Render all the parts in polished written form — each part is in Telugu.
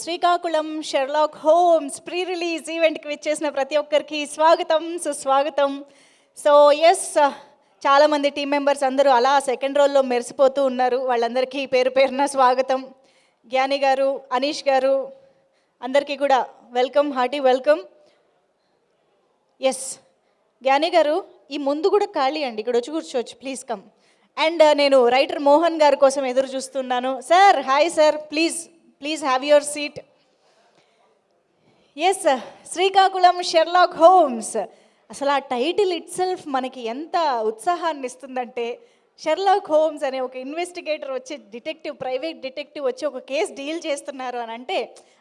Srikakulam Sherlock Holmes pre release ఈవెంట్కి విచ్చేసిన ప్రతి ఒక్కరికి స్వాగతం సుస్వాగతం. సో ఎస్, చాలామంది టీం మెంబర్స్ అందరూ అలా సెకండ్ రోల్లో మెరిసిపోతూ ఉన్నారు. వాళ్ళందరికీ పేరు పేరున స్వాగతం. జ్ఞాని గారు, అనీష్ గారు అందరికీ కూడా వెల్కమ్, హార్టీ వెల్కమ్. ఎస్, జ్ఞాని గారు ఈ ముందు కూడా ఖాళీ అండి, ఇక్కడ వచ్చి కూర్చోవచ్చు, ప్లీజ్ కమ్. అండ్ నేను రైటర్ మోహన్ గారి కోసం ఎదురు చూస్తున్నాను. Sir, hi sir, please have your seat. Yes, Srikakulam Sherlock Holmes, అసలు ఆ టైటిల్ ఇట్ సెల్ఫ్ మనకి ఎంత ఉత్సాహాన్ని ఇస్తుందంటే, షెర్లాక్ హోమ్స్ అనే ఒక ఇన్వెస్టిగేటర్ వచ్చి ప్రైవేట్ డిటెక్టివ్ వచ్చి ఒక కేసు డీల్ చేస్తున్నారు అని అంటే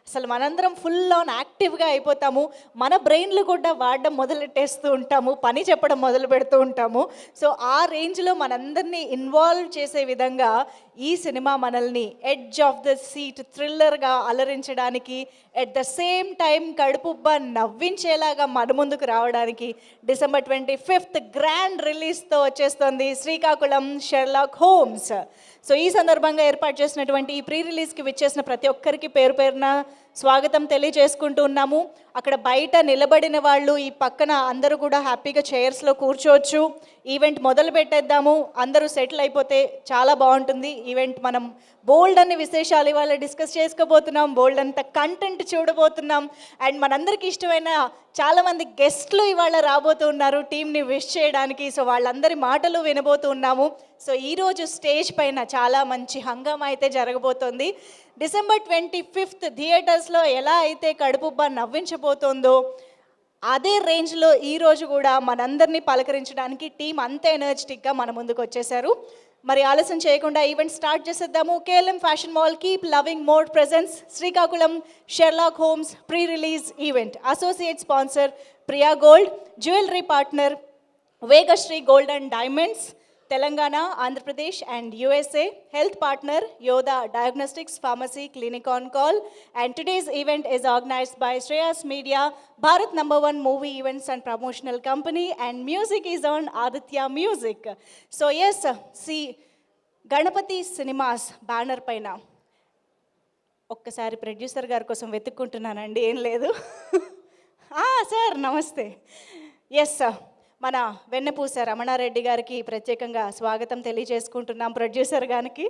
అసలు మనందరం ఫుల్ ఆన్ యాక్టివ్గా అయిపోతాము. మన బ్రెయిన్లు కూడా వాడడం మొదలెట్టేస్తూ ఉంటాము, పని చెప్పడం మొదలు పెడుతూ ఉంటాము. సో ఆ రేంజ్లో మనందరినీ ఇన్వాల్వ్ చేసే విధంగా ఈ సినిమా మనల్ని ఎడ్జ్ ఆఫ్ ద సీట్ థ్రిల్లర్గా అలరించడానికి, ఎట్ ద సేమ్ టైం కడుపుబ్బా నవ్వించేలాగా మన ముందుకు రావడానికి December 25th గ్రాండ్ రిలీజ్తో వచ్చేస్తుంది శ్రీకాకుళం షెర్లాక్ హోమ్స్. సో ఈ సందర్భంగా ఏర్పాటు చేసినటువంటి ఈ ప్రీ రిలీజ్కి విచ్చేసిన ప్రతి ఒక్కరికి పేరు పేరున స్వాగతం తెలియజేసుకుంటూ ఉన్నాము. అక్కడ బయట నిలబడిన వాళ్ళు ఈ పక్కన అందరూ కూడా హ్యాపీగా చైర్స్లో కూర్చోవచ్చు. ఈవెంట్ మొదలు పెట్టేద్దాము. అందరూ సెటిల్ అయిపోతే చాలా బాగుంటుంది ఈవెంట్. మనం బోల్డ్ అన్ని విశేషాలు ఇవాళ డిస్కస్ చేసుకోబోతున్నాం, బోల్డ్ అంత కంటెంట్ చూడబోతున్నాం. అండ్ మనందరికీ ఇష్టమైన చాలామంది గెస్ట్లు ఇవాళ రాబోతూ ఉన్నారు టీంని విష్ చేయడానికి. సో వాళ్ళందరి మాటలు వినబోతూ ఉన్నాము. సో ఈరోజు స్టేజ్ పైన చాలా మంచి హంగామా అయితే జరగబోతోంది. December 25th థియేటర్స్లో ఎలా అయితే కడుపుబ్బా నవ్వించబోతోందో అదే రేంజ్లో ఈరోజు కూడా మనందరినీ పలకరించడానికి టీం అంతే ఎనర్జెటిక్గా మన ముందుకు వచ్చేసారు. మరి ఆలస్యం చేయకుండా ఈవెంట్ స్టార్ట్ చేసేద్దాము. KLM fashion mall keep loving more presents Srikakulam Sherlock Holmes pre release event. Associate sponsor Priya gold, jewellery partner Vegasri gold and diamonds, Telangana, Andhra Pradesh and USA. Health partner Yoda Diagnostics Pharmacy Clinic on Call. And today's event is organized by Shreyas Media, Bharat #1 movie events and promotional company, and music is on Aditya Music. So yes, see Ganapathi cinemas banner పైన ఒక్కసారి ప్రొడ్యూసర్ గారి కోసం వెతుక్కుంటున్నానండి, ఏం లేదు. సార్ నమస్తే. ఎస్, మన వెన్నపూస రమణారెడ్డి గారికి ప్రత్యేకంగా స్వాగతం తెలియజేసుకుంటున్నాం ప్రొడ్యూసర్ గారికి.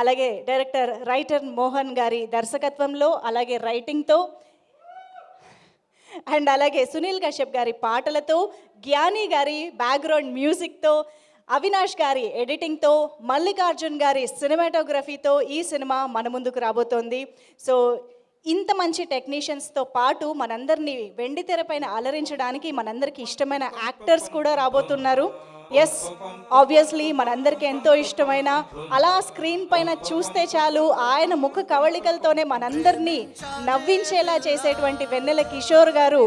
అలాగే డైరెక్టర్ రైటర్ మోహన్ గారి దర్శకత్వంలో, అలాగే రైటింగ్తో, అండ్ అలాగే సునీల్ కశ్యప్ గారి పాటలతో, జ్ఞాని గారి బ్యాక్గ్రౌండ్ మ్యూజిక్తో, అవినాష్ గారి ఎడిటింగ్తో, మల్లికార్జున్ గారి సినిమాటోగ్రఫీతో ఈ సినిమా మన ముందుకు రాబోతోంది. సో ఇంత మంచి టెక్నీషియన్స్తో పాటు మనందరినీ వెండి తెరపైన అలరించడానికి మనందరికీ ఇష్టమైన యాక్టర్స్ కూడా రాబోతున్నారు. ఎస్, ఆబ్వియస్లీ మనందరికీ ఎంతో ఇష్టమైన, అలా స్క్రీన్ పైన చూస్తే చాలు ఆయన ముఖ కవళికలతోనే మనందరినీ నవ్వించేలా చేసేటువంటి వెన్నెల కిషోర్ గారు,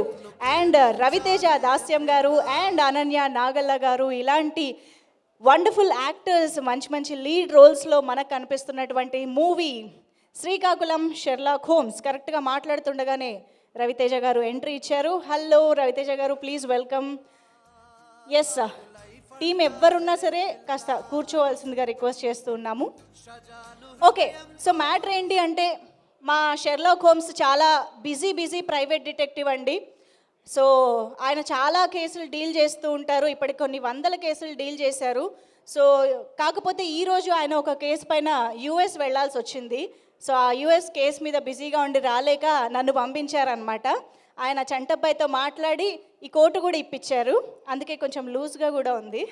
అండ్ రవితేజ దాస్యం గారు, అండ్ అనన్య నాగల్ల గారు, ఇలాంటి వండర్ఫుల్ యాక్టర్స్ మంచి మంచి లీడ్ రోల్స్లో మనకు కనిపిస్తున్నటువంటి మూవీ శ్రీకాకుళం షెర్లాక్ హోమ్స్. కరెక్ట్గా మాట్లాడుతుండగానే రవితేజ గారు ఎంట్రీ ఇచ్చారు. హలో రవితేజ గారు, ప్లీజ్ వెల్కమ్. ఎస్, టీం ఎవరున్నా సరే కాస్త కూర్చోవలసిందిగా రిక్వెస్ట్ చేస్తూ ఉన్నాము. ఓకే, సో మ్యాటర్ ఏంటి అంటే, మా షెర్లాక్ హోమ్స్ చాలా బిజీ ప్రైవేట్ డిటెక్టివ్ అండి. సో ఆయన చాలా కేసులు డీల్ చేస్తూ ఉంటారు. ఇప్పటికి కొన్ని వందల కేసులు డీల్ చేశారు. సో కాకపోతే ఈరోజు ఆయన ఒక కేసు పైన US వెళ్ళాల్సి వచ్చింది. సో ఆ US కేసు మీద బిజీగా ఉండి రాలేక నన్ను పంపించారనమాట. ఆయన చంటబ్బాయితో మాట్లాడి ఈ కోటు కూడా ఇప్పించారు, అందుకే కొంచెం లూజ్గా కూడా ఉంది.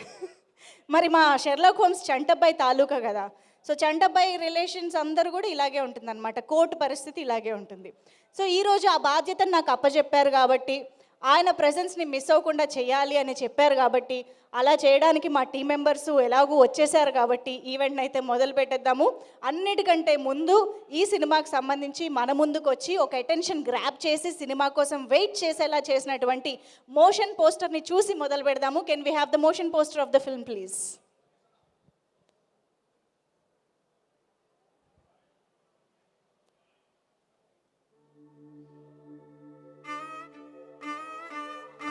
మరి మా షెర్లాక్ హోమ్స్ చంటబ్బాయి తాలూకా కదా, సో చంటబ్బాయి రిలేషన్స్ అందరూ కూడా ఇలాగే ఉంటుందన్నమాట, కోర్టు పరిస్థితి ఇలాగే ఉంటుంది. సో ఈరోజు ఆ బాధ్యతను నాకు అప్పచెప్పారు కాబట్టి, ఆయన ప్రెజెన్స్ని మిస్ అవ్వకుండా చేయాలి అని చెప్పారు కాబట్టి, అలా చేయడానికి మా టీం మెంబర్స్ ఎలాగూ వచ్చేసారు కాబట్టి ఈవెంట్ని అయితే మొదలు పెట్టేద్దాము. అన్నిటికంటే ముందు ఈ సినిమాకి సంబంధించి మన ముందుకు వచ్చి ఒక అటెన్షన్ గ్రాప్ చేసి సినిమా కోసం వెయిట్ చేసేలా చేసినటువంటి మోషన్ పోస్టర్ని చూసి మొదలు పెడదాము. Can we have the motion poster of the film please?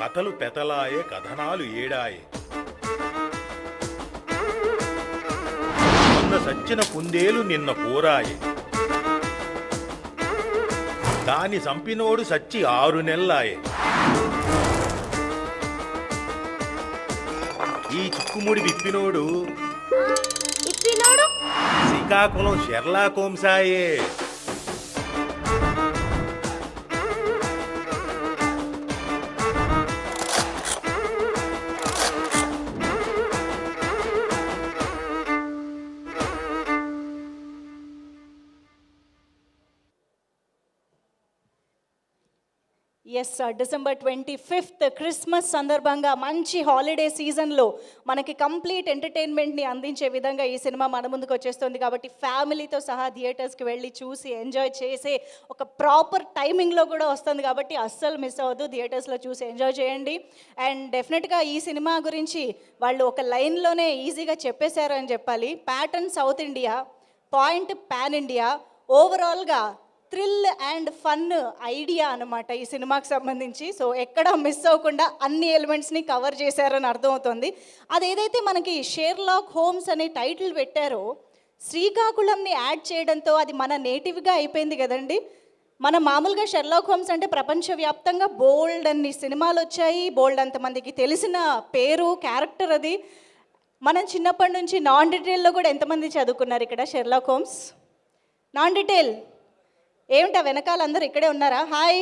కథలు పెతలాయే, కథనాలు ఏడాయే, సచ్చిన కుందేలు నిన్న పోరాయే, దాన్ని చంపినోడు సచ్చి 6 నెలలాయే. ఈ చిక్కుముడి విప్పినోడు ఇప్పినోడు శ్రీకాకుళం షెర్లాక్ హోమ్సాయే. ఎస్ డిసెంబర్ 25th క్రిస్మస్ సందర్భంగా మంచి హాలిడే సీజన్లో మనకి కంప్లీట్ ఎంటర్టైన్మెంట్ని అందించే విధంగా ఈ సినిమా మన ముందుకు వచ్చేస్తుంది. కాబట్టి ఫ్యామిలీతో సహా థియేటర్స్కి వెళ్ళి చూసి ఎంజాయ్ చేసే ఒక ప్రాపర్ టైమింగ్లో కూడా వస్తుంది. కాబట్టి అస్సలు మిస్ అవ్వద్దు, థియేటర్స్లో చూసి ఎంజాయ్ చేయండి. అండ్ డెఫినెట్గా ఈ సినిమా గురించి వాళ్ళు ఒక లైన్లోనే ఈజీగా చెప్పేశారు అని చెప్పాలి. Pattern south India, point pan India, ఓవరాల్గా థ్రిల్ అండ్ ఫన్ ఐడియా అనమాట ఈ సినిమాకి సంబంధించి. సో ఎక్కడ మిస్ అవ్వకుండా అన్ని ఎలిమెంట్స్ని కవర్ చేశారని అర్థమవుతుంది. అదేదైతే మనకి షెర్లాక్ హోమ్స్ అనే టైటిల్ పెట్టారో శ్రీకాకుళంని యాడ్ చేయడంతో అది మన నేటివ్గా అయిపోయింది కదండి. మన మామూలుగా షెర్లాక్ హోమ్స్ అంటే ప్రపంచవ్యాప్తంగా బోల్డ్ అన్ని సినిమాలు వచ్చాయి, బోల్డ్ అంతమందికి తెలిసిన పేరు క్యారెక్టర్ అది. మనం చిన్నప్పటి నుంచి నాన్ డీటెయిల్లో కూడా ఎంతమంది చదువుకున్నారు ఇక్కడ షెర్లాక్ హోమ్స్? నాన్ డీటెయిల్ ఏమిటా వెనకాల అందరూ ఇక్కడే ఉన్నారా? హాయ్.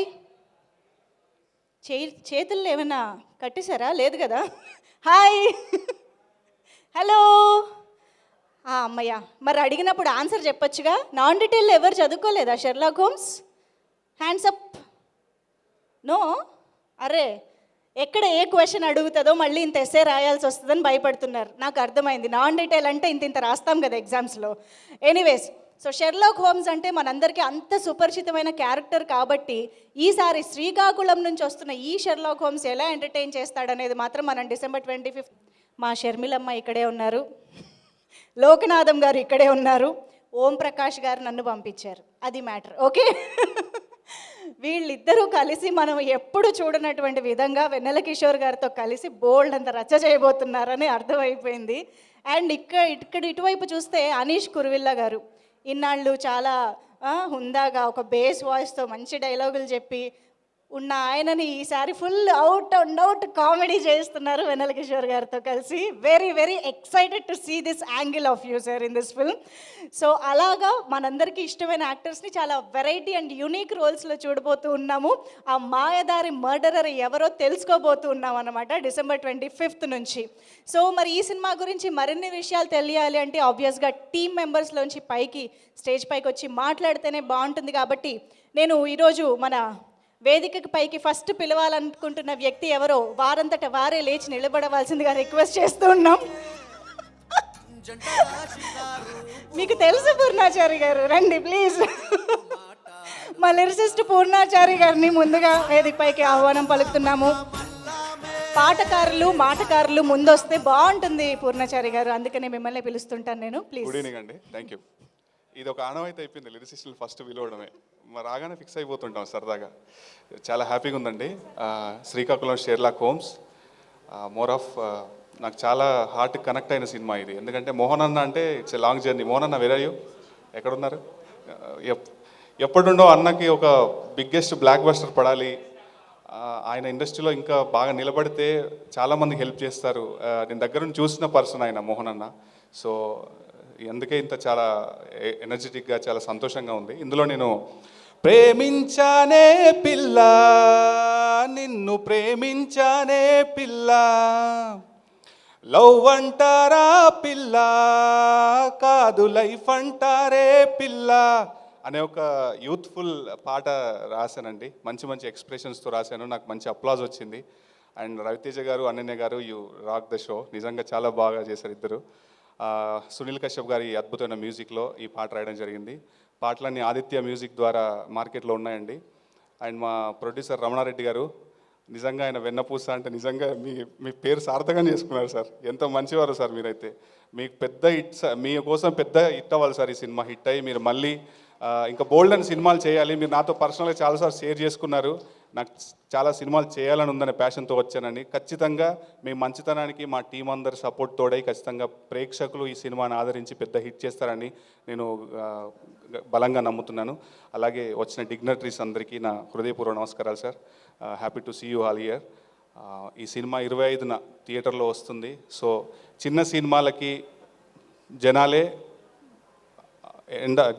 చేతుల్లో ఏమైనా కట్టేశారా? లేదు కదా. Hi, hello. అమ్మయ్య, మరి అడిగినప్పుడు ఆన్సర్ చెప్పొచ్చుగా. నాన్ డీటెయిల్ ఎవరు చదువుకోలేదా Sherlock Holmes? Hands up. No? అరే, ఎక్కడ ఏ క్వశ్చన్ అడుగుతుందో మళ్ళీ ఇంత ఎస్సే రాయాల్సి వస్తుందని భయపడుతున్నారు. నాకు అర్థమైంది, నాన్ డీటెయిల్ అంటే ఇంత రాస్తాం కదా ఎగ్జామ్స్లో. ఎనీవేస్, సో షెర్లాక్ హోమ్స్ అంటే మనందరికీ అంత సుపరిచితమైన క్యారెక్టర్ కాబట్టి ఈసారి శ్రీకాకుళం నుంచి వస్తున్న ఈ షెర్లాక్ హోమ్స్ ఎలా ఎంటర్టైన్ చేస్తాడనేది మాత్రం మనం డిసెంబర్ 25th మా షర్మిలమ్మ ఇక్కడే ఉన్నారు, లోకనాథం గారు ఇక్కడే ఉన్నారు, ఓం ప్రకాష్ గారు నన్ను పంపించారు, అది మ్యాటర్. ఓకే, వీళ్ళిద్దరూ కలిసి మనం ఎప్పుడు చూడనటువంటి విధంగా వెన్నెల కిషోర్ గారితో కలిసి బోల్డ్ అంత రచ్చ చేయబోతున్నారని అర్థమైపోయింది. అండ్ ఇక్కడ ఇటువైపు చూస్తే అనీష్ కురువిల్లా గారు ఇన్నాళ్ళు చాలా హుందాగా ఒక బేస్ వాయిస్తో మంచి డైలాగులు చెప్పి ఉన్న ఆయనని ఈసారి full out and out comedy చేస్తున్నారు వెన్నెల కిషోర్ గారితో కలిసి. Very very excited to see this angle of you sir in this film. So అలాగా మనందరికీ ఇష్టమైన యాక్టర్స్ని చాలా వెరైటీ అండ్ యూనిక్ రోల్స్లో చూడబోతూ ఉన్నాము. ఆ మాయదారి మర్డరర్ ఎవరో తెలుసుకోబోతూ ఉన్నాం అన్నమాట డిసెంబర్ 25th నుంచి. సో మరి ఈ సినిమా గురించి మరిన్ని విషయాలు తెలియాలి అంటే ఆబ్వియస్గా టీమ్ మెంబర్స్లోంచి స్టేజ్ పైకి వచ్చి మాట్లాడితేనే బాగుంటుంది. కాబట్టి నేను ఈరోజు మన వేదికకి పైకి ఫస్ట్ పిలవాలనుకుంటున్న వ్యక్తి ఎవరో వారంతట వారే లేచి నిలబడవలసిందిగా రిక్వెస్ట్ చేస్తూ ఉన్నాం. మీకు తెలుసు పూర్ణాచారి గారు, రండి ప్లీజ్. మా లిరిసిస్ట్ పూర్ణాచారి గారిని ముందుగా వేదిక పైకి ఆహ్వానం పలుకుతున్నాము. పాటకారులు మాటకారులు ముందొస్తే బాగుంటుంది పూర్ణాచారి గారు, అందుకనే మిమ్మల్ని పిలుస్తుంటాను నేను. ప్లీజ్. గుడ్ ఈవినింగ్ అండి, థ్యాంక్ యూ. ఇది ఒక ఆనవాయితీ అయిపోయింది, లిరిసిస్టులు ఫస్ట్ పిలవడమే. మరి రాగానే ఫిక్స్ అయిపోతుంటాం సరదాగా. చాలా హ్యాపీగా ఉందండి. Srikakulam Sherlock homes more of నాకు చాలా హార్ట్ కనెక్ట్ అయిన సినిమా ఇది. ఎందుకంటే మోహన్ అన్న అంటే it's a long journey. Mohan అన్న వేర్ ఆర్ యూ? ఎక్కడున్నారు? ఎప్పుడుండో అన్నకి ఒక బిగ్గెస్ట్ బ్లాక్ బస్టర్ పడాలి, ఆయన ఇండస్ట్రీలో ఇంకా బాగా నిలబడితే చాలామందికి హెల్ప్ చేస్తారు. నేను దగ్గర నుంచి చూసిన పర్సన్ ఆయన మోహన్ అన్న. సో అందుకే ఇంత చాలా ఎనర్జెటిక్గా చాలా సంతోషంగా ఉంది. ఇందులో నేను ప్రేమించానే పిల్ల, నిన్ను ప్రేమించానే పిల్ల, లవ్ అంటారా పిల్ల, కాదు లైఫ్ అంటారే పిల్ల అనే ఒక యూత్ఫుల్ పాట రాశానండి. మంచి మంచి ఎక్స్ప్రెషన్స్తో రాశాను, నాకు మంచి అప్లాజ్ వచ్చింది. అండ్ రవితేజ గారు, అనన్య గారు, యూ రాక్ ద షో. నిజంగా చాలా బాగా చేశారు ఇద్దరు. సునీల్ కశ్యప్ గారి అద్భుతమైన మ్యూజిక్లో ఈ పాట రాయడం జరిగింది. పాటలన్నీ ఆదిత్య మ్యూజిక్ ద్వారా మార్కెట్లో ఉన్నాయండి. అండ్ మా ప్రొడ్యూసర్ రమణారెడ్డి గారు, నిజంగా ఆయన వెన్నపూస అంటే నిజంగా మీ పేరు సార్థకం చేసుకున్నారు సార్. ఎంత మంచివారు సార్ మీరైతే. మీకు పెద్ద హిట్, మీ కోసం పెద్ద హిట్ అవ్వాలి సార్ ఈ సినిమా. హిట్ అయ్యి మీరు మళ్ళీ ఇంకా బోల్డ్ అని సినిమాలు చేయాలి. మీరు నాతో పర్సనల్గా చాలాసార్లు షేర్ చేసుకున్నారు. నాకు చాలా సినిమాలు చేయాలని ఉందనే ప్యాషన్తో వచ్చానని. ఖచ్చితంగా మీ మంచితనానికి మా టీం అందరి సపోర్ట్ తోడై ఖచ్చితంగా ప్రేక్షకులు ఈ సినిమాని ఆదరించి పెద్ద హిట్ చేస్తారని నేను బలంగా నమ్ముతున్నాను. అలాగే వచ్చిన డిగ్నటరీస్ అందరికీ నా హృదయపూర్వక నమస్కారాలు sir. Happy to see you all here. ఈ సినిమా 25న థియేటర్లో వస్తుంది. సో చిన్న సినిమాలకి జనాలే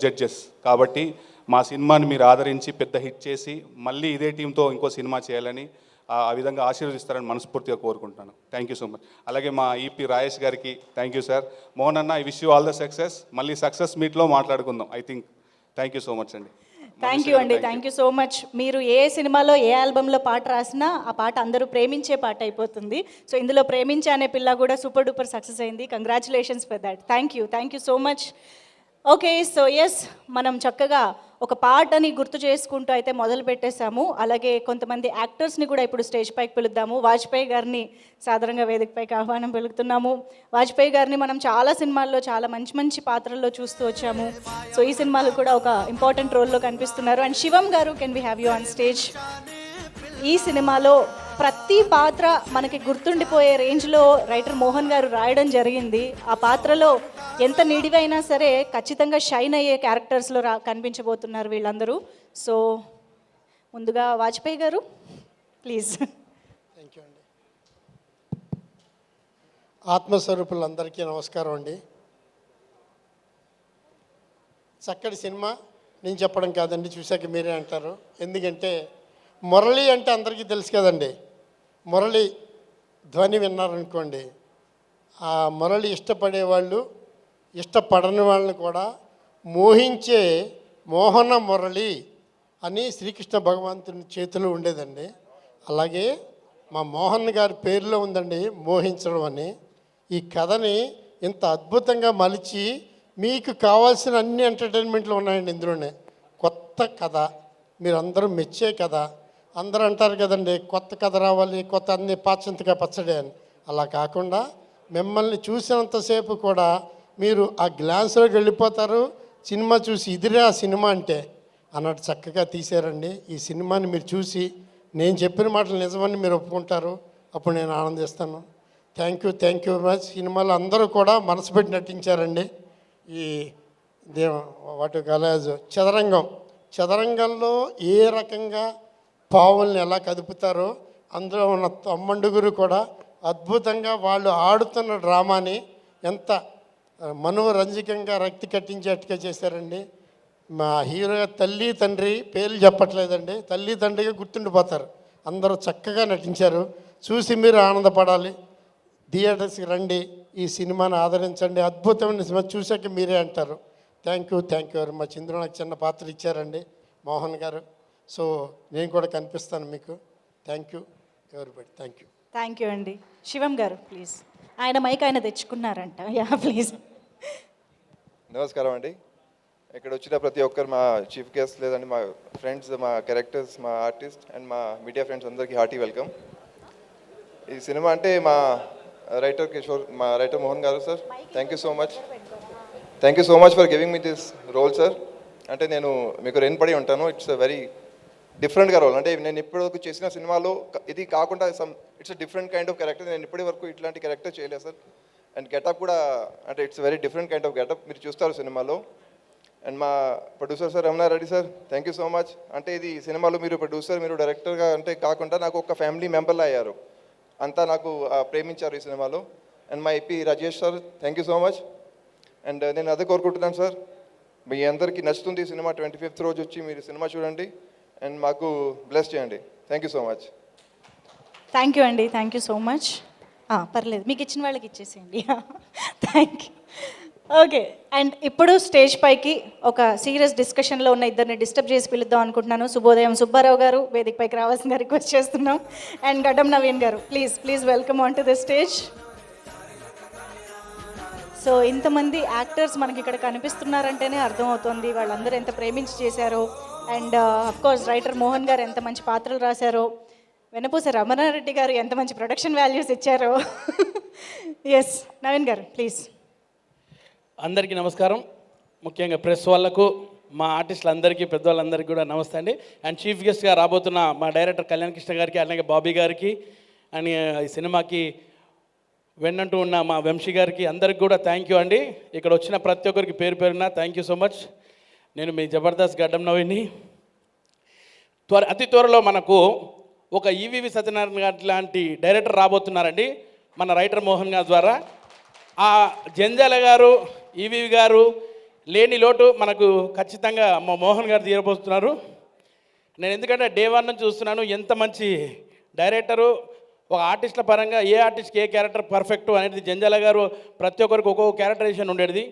జడ్జెస్ కాబట్టి మా సినిమాని మీరు ఆదరించి పెద్ద హిట్ చేసి మళ్ళీ ఇదే టీంతో ఇంకో సినిమా చేయాలని ఆ విధంగా ఆశీర్వదిస్తారని మనస్ఫూర్తిగా కోరుకుంటున్నాను. Thank you so much. అలాగే మా ఈపీ రాయేష్ గారికి థ్యాంక్ యూ సార్. మోహన్ అన్న, I wish you all the success. మళ్ళీ సక్సెస్ మీట్లో మాట్లాడుకుందాం. I think thank you so much అండి. థ్యాంక్ యూ అండి, థ్యాంక్ యూ సో మచ్. మీరు ఏ సినిమాలో ఏ ఆల్బంలో పాట రాసినా ఆ పాట అందరూ ప్రేమించే పాట అయిపోతుంది. సో ఇందులో ప్రేమించే అనే పిల్ల కూడా సూపర్ డూపర్ సక్సెస్ అయింది. Congratulations for that. Thank you so much. Okay, so yes, మనం చక్కగా ఒక పాటని గుర్తు చేసుకుంటూ అయితే మొదలు పెట్టేశాము. అలాగే కొంతమంది యాక్టర్స్ని కూడా ఇప్పుడు స్టేజ్ పైకి పిలుద్దాము. వాజ్పేయి గారిని సాధారణంగా వేదికపైకి ఆహ్వానం పలుకుతున్నాము. వాజ్పేయి గారిని మనం చాలా సినిమాల్లో చాలా మంచి మంచి పాత్రల్లో చూస్తూ వచ్చాము. సో ఈ సినిమాలో కూడా ఒక ఇంపార్టెంట్ రోల్లో కనిపిస్తున్నారు. అండ్ శివం గారు, can we have you on stage? ఈ సినిమాలో ప్రతి పాత్ర మనకి గుర్తుండిపోయే రేంజ్లో రైటర్ మోహన్ గారు రాయడం జరిగింది. ఆ పాత్రలో ఎంత నిడివైనా సరే ఖచ్చితంగా షైన్ అయ్యే క్యారెక్టర్స్లో కనిపించబోతున్నారు వీళ్ళందరూ. సో ముందుగా వాజ్పేయి గారు, ప్లీజ్. థ్యాంక్ యూ అండి. ఆత్మస్వరూపులందరికీ నమస్కారం అండి. చక్కటి సినిమా నేను చెప్పడం కాదండి, చూశాక మీరే అంటారు. ఎందుకంటే మురళి అంటే అందరికీ తెలుసు కదండి. మురళి ధ్వని విన్నారనుకోండి, ఆ మురళి ఇష్టపడేవాళ్ళు ఇష్టపడని వాళ్ళని కూడా మోహించే మోహన మురళి అని శ్రీకృష్ణ భగవంతుని చేతిలో ఉండేదండి. అలాగే మా మోహన్ గారి పేరులో ఉందండి మోహించడం అని. ఈ కథని ఇంత అద్భుతంగా మలిచి మీకు కావాల్సిన అన్ని ఎంటర్టైన్మెంట్లు ఉన్నాయండి ఇందులోనే. కొత్త కథ, మీరందరూ మెచ్చే కథ. అందరూ అంటారు కదండి, కొత్త కథ రావాలి, కొత్త అన్ని పాచంతగా పచ్చడి అని. అలా కాకుండా మిమ్మల్ని చూసినంతసేపు కూడా మీరు ఆ గ్లాన్స్లోకి వెళ్ళిపోతారు. సినిమా చూసి ఇదిరే ఆ సినిమా అంటే అన్నట్టు చక్కగా తీశారండి. ఈ సినిమాని మీరు చూసి నేను చెప్పిన మాటలు నిజమని మీరు ఒప్పుకుంటారు. అప్పుడు నేను ఆనందిస్తాను. Thank you very much. సినిమాలో అందరూ కూడా మనసు పెట్టి నటించారండి. ఈ వాటి కలాజ్ చదరంగంలో ఏ రకంగా పావుల్ని ఎలా కదుపుతారో అందులో ఉన్న తమ్మండుగురు కూడా అద్భుతంగా వాళ్ళు ఆడుతున్న డ్రామాని ఎంత మనోరంజకంగా రక్తి కట్టించేట్టుగా చేశారండి. మా హీరో తల్లి తండ్రి పేర్లు చెప్పట్లేదండి, తల్లి తండ్రిగా గుర్తుండిపోతారు. అందరూ చక్కగా నటించారు. చూసి మీరు ఆనందపడాలి. థియేటర్స్కి రండి, ఈ సినిమాని ఆదరించండి. అద్భుతమైన సినిమా, చూశాక మీరే అంటారు. Thank you very much. ఇందులో నాకు చిన్న పాత్ర ఇచ్చారండి మోహన్ గారు. సో నేను కూడా కనిపిస్తాను మీకు. Thank you everybody. Thank you అండి. శివం గారు ప్లీజ్. ఆయన మైక్ ఆయన తెచ్చుకున్నారంట. Yeah please. నమస్కారం అండి. ఇక్కడ వచ్చిన ప్రతి ఒక్కరు, మా చీఫ్ గెస్ట్ లేదండి, మా ఫ్రెండ్స్, మా క్యారెక్టర్స్, మా ఆర్టిస్ట్ అండ్ మా మీడియా ఫ్రెండ్స్ అందరికీ హార్టీ వెల్కమ్. ఈ సినిమా అంటే మా రైటర్ మోహన్ గారు sir, thank you so much for giving me this role sir. అంటే నేను మీకు రేన్పడి ఉంటాను. ఇట్స్ అ వెరీ డిఫరెంట్గా రోల్. అంటే నేను ఇప్పటివరకు చేసిన సినిమాలో ఇది కాకుండా it's different kind of character. నేను ఇప్పటి వరకు ఇట్లాంటి క్యారెక్టర్ చేయలేదు సార్. అండ్ గెటప్ కూడా అంటే it's very different kind of getup, మీరు చూస్తారు సినిమాలో. అండ్ మా producer sir Ramana Reddy sir, thank you so much. అంటే ఇది సినిమాలో మీరు ప్రొడ్యూసర్, మీరు డైరెక్టర్గా అంటే కాకుండా నాకు ఒక ఫ్యామిలీ మెంబర్లా అయ్యారు. అంతా నాకు ప్రేమించారు ఈ సినిమాలో. అండ్ మా IP Rajesh sir, thank you so much. And నేను అదే కోరుకుంటున్నాను సార్, మీ అందరికీ నచ్చుతుంది ఈ సినిమా. 25th రోజు వచ్చి మీరు సినిమా చూడండి అండ్ మాకు బ్లెస్ చేయండి. Thank you so much. Thank you అండి, థ్యాంక్ యూ సో మచ్. పర్లేదు, మీకు ఇచ్చిన వాళ్ళకి ఇచ్చేసేయండి. Thank you. ఓకే, అండ్ ఇప్పుడు స్టేజ్ పైకి ఒక సీరియస్ డిస్కషన్లో ఉన్న ఇద్దరిని డిస్టర్బ్ చేసి పిలుద్దాం అనుకుంటున్నాను. శుభోదయం సుబ్బారావు గారు వేదిక పైకి రావాల్సిందిగా రిక్వెస్ట్ చేస్తున్నాం. అండ్ గడ్డం నవీన్ గారు, please welcome on to the stage. So ఇంతమంది యాక్టర్స్ మనకి ఇక్కడ కనిపిస్తున్నారంటేనే అర్థమవుతుంది వాళ్ళందరూ ఎంత ప్రేమించి చేశారో. అండ్ అఫ్కోర్స్ రైటర్ మోహన్ గారు ఎంత మంచి పాత్రలు రాశారో, వెనపూస రమణారెడ్డి గారు ఎంత మంచి ప్రొడక్షన్ వాల్యూస్ ఇచ్చారో. ఎస్ నవీన్ గారు ప్లీజ్. అందరికీ నమస్కారం. ముఖ్యంగా ప్రెస్ వాళ్ళకు, మా ఆర్టిస్టులందరికీ పెద్దవాళ్ళందరికీ కూడా నమస్తే అండి. అండ్ చీఫ్ గెస్ట్గా రాబోతున్న మా డైరెక్టర్ కళ్యాణ్ కృష్ణ గారికి, అలాగే బాబీ గారికి, అండ్ ఈ సినిమాకి వెన్నంటూ ఉన్న మా వంశీ గారికి అందరికి కూడా థ్యాంక్ యూ అండి. ఇక్కడ వచ్చిన ప్రతి ఒక్కరికి పేరు పేరున థ్యాంక్ యూ సో మచ్. నేను మీ జబర్దస్త్ గడ్డం నవీని. అతి త్వరలో మనకు ఒక ఈవీవి సత్యనారాయణ గారి లాంటి డైరెక్టర్ రాబోతున్నారండి మన రైటర్ మోహన్ గారి ద్వారా. ఆ జంజాల గారు, ఈవీవి గారు లేని లోటు మనకు ఖచ్చితంగా మా మోహన్ గారు తీరబోతున్నారు. నేను ఎందుకంటే డే 1 నుంచి చూస్తున్నాను ఎంత మంచి డైరెక్టరు. ఒక ఆర్టిస్టుల పరంగా ఏ ఆర్టిస్ట్కి ఏ క్యారెక్టర్ పర్ఫెక్ట్ అనేది జంజాల గారు ప్రతి ఒక్కరికి ఒక్కొక్క క్యారెక్టరైజేషన్ ఉండేది.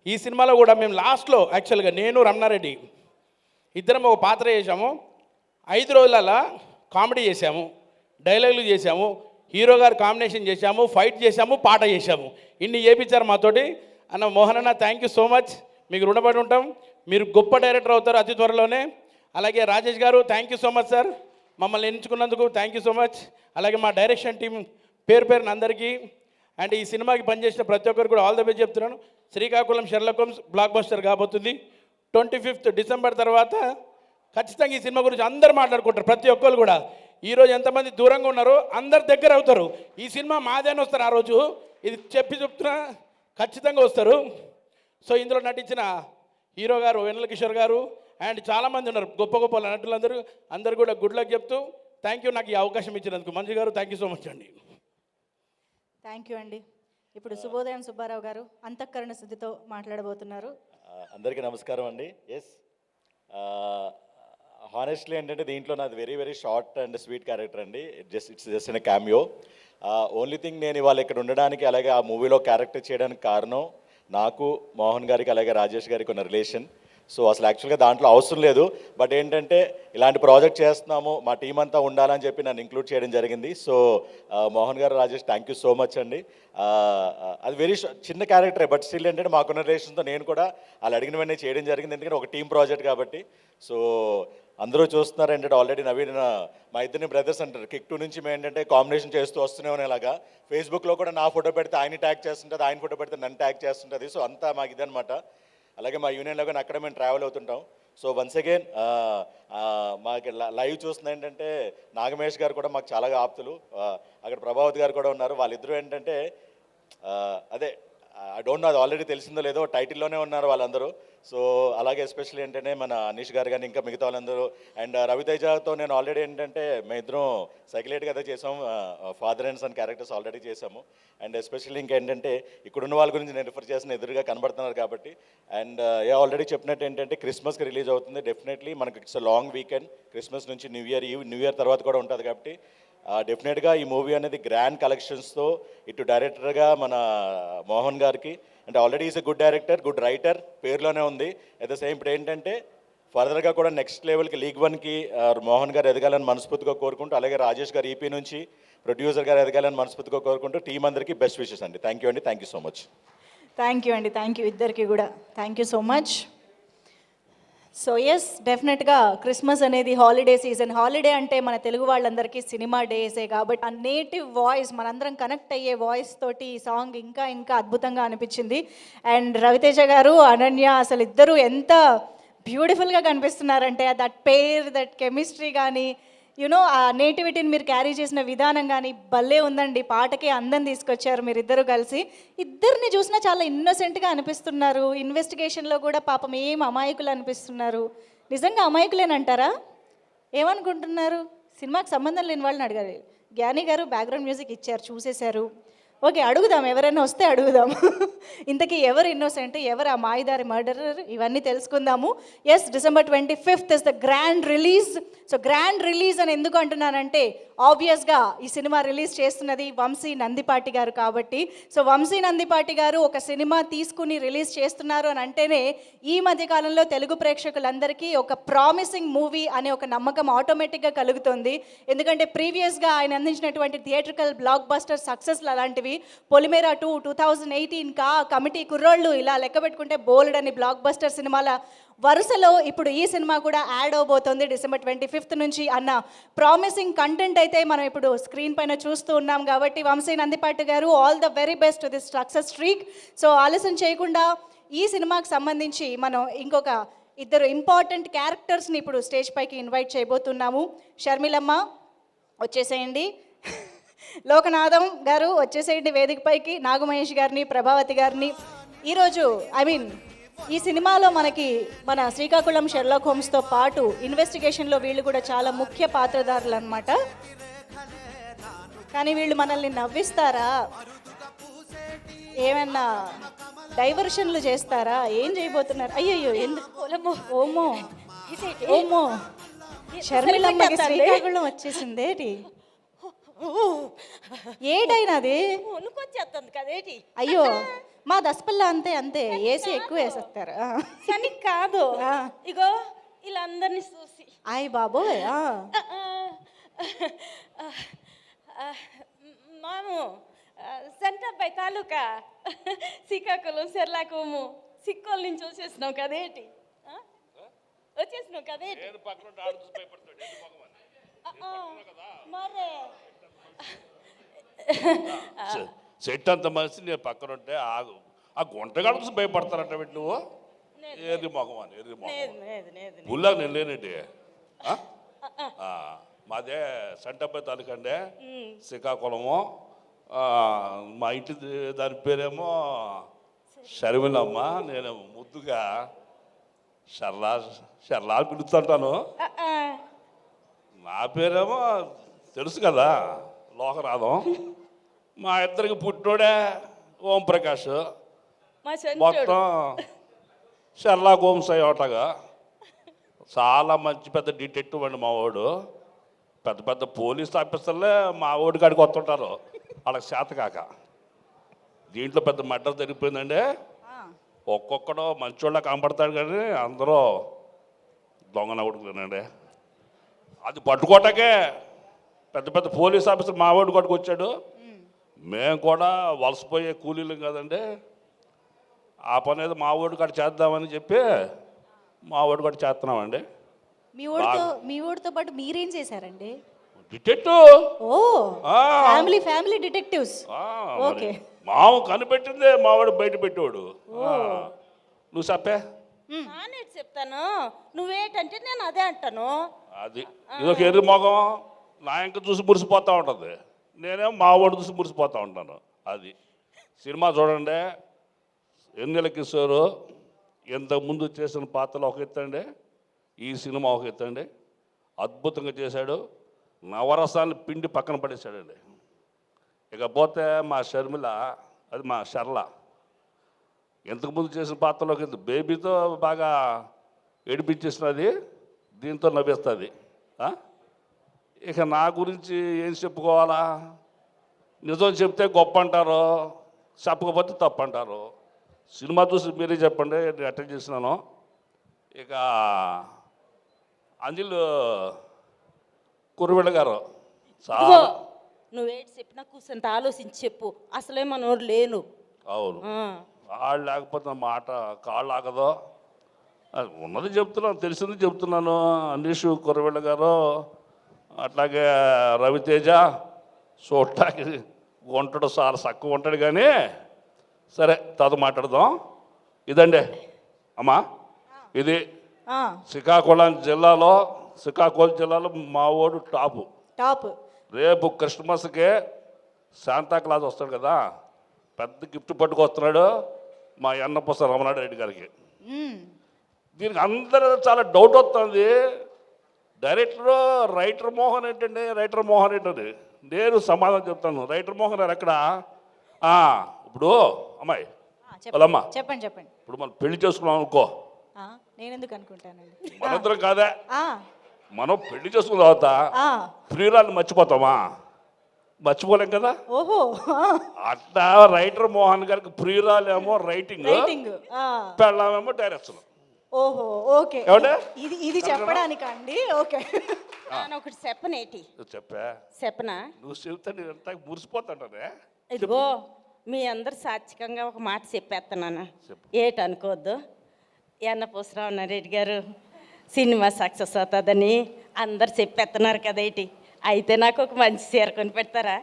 ఈ సినిమాలో కూడా మేము లాస్ట్లో యాక్చువల్గా నేను రమణారెడ్డి ఇద్దరం ఒక పాత్ర చేశాము. 5 రోజులలో కామెడీ చేశాము, డైలాగులు చేశాము, హీరో గారు కాంబినేషన్ చేశాము, ఫైట్ చేశాము, పాట చేశాము. ఇన్ని చేయించారు మాతోటి. అన్న మోహన్ అన్న థ్యాంక్ యూ సో మచ్, మీకు రుణపడి ఉంటాం. మీరు గొప్ప డైరెక్టర్ అవుతారు అతి త్వరలోనే. అలాగే రాజేష్ గారు thank you so much sir, మమ్మల్ని ఎంచుకున్నందుకు థ్యాంక్ యూ సో మచ్. అలాగే మా డైరెక్షన్ టీం పేరు పేరున అందరికీ అండ్ ఈ సినిమాకి పనిచేసిన ప్రతి ఒక్కరు కూడా ఆల్ ద బెస్ట్ చెప్తున్నాను. Srikakulam Sherlock homes block buster కాబోతుంది. 25th డిసెంబర్ తర్వాత ఖచ్చితంగా ఈ సినిమా గురించి అందరూ మాట్లాడుకుంటారు. ప్రతి ఒక్కరు కూడా ఈరోజు ఎంతమంది దూరంగా ఉన్నారో అందరు దగ్గర అవుతారు. ఈ సినిమా మాదేని వస్తారు ఆ రోజు, ఇది చెప్తున్నా ఖచ్చితంగా వస్తారు. సో ఇందులో నటించిన హీరో గారు వెన్నెల కిషోర్ గారు అండ్ చాలామంది ఉన్నారు గొప్ప గొప్ప నటులందరూ, అందరూ కూడా గుడ్ లక్ చెప్తూ థ్యాంక్ యూ నాకు ఈ అవకాశం ఇచ్చినందుకు. మంజు గారు థ్యాంక్ యూ సో మచ్ అండి. థ్యాంక్ యూ అండి. ఇప్పుడు శుభోదయం సుబ్బారావు గారు అంతఃకరణ శుద్ధితో మాట్లాడబోతున్నారు. అందరికీ నమస్కారం అండి. ఎస్, హానెస్ట్లీ ఏంటంటే దీంట్లో నాది very very short and sweet character అండి. It's just in cameo. Only thing నేను ఇవాళ ఇక్కడ ఉండడానికి అలాగే ఆ మూవీలో క్యారెక్టర్ చేయడానికి కారణం నాకు, మోహన్ గారికి అలాగే రాజేష్ గారికి ఉన్న రిలేషన్. సో అసలు యాక్చువల్గా దాంట్లో అవసరం లేదు, బట్ ఏంటంటే ఇలాంటి ప్రాజెక్ట్ చేస్తున్నాము, మా టీం అంతా ఉండాలని చెప్పి నన్ను ఇంక్లూడ్ చేయడం జరిగింది. సో మోహన్ గారు, Rajesh thank you so much అండి. అది వెరీ చిన్న క్యారెక్టరే, బట్ స్టిల్ ఏంటంటే మాకున్న రిలేషన్తో నేను కూడా వాళ్ళు అడిగినవన్నీ చేయడం జరిగింది, ఎందుకంటే ఒక టీం ప్రాజెక్ట్ కాబట్టి. సో అందరూ చూస్తున్నారు ఏంటంటే ఆల్రెడీ నవీన్ మా ఇద్దరిని బ్రదర్స్ అంటారు. కిక్ 2 నుంచి మేము ఏంటంటే కాంబినేషన్ చేస్తూ వస్తూనే ఉన్నలాగా ఫేస్బుక్లో కూడా నా ఫోటో పెడితే ఆయన ట్యాగ్ చేస్తుంటుంది, ఆయన ఫోటో పెడితే నన్ను ట్యాగ్ చేస్తుంటుంది. సో అంతా మాకు ఇదనమాట. అలాగే మా యూనియన్లో కానీ అక్కడ మేము ట్రావెల్ అవుతుంటాం. సో వన్స్ అగైన్ మాకు లైవ్ చూస్తుంది ఏంటంటే నాగమేష్ గారు కూడా మాకు చాలా ఆప్తులు, అక్కడ ప్రభావత్ గారు కూడా ఉన్నారు. వాళ్ళిద్దరూ ఏంటంటే అదే ఐ డోంట్ నో అది ఆల్రెడీ తెలిసిందో లేదో టైటిల్లోనే ఉన్నారు వాళ్ళందరూ. సో అలాగే ఎస్పెషల్లీ ఏంటంటే మన అనీష్ గారు కానీ ఇంకా మిగతా వాళ్ళందరూ అండ్ రవితేజతో నేను ఆల్రెడీ ఏంటంటే మేము ఇద్దరం సైకిలేట్గా అదే చేసాము, father and son characters already చేసాము. అండ్ ఎస్పెషల్లీ ఇంకా ఏంటంటే ఇక్కడున్న వాళ్ళ గురించి నేను రిఫర్ చేసిన ఎదురుగా కనబడుతున్నారు కాబట్టి. అండ్ ఆల్రెడీ చెప్పినట్టు ఏంటంటే క్రిస్మస్కి రిలీజ్ అవుతుంది. డెఫినెట్లీ మనకి ఇట్స్ లాంగ్ వీకెండ్, క్రిస్మస్ నుంచి న్యూ ఇయర్ తర్వాత కూడా ఉంటుంది కాబట్టి డెఫినెట్గా ఈ మూవీ అనేది గ్రాండ్ కలెక్షన్స్తో ఇటు డైరెక్టర్గా మన మోహన్ గారికి, అంటే already is a good director, good writer పేరులోనే ఉంది. అట్ ద సేమ్ ఇప్పుడు ఏంటంటే ఫర్దర్గా కూడా నెక్స్ట్ లెవెల్కి లీగ్ 1కి మోహన్ గారు ఎదగాలని మనస్ఫూర్తిగా కోరుకుంటూ, అలాగే రాజేష్ గారు ఈపీ నుంచి ప్రొడ్యూసర్ గారు ఎదగాలని మనస్ఫూర్తిగా కోరుకుంటూ టీం అందరికీ బెస్ట్ విషెస్ అండి. థ్యాంక్ యూ అండి, thank you so much. Thank you అండి, థ్యాంక్ యూ ఇద్దరికి కూడా, thank you so much. So yes, డెఫినెట్గా క్రిస్మస్ అనేది హాలిడే సీజన్. హాలిడే అంటే మన తెలుగు వాళ్ళందరికీ సినిమా డేసే కాబట్టి ఆ నేటివ్ వాయిస్, మనందరం కనెక్ట్ అయ్యే వాయిస్ తోటి ఈ సాంగ్ ఇంకా ఇంకా అద్భుతంగా అనిపించింది. అండ్ రవితేజ గారు, అనన్య అసలు ఇద్దరు ఎంత బ్యూటిఫుల్గా కనిపిస్తున్నారంటే దట్ పేర్, దట్ కెమిస్ట్రీ కానీ యునో ఆ నేటివిటీని మీరు క్యారీ చేసిన విధానం కానీ భలే ఉందండి. పాటకి అందం తీసుకొచ్చారు మీరిద్దరు కలిసి. ఇద్దరిని చూసినా చాలా ఇన్నోసెంట్గా అనిపిస్తున్నారు. ఇన్వెస్టిగేషన్లో కూడా పాపం ఏం అమాయకులు అనిపిస్తున్నారు. నిజంగా అమాయకులేనంటారా? ఏమనుకుంటున్నారు? సినిమాకి సంబంధం లేని వాళ్ళని అడగాలి. జ్ఞాని గారు బ్యాక్గ్రౌండ్ మ్యూజిక్ ఇచ్చారు, చూసేశారు. ఓకే, అడుగుదాం, ఎవరైనా వస్తే అడుగుదాం. ఇంతకీ ఎవరు ఇన్నోసెంట్, ఎవరు ఆ మాయదారి మర్డరర్, ఇవన్నీ తెలుసుకుందాము. Yes, December 25th is the grand release. So grand release అని ఎందుకు అంటున్నానంటే ఆబ్వియస్గా ఈ సినిమా రిలీజ్ చేస్తున్నది వంశీ నందిపాటి గారు కాబట్టి. సో వంశీ నందిపాటి గారు ఒక సినిమా తీసుకుని రిలీజ్ చేస్తున్నారు అని అంటేనే ఈ మధ్యకాలంలో తెలుగు ప్రేక్షకులందరికీ ఒక ప్రామిసింగ్ మూవీ అనే ఒక నమ్మకం ఆటోమేటిక్గా కలుగుతుంది. ఎందుకంటే ప్రీవియస్గా ఆయన అందించినటువంటి థియేట్రికల్ బ్లాక్ బస్టర్ సక్సెస్లు అలాంటివి. పొలిమేరా 2, 2018 కమిటీ కుర్రోళ్ళు, ఇలా లెక్క పెట్టుకుంటే బోల్డ్ అని బ్లాక్ బస్టర్ సినిమాల వరుసలో ఇప్పుడు ఈ సినిమా కూడా యాడ్ అవబోతోంది December 25th నుంచి అన్న ప్రామిసింగ్ కంటెంట్ అయితే మనం ఇప్పుడు స్క్రీన్ పైన చూస్తూ ఉన్నాం. కాబట్టి వంశీ నందిపాటి గారు, all the very best this success streak. So ఆలస్యం చేయకుండా ఈ సినిమాకి సంబంధించి మనం ఇంకొక ఇద్దరు ఇంపార్టెంట్ క్యారెక్టర్స్ని ఇప్పుడు స్టేజ్ పైకి ఇన్వైట్ చేయబోతున్నాము. షర్మిలమ్మ వచ్చేసేయండి, లోకనాథం గారు వచ్చేసేయండి వేదిక పైకి, నాగమహేష్ గారిని, ప్రభావతి గారిని. ఈరోజు ఈ సినిమాలో మనకి మన శ్రీకాకుళం షెర్లాక్ హోమ్స్తో పాటు ఇన్వెస్టిగేషన్లో వీళ్ళు కూడా చాలా ముఖ్య పాత్రధారులు అనమాట. కానీ వీళ్ళు మనల్ని నవ్విస్తారా, ఏమన్నా డైవర్షన్లు చేస్తారా, ఏం చేయబోతున్నారు? అయ్యయ్యో, ఎందుకు? ఓమో ఓమో, షర్మిలమ్మకి శ్రీకాకుళం వచ్చేసిందేటి? ఏటైనది ఉనుకొచ్చేస్తుంది కదేటి? అయ్యో, మా దసపల్ల అంతే అంతే, ఏసీ ఎక్కువ వేసేస్తారు. కానీ కాదు, ఇగో వీళ్ళందరినీ చూసి ఆయ్ బాబోయ్. మాము సెంటర్పై తాలూకా శ్రీకాకుళం షెర్లాకోము సిక్కోల నుంచి వచ్చేసినావు కదేటి? వచ్చేసినావు కదేటి? మరే సెట్ అంత మనిషి నేను పక్కన ఉంటే ఆగు, ఆ గుంటగాడు చూసి భయపడతారంట వీటి నువ్వు. ఏది మొగం అని, ఏది మొగం పుల్లాగా నేను లేనండి. మాదే సంటపై తాలూకండే, శ్రీకాకుళము. మా ఇంటి దాని పేరేమో షర్మిలమ్మ. నేను ముద్దుగా షర్లా షర్లా పిలుస్తుంటాను. నా పేరేమో తెలుసు కదా, లోకనాథం. మా ఇద్దరికి పుట్టినోడే ఓం ప్రకాష్. మొత్తం షెర్లాక్ హోమ్స్ అయ్యోటగా చాలా మంచి పెద్ద డిటెక్టివ్ అండి మా వాడు. పెద్ద పెద్ద పోలీస్ ఆఫీసర్లే మా ఓడి కాడికి వస్తుంటారు వాళ్ళకి చేత కాక. దీంట్లో పెద్ద మర్డర్ జరిగిపోయిందండి. ఒక్కొక్కడు మంచోళ్ళ కనపడతాడు కానీ అందరూ దొంగన కొడుకులేనండి. అది పట్టుకోవటాకే పెద్ద పెద్ద పోలీస్ ఆఫీసర్ మా ఓడి కాడికి వచ్చాడు. మేము కూడా వలసపోయే కూలీలు కదండి. ఆ పని ఏదో మా ఓడి కాడ చేద్దామని చెప్పి మా ఓడి కాడ చేస్తున్నామండి. మీ ఊడితో పాటు మీరేం చేశారండి? డిటెక్టివ్. ఓ, ఫ్యామిలీ డిటెక్టివ్స్. ఓకే, మావు కనిపెట్టిందే మావాడు బయట పెట్టేవాడు. నువ్వు చెప్పే, నానేటి చెప్తాను, నువ్వేటంటే నేను అదే అంటాను. అది ఇదొక ఎర్రి మొగం నా ఇంక చూసి మురిసిపోతూ ఉంటుంది, నేనేమో మా వాడు చూసి మురిసిపోతూ ఉంటాను. అది సినిమా చూడండి. ఎన్నెల కిషోరు ఇంతకుముందు చేసిన పాత్రలు ఒక ఎత్తండి, ఈ సినిమా ఒక ఎత్తండి. అద్భుతంగా చేశాడు. నవరసాన్ని పిండి పక్కన పడేశాడండి. ఇకపోతే మా షర్మిల, అది మా షర్ల, ఇంతకుముందు చేసిన పాత్రలోకి బేబీతో బాగా ఏడిపించేసినది, దీంతో నవ్వేస్తుంది. ఇక నా గురించి ఏం చెప్పుకోవాలా? నిజం చెప్తే గొప్ప అంటారు, చెప్పకపోతే తప్పు అంటారు. సినిమా చూసి మీరే చెప్పండి నేను అటెండ్ చేసినాను. ఇక అంజల్ కుర్రవిళ్ళ గారు చాలా, నువ్వేటి చెప్పినా కూర్చొని ఆలోచించి చెప్పు, అసలే మనోడు లేను. అవును, వాళ్ళు లేకపోతే మాట కాళ్ళు ఆగదు. ఉన్నది చెప్తున్నాను, తెలిసింది చెప్తున్నాను. అనీష్ కుర్రవిళ్ళ గారు, అట్లాగే రవితేజ చూడటానికి ఉంటాడు, చాలా తక్కువ ఉంటాడు. కానీ సరే తర్వాత మాట్లాడదాం. ఇదండి అమ్మా, ఇది శ్రీకాకుళం జిల్లాలో మా వాడు టాప్. రేపు క్రిస్మస్కే శాంతా క్లాస్ వస్తాడు కదా, పెద్ద గిఫ్ట్ పట్టుకొస్తున్నాడు మా అన్నపూస రమణారెడ్డి రెడ్డి గారికి. దీనికి అందరూ చాలా డౌట్ వస్తుంది. రైటర్ మోహన్ ఏంటండి? నేను సమాధానం చెప్తాను. రైటర్ మోహన్ గారు ఎక్కడ? ఇప్పుడు అమ్మాయి వాళ్ళమ్మ, చెప్పండి. ఇప్పుడు మనం పెళ్లి చేసుకున్నాం అనుకో, నేను ఎందుకు అనుకుంటానండి? మనందరం కాదా, మనం పెళ్లి చేసుకున్న తర్వాత ప్రియురాలు మర్చిపోతామా? మర్చిపోలేం కదా. ఓహో, అట్లా రైటర్ మోహన్ గారికి ప్రియురాలేమో రైటింగ్, పెళ్ళామేమో డైరెక్షన్. ఓహో, ఓకే. ఇది చెప్పడానికి అండి. ఓకే, ఒకటి చెప్పనేటి చెప్పనా? నువ్వు చెప్తా మురిసిపోతాంటే. ఇదిగో మీ అందరు సాత్వికంగా ఒక మాట చెప్పేస్తున్నాను, ఏటనుకోవద్దు. అన్నపూసరావు రెడ్డి గారు సినిమా సక్సెస్ అవుతుందని అందరు చెప్పేస్తున్నారు కదేటి. అయితే నాకు ఒక మంచి చీర కొని పెడతారా?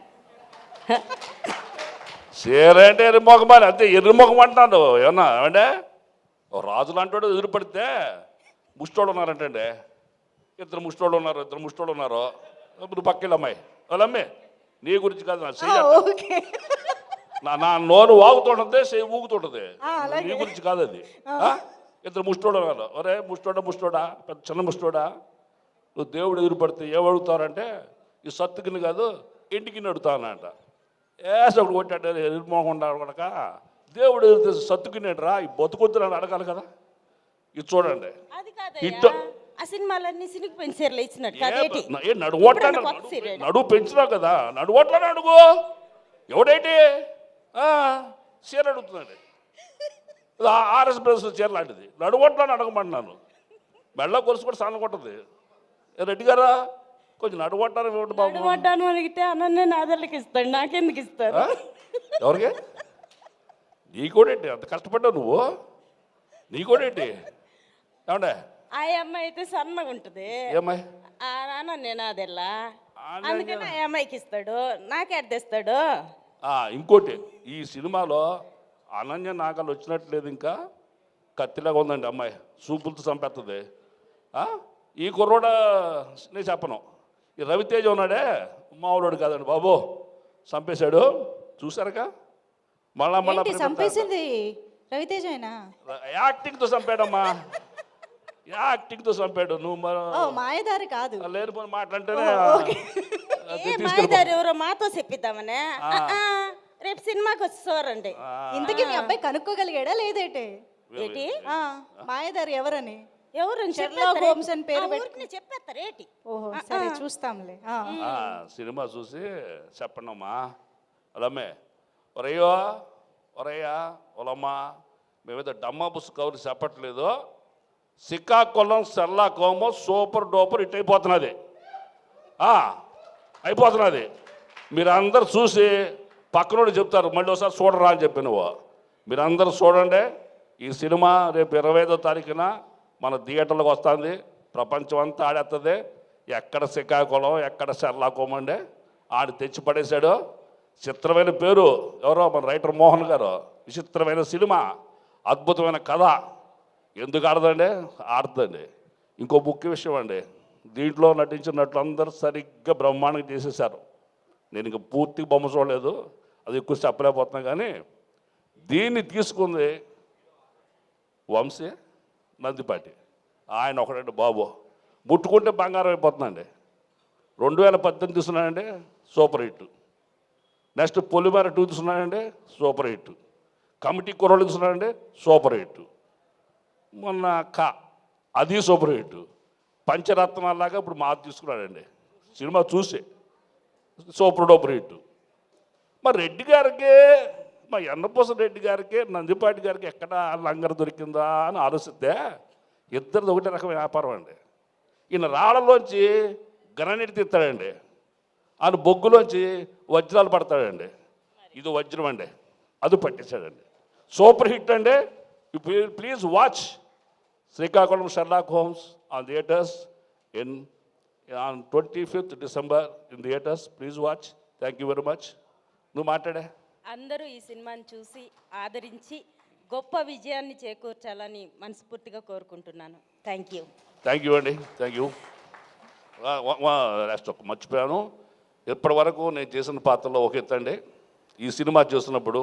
చీర అంటే ఎర్రమొఖమాలి అంతే. ఎర్రమొఖం అంటాను ఏమన్నా అంటే రాజులు అంటాడు ఎదురు పడితే ముష్టోళ్ళు ఉన్నారంటే ఇద్దరు ముష్టోళ్ళు ఉన్నారు ఇప్పుడు పక్కెళ్ళి అమ్మాయి వాళ్ళమ్మే నీ గురించి కాదు నా చెయ్యి ఓకే నా నోరు వాగుతుంటుంది చెయ్యి ఊగుతుంటుంది అలాగే. నీ గురించి కాదు అది ఇద్దరు ముష్టోడు ఉన్నారు ఒరే ముష్టోడా పెద్ద చిన్న ముష్టోడా నువ్వు దేవుడు ఎదురుపడితే ఏమడుగుతారంటే ఈ సత్తుకిని కాదు ఇంటికి అడుగుతానంట ఒకటి కొట్టాడు ఎదురుమోకుండా కొడక దేవుడు ఎదురుతే సత్తుకినేట్రా ఈ బతుకొద్దునని అడగాలి కదా ఇది చూడండి అది ఇట్ట- కాదయ్యా ఆ సినిమాలన్నీ సినిగిపోయిన చీరలు ఇచ్చినట్టు కాదేటి నడువట్లా ఇప్పుడన్నా కొత్త సీరియల్. నడువు పెంచినావు కదా నడువట్లా అడుగు ఎవడైతే చీర అడుగుతున్నాడు ఆర్ఎస్ బ్రదర్స్ చీర లాంటిది నడువట్లా అడగమంటున్నాను మెళ్ళ కొలుసు కూడా సన్న కొట్టది రెడ్డి గారా కొంచెం నడువట్టాను ఇవ్వండి బాబు వడ్డాను అడిగితే అన్నన్నే నాదళ్ళకి ఇస్తాడు నాకెందుకు ఇస్తారు ఎవరికి నీకోడేంటి అంత కష్టపడ్డావు నువ్వు నీకోడేంటి ఏమండే ఆ అమ్మాయి అయితే సన్నగా ఉంటుంది ఏమ్మాయి ఆ నాన్న నేను అదెల్లా అందుకని ఆ అమ్మాయికి ఇస్తాడు నాకే తెస్తాడు ఇంకోటి ఈ సినిమాలో అనన్య నాగలు వచ్చినట్లేదు ఇంకా కత్తిలాగా ఉందండి అమ్మాయి సూపులతో చంపేస్తుంది ఈ కుర్రోడ నేను చెప్పను ఈ రవితేజ ఉన్నాడే మామూలుడు కాదండి బాబు చంపేశాడు చూసారుగా మళ్ళా ఏంటి చంపేసింది రవితేజ అయినా యాక్టింగ్తో చంపాడమ్మా యాక్టింగ్తో చంపాడు నువ్వు ఓ మాయదారి కాదు లేని పోని మాట్లాడితేనే ఏ మాయదారు ఎవరో మాతో చెప్పిద్దామనే రేపు సినిమాకి వచ్చి చూడండి ఇంతకీ మీ అబ్బాయి కనుక్కోగలిగాడా లేదేటే ఏంటి ఆ, మాయదారి ఎవరని ఎవరు షెర్లాక్ హోమ్స్ అని పేరు చెప్పేస్తారు ఏంటి ఓహో సరే చూస్తాంలే సినిమా చూసి చెప్పండమ్మా అలమ్మే ఒరయ్యా ఒలమ్మా మేమైతే డమ్మా బుస్ కవర్ చెప్పట్లేదు శ్రీకాకుళం షెర్లాక్ హోమ్ సూపర్ డూపర్ ఇట్ అయిపోతున్నది అయిపోతున్నది మీరందరూ చూసి పక్కనోడు చెప్తారు మళ్ళీ ఒకసారి చూడరా అని చెప్పి నువ్వు మీరందరూ చూడండి ఈ సినిమా రేపు 25వ తారీఖున మన థియేటర్లకు వస్తుంది ప్రపంచం అంతా ఆడేస్తుంది ఎక్కడ శ్రీకాకుళం ఎక్కడ షెర్లాక్ హోమ్ అండి ఆడు తెచ్చి పడేశాడు చిత్రమైన పేరు ఎవరో మన రైటర్ మోహన్ గారు విచిత్రమైన సినిమా అద్భుతమైన కథ ఎందుకు ఆడదండి ఆడుతుందండి ఇంకో ముఖ్య విషయం అండి దీంట్లో నటించినట్లు అందరూ సరిగ్గా బ్రహ్మాండంగా చేసేసారు నేను ఇంకా పూర్తిగా బొమ్మ చూడలేదు అది ఎక్కువ చెప్పలేకపోతున్నా కానీ దీన్ని తీసుకుంది వంశీ నందిపాటి ఆయన ఒకటండి బాబు ముట్టుకుంటే బంగారం అయిపోతుందండి 2018 తీసుకున్నానండి సూపర్ హిట్ నెక్స్ట్ పొలిమేర 2 తీసుకున్నానండి సూపర్ హిట్ కమిటీ కుర్రోళ్ళు తీసుకున్నానండి సూపర్ హిట్ మొన్న అది సూపర్ హిట్ పంచరత్నాలాగా ఇప్పుడు మాది తీసుకున్నాడండి సినిమా చూసి సూపర్ డూపర్ హిట్ మరి రెడ్డి గారికి మా ఎన్నపూస రెడ్డి గారికి నందిపాటి గారికి ఎక్కడ లంగర దొరికిందా అని ఆలోచిస్తే ఇద్దరిది ఒకటే రకం వ్యాపారం అండి ఈయన రాళ్ళలోంచి గ్రానైట్ తీస్తాడండి ఆయన బొగ్గులోంచి వజ్రాలు పడతాడండి ఇది వజ్రం అండి అది పట్టేశాడండి సూపర్ హిట్ అండి please watch Srikakulam Sherlock homes on theatres on 25th December in theaters. Please watch. Thank you very much. నువ్వు మాట్లాడే అందరూ ఈ సినిమాని చూసి ఆదరించి గొప్ప విజయాన్ని చేకూర్చాలని మనస్ఫూర్తిగా కోరుకుంటున్నాను థ్యాంక్ యూ అండి థ్యాంక్ యూ లాస్ట్ ఒక మర్చిపోయాను ఇప్పటి వరకు నేను చేసిన పాత్రలో ఒక ఎత్తండి ఈ సినిమా చేస్తున్నప్పుడు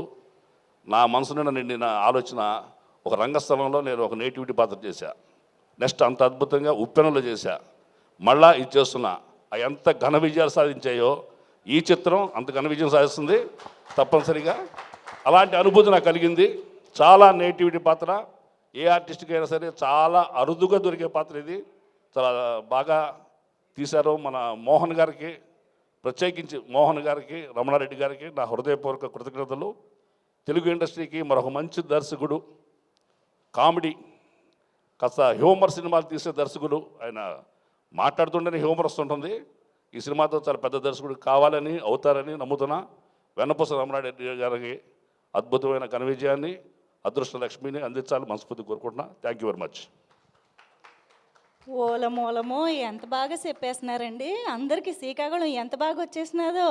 నా మనసు నిండిన ఆలోచన ఒక రంగస్థలంలో నేను ఒక నేటివిటీ పాత్ర చేశా నెక్స్ట్ అంత అద్భుతంగా ఉప్పెనలో చేశా మళ్ళా ఇది చేస్తున్నా అవి ఎంత ఘన విజయాలు సాధించాయో ఈ చిత్రం అంత ఘన విజయం సాధిస్తుంది తప్పనిసరిగా అలాంటి అనుభూతి నాకు కలిగింది చాలా నేటివిటీ పాత్ర ఏ ఆర్టిస్ట్కి అయినా సరే చాలా అరుదుగా దొరికే పాత్ర ఇది చాలా బాగా తీశారు మన మోహన్ గారికి ప్రత్యేకించి మోహన్ గారికి రమణారెడ్డి గారికి నా హృదయపూర్వక కృతజ్ఞతలు తెలుగు ఇండస్ట్రీకి మరొక మంచి దర్శకుడు కామెడీ కాస్త హ్యూమర్ సినిమాలు తీసే దర్శకుడు ఆయన మాట్లాడుతుంటేనే హ్యూమర్ వస్తుంటుంది ఈ సినిమాతో చాలా పెద్ద దర్శకుడు కావాలని అవుతారని నమ్ముతున్నా వెన్నపూస రమణారెడ్డి గారికి అద్భుతమైన ఘన విజయాన్ని అదృష్ట లక్ష్మిని అందించాలని మనస్ఫూర్తి కోరుకుంటున్నా థ్యాంక్ యూ వెరీ మచ్ ఓలమోలమో ఎంత బాగా చెప్పేస్తున్నారండి అందరికీ శ్రీకాకుళం ఎంత బాగా వచ్చేసినదో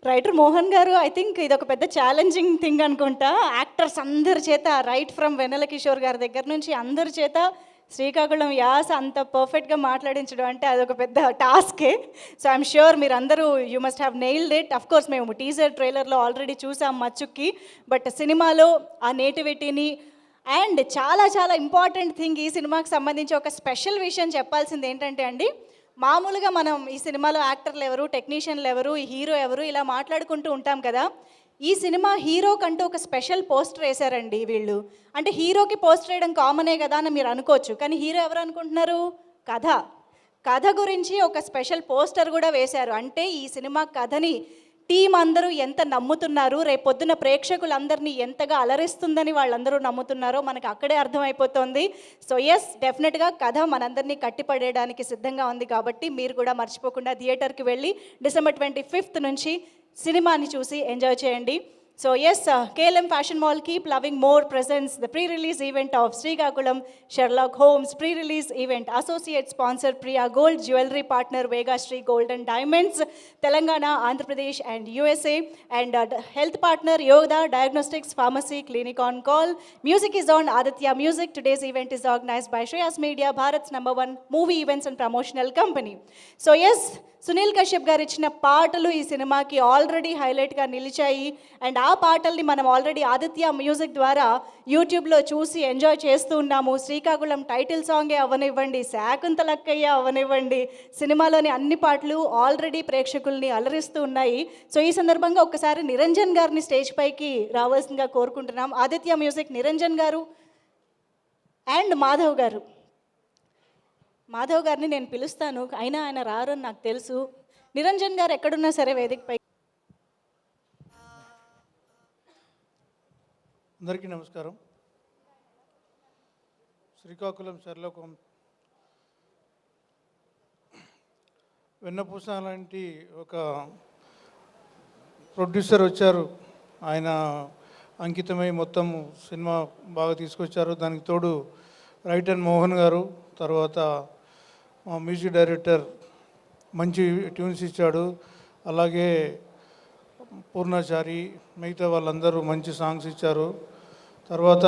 రైటర్ మోహన్ గారు ఐ థింక్ ఇది ఒక పెద్ద ఛాలెంజింగ్ థింగ్ అనుకుంటా యాక్టర్స్ అందరి చేత రైట్ ఫ్రమ్ వెన్నెల కిషోర్ గారి దగ్గర నుంచి అందరి చేత శ్రీకాకుళం యాస అంత పర్ఫెక్ట్గా మాట్లాడించడం అంటే అదొక పెద్ద టాస్కే. సో ఐఎమ్ ష్యూర్ మీరు అందరూ you must have nailed it. Of course మేము టీజర్ ట్రైలర్లో ఆల్రెడీ చూసాం మచ్చుక్కి, బట్ సినిమాలో ఆ నేటివిటీని అండ్ చాలా చాలా ఇంపార్టెంట్ థింగ్ ఈ సినిమాకి సంబంధించి ఒక స్పెషల్ విషయం చెప్పాల్సింది ఏంటంటే అండి, మామూలుగా మనం ఈ సినిమాలో యాక్టర్లు ఎవరు, టెక్నీషియన్లు ఎవరు, ఈ హీరో ఎవరు ఇలా మాట్లాడుకుంటూ ఉంటాం కదా. ఈ సినిమా హీరో కంటూ ఒక స్పెషల్ పోస్టర్ వేశారండి వీళ్ళు. అంటే హీరోకి పోస్టర్ వేయడం కామనే కదా అని మీరు అనుకోవచ్చు, కానీ హీరో ఎవరు అనుకుంటున్నారు? కథ గురించి ఒక స్పెషల్ పోస్టర్ కూడా వేశారు. అంటే ఈ సినిమా కథని టీం అందరూ ఎంత నమ్ముతున్నారు, రేపొద్దున ప్రేక్షకులందరినీ ఎంతగా అలరిస్తుందని వాళ్ళందరూ నమ్ముతున్నారో మనకు అక్కడే అర్థమైపోతుంది. సో ఎస్, డెఫినెట్గా కథ మనందరినీ కట్టిపడేయడానికి సిద్ధంగా ఉంది. కాబట్టి మీరు కూడా మర్చిపోకుండా థియేటర్కి వెళ్ళి December 25th నుంచి సినిమాని చూసి ఎంజాయ్ చేయండి. So yes, KLM Fashion Mall keep loving more presents the pre-release event of Srikakulam Sherlock Holmes pre-release event. Associate sponsor Priya Gold, jewelry partner Vega Sri Gold and Diamonds, Telangana, Andhra Pradesh and USA, and health partner Yoga Diagnostics Pharmacy Clinic on Call. Music is on Aditya Music. Today's event is organized by Shreyas Media, Bharat's #1 movie events and promotional company. So yes, Sunil Kashyap గారు ఇచ్చిన పాటలు ఈ సినిమాకి ఆల్రెడీ హైలైట్గా నిలిచాయి. అండ్ ఆ పాటల్ని మనం ఆల్రెడీ ఆదిత్య మ్యూజిక్ ద్వారా యూట్యూబ్లో చూసి ఎంజాయ్ చేస్తూ ఉన్నాము. శ్రీకాకుళం టైటిల్ సాంగే అవనివ్వండి, శాకుంతలక్కయ్య అవనివ్వండి, సినిమాలోని అన్ని పాటలు ఆల్రెడీ ప్రేక్షకుల్ని అలరిస్తూ ఉన్నాయి. సో ఈ సందర్భంగా ఒక్కసారి నిరంజన్ గారిని స్టేజ్ పైకి రావాల్సిందిగా కోరుకుంటున్నాం. ఆదిత్య మ్యూజిక్ నిరంజన్ గారు అండ్ మాధవ్ గారిని నేను పిలుస్తాను, అయినా ఆయన రారు అని నాకు తెలుసు. నిరంజన్ గారు ఎక్కడున్నా సరే వేదికపై. అందరికీ నమస్కారం. శ్రీకాకుళం షెర్లాక్ హోమ్స్ వెన్నపూస లాంటి ఒక ప్రొడ్యూసర్ వచ్చారు. ఆయన అంకితమై మొత్తం సినిమా బాగా తీసుకొచ్చారు. దానికి తోడు రైటర్ మోహన్ గారు, తర్వాత మా మ్యూజిక్ డైరెక్టర్ మంచి ట్యూన్స్ ఇచ్చాడు. అలాగే పూర్ణాచారి, మిగతా వాళ్ళందరూ మంచి సాంగ్స్ ఇచ్చారు. తర్వాత